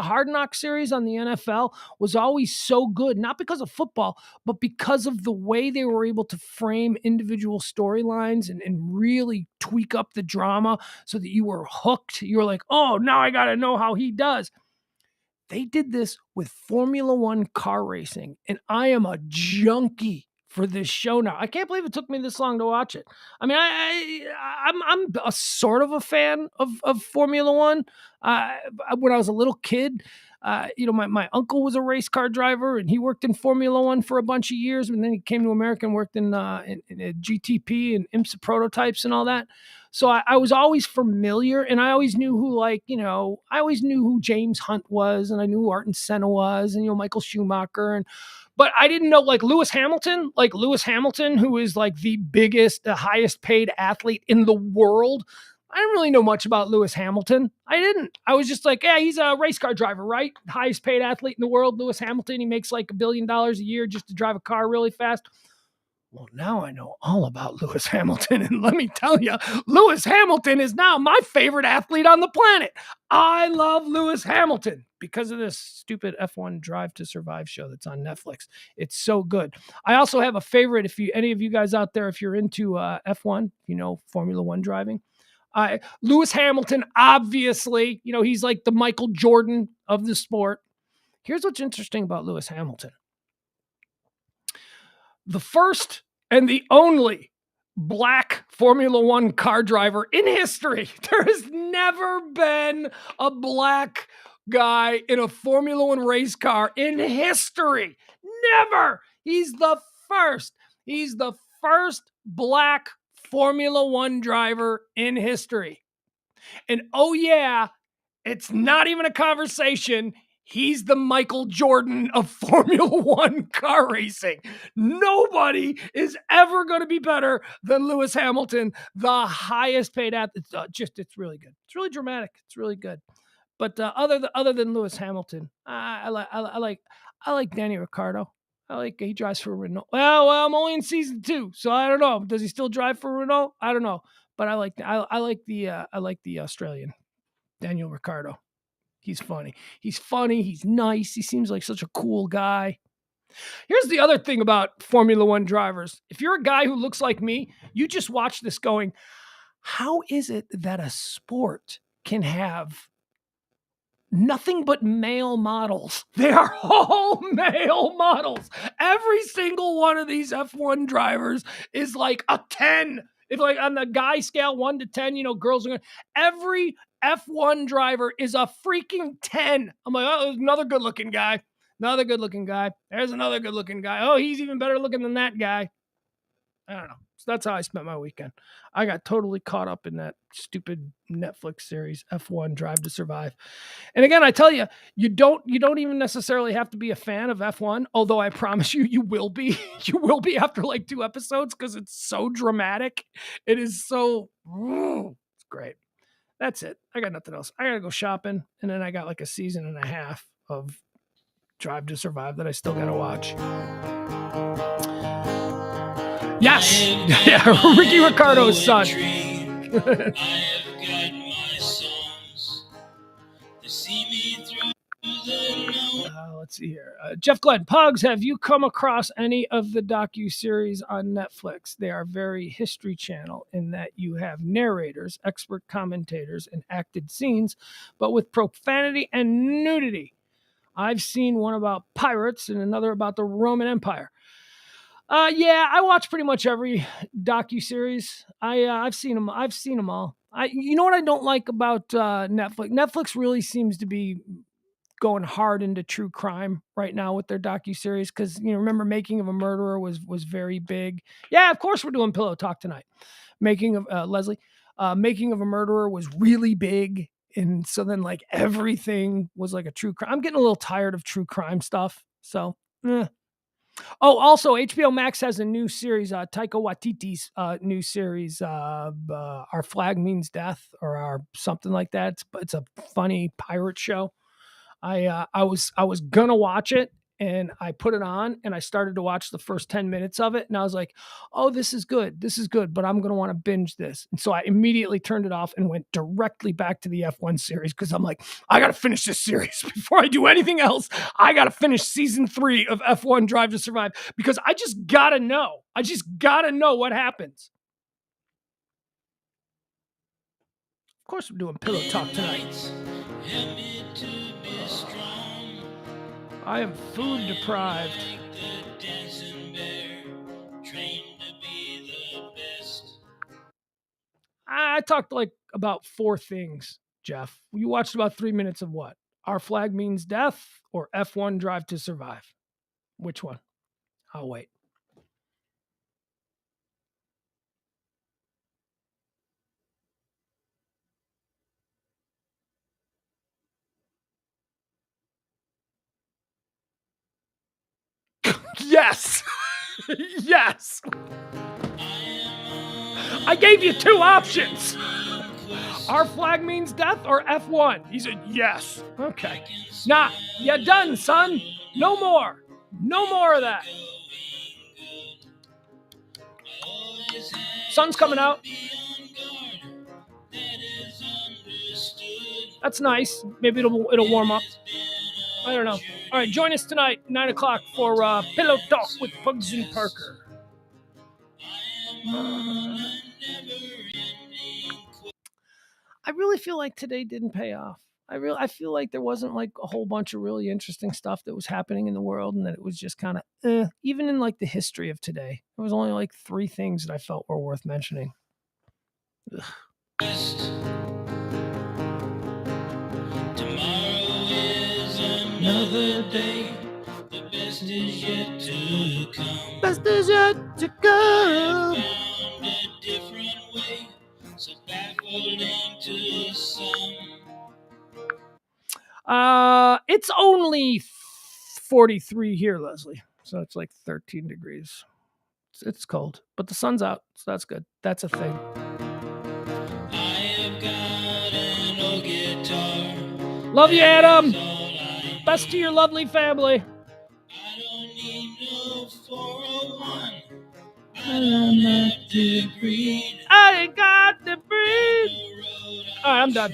Hard Knocks series on the NFL was always so good, not because of football, but because of the way they were able to frame individual storylines and really tweak up the drama so that you were hooked. You were like, oh, now I got to know how he does. They did this with Formula One car racing, and I am a junkie for this show now. I can't believe it took me this long to watch it. I mean, I'm a sort of a fan of Formula One. When I was a little kid, you know, my uncle was a race car driver, and he worked in Formula One for a bunch of years, and then he came to America and worked in GTP and IMSA prototypes and all that. So I was always familiar, and I always knew who James Hunt was, and I knew who Ayrton Senna was, and, you know, Michael Schumacher, but I didn't know Lewis Hamilton, who is like the highest paid athlete in the world. I didn't really know much about Lewis Hamilton. I didn't. I was just like, yeah, he's a race car driver, right? Highest paid athlete in the world, Lewis Hamilton. He makes like $1 billion a year just to drive a car really fast. Well, now I know all about Lewis Hamilton. And let me tell you, Lewis Hamilton is now my favorite athlete on the planet. I love Lewis Hamilton because of this stupid F1 Drive to Survive show that's on Netflix. It's so good. I also have a favorite. Any of you guys out there, if you're into F1, you know, Formula One driving, Lewis Hamilton, obviously, you know, he's like the Michael Jordan of the sport. Here's what's interesting about Lewis Hamilton. The first and the only black Formula One car driver in history. There has never been a black guy in a Formula One race car in history. Never. He's the first. He's the first black Formula One driver in history. And oh yeah, it's not even a conversation. He's the Michael Jordan of Formula One car racing. Nobody is ever going to be better than Lewis Hamilton, the highest paid athlete. It's really good. It's really dramatic. It's really good. But other than Lewis Hamilton, I like Danny Ricciardo. He drives for Renault. Well, I'm only in season 2, so I don't know. Does he still drive for Renault? I don't know. But I like the Australian Daniel Ricciardo. He's funny. He's nice. He seems like such a cool guy. Here's the other thing about Formula One drivers. If you're a guy who looks like me, you just watch this going, how is it that a sport can have nothing but male models? They are all male models. Every single one of these F1 drivers is like a 10. If like on the guy scale 1 to 10, you know, girls are going, every F1 driver is a freaking 10. I'm like, oh, there's another good looking guy. There's another good looking guy. Oh, he's even better looking than that guy. I don't know. So that's how I spent my weekend. I got totally caught up in that stupid Netflix series F1 Drive to Survive. And again, I tell you, you don't even necessarily have to be a fan of F1, although I promise you, you will be. You will be after like 2 episodes because it's so dramatic. It is so it's great. That's it. I got nothing else. I got to go shopping, and then I got like a season and a half of Drive to Survive that I still got to watch. Yes. Yeah, Ricky Ricardo's son. Let's see here. Jeff Glenn, Pugs, have you come across any of the docuseries on Netflix? They are very History Channel in that you have narrators, expert commentators, and acted scenes, but with profanity and nudity. I've seen one about pirates and another about the Roman Empire. Yeah, I watch pretty much every docuseries. I've seen them. I've seen them all. You know what I don't like about Netflix? Netflix really seems to be going hard into true crime right now with their docuseries because remember Making of a Murderer was very big. Yeah, of course we're doing Pillow Talk tonight. Making of Leslie, Making of a Murderer was really big, and so then like everything was like a true crime. I'm getting a little tired of true crime stuff. So. Oh, also HBO Max has a new series, Taika Waititi's new series, Our Flag Means Death, or something like that. It's a funny pirate show. I was gonna watch it, and I put it on, and I started to watch the first 10 minutes of it, and I was like, oh, this is good, but I'm gonna want to binge this. And so I immediately turned it off and went directly back to the F1 series because I'm like, I gotta finish this series before I do anything else. I gotta finish season 3 of F1 Drive to Survive because I just gotta know. What happens. Of course, we're doing Pillow Talk tonight. I am food deprived. I talked like about 4 things, Jeff. You watched about 3 minutes of what? Our Flag Means Death or F1 Drive to Survive? Which one? I'll wait. Yes. Yes. I gave you 2 options. Our Flag Means Death or F1? He said, yes. Okay. Nah, you're done, son. No more. No more of that. Sun's coming out. That's nice. Maybe it'll warm up. I don't know. All right, join us tonight, 9 o'clock for Pillow Talk with Pugs and Parker. I really feel like today didn't pay off. I feel like there wasn't like a whole bunch of really interesting stuff that was happening in the world, and that it was just kind of even in like the history of today. There was only like 3 things that I felt were worth mentioning. Ugh. Another day, the best is yet to come. Best is yet to come. Found a different way, so baffling to some. It's only 43 here, Leslie. So it's like 13 degrees. It's cold, but the sun's out, so that's good. That's a thing. I have got an old guitar. Love you, Adam. Best to your lovely family. I don't need no 401. I don't have to breathe. I ain't got to breathe. All right, I'm done.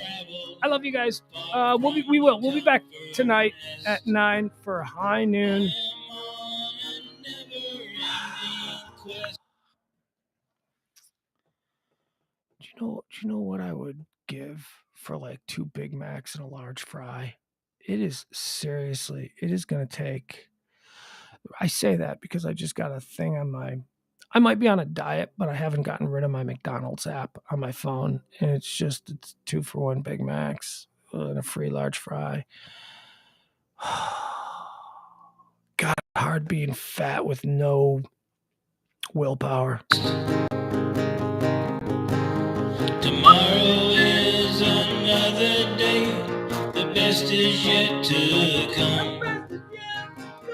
I love you guys. We'll be back tonight at 9 for High Noon. Do you know what I would give for like 2 Big Macs and a large fry? It is going to take. I say that because I just got a thing on I might be on a diet, but I haven't gotten rid of my McDonald's app on my phone. And it's 2 for 1 Big Macs and a free large fry. God, hard being fat with no Willpower. Tomorrow is another day. The best is yet to come.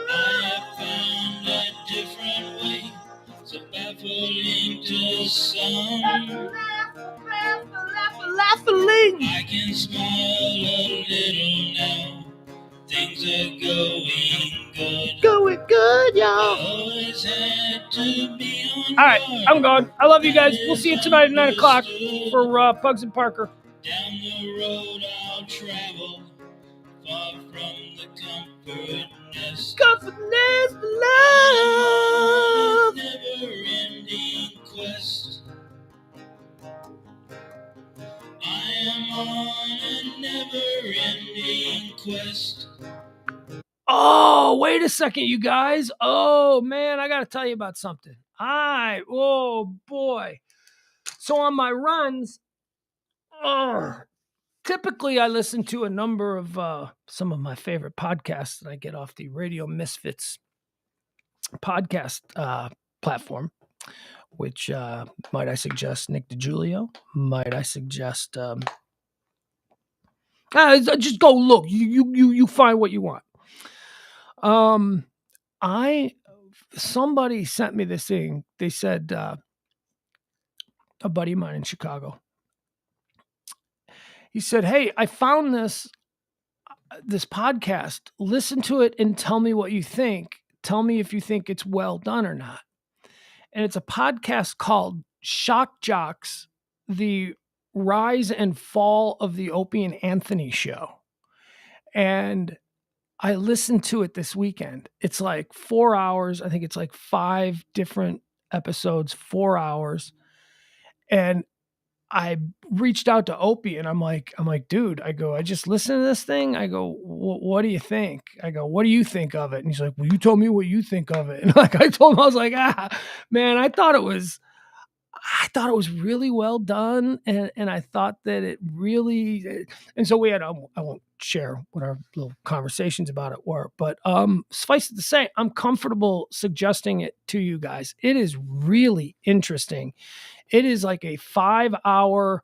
I have found a different way, so baffling to some. I can smile a little now. Things are going good. Going good, y'all. I always had to be on All right, guard. I'm gone. I love you guys. We'll see you tonight at 9 o'clock for Pugs and Parker. Down the road I'll travel, far from the comfort nest. Comfort nest, love. Never-ending quest. I am on a never-ending quest. Oh, wait a second, you guys. Oh, man, I got to tell you about something. Oh, boy. So on my runs, typically I listen to a number of some of my favorite podcasts that I get off the Radio Misfits podcast platform, which might I suggest Nick DiGiulio? Might I suggest just go look. You find what you want. Somebody sent me this thing. They said a buddy of mine in Chicago. He said, "Hey, I found this podcast. Listen to it and tell me what you think. Tell me if you think it's well done or not." And it's a podcast called Shock Jocks: The Rise and Fall of the Opie and Anthony Show. And I listened to it this weekend. It's like 4 hours. I think it's like 5 different episodes, 4 hours. And I reached out to Opie and I'm like, dude, I just listened to this thing. I go, what do you think? I go, what do you think of it? And he's like, well, you told me what you think of it. And like, I told him, I was like, man, I thought it was really well done. And I thought that it really, and so we had, I won't share what our little conversations about it were, but suffice it to say, I'm comfortable suggesting it to you guys. It is really interesting. It is like a 5-hour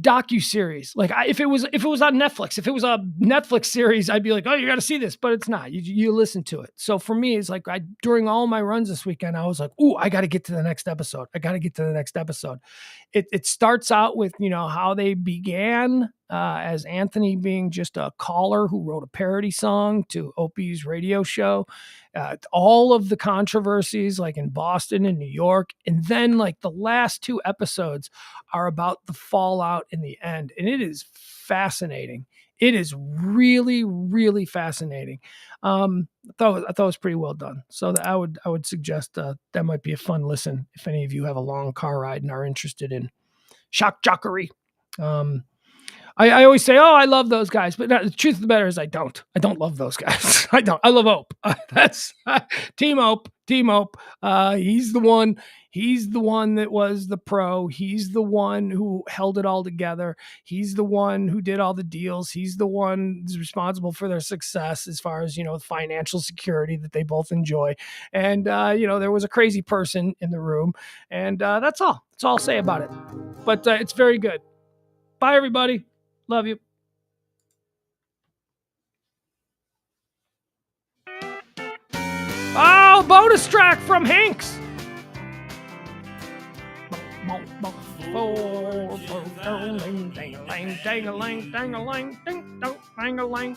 docuseries. Like if it was on Netflix, if it was a Netflix series, I'd be like, oh, you got to see this, but it's not. You listen to it. So for me, it's like during all my runs this weekend, I was like, ooh, I got to get to the next episode. It starts out with, how they began as Anthony being just a caller who wrote a parody song to Opie's radio show, all of the controversies like in Boston and New York. And then like the last 2 episodes are about the fallout in the end. And it is fascinating. It is really, really fascinating. I thought it was pretty well done. So I would suggest that might be a fun listen if any of you have a long car ride and are interested in shock jockery. I always say, oh, I love those guys, but the truth of the matter is I don't love those guys. I don't. I love Ope. That's Team Ope. He's the one that was the pro. He's the one who held it all together. He's the one who did all the deals. He's the one who's responsible for their success as far as, financial security that they both enjoy. And, there was a crazy person in the room, and that's all. That's all I'll say about it. But it's very good. Bye, everybody. Love you. Oh, bonus track from Hinks. Dang-a-lang, dang-a-lang, dang-a-lang, ding-dong, dang-a-lang.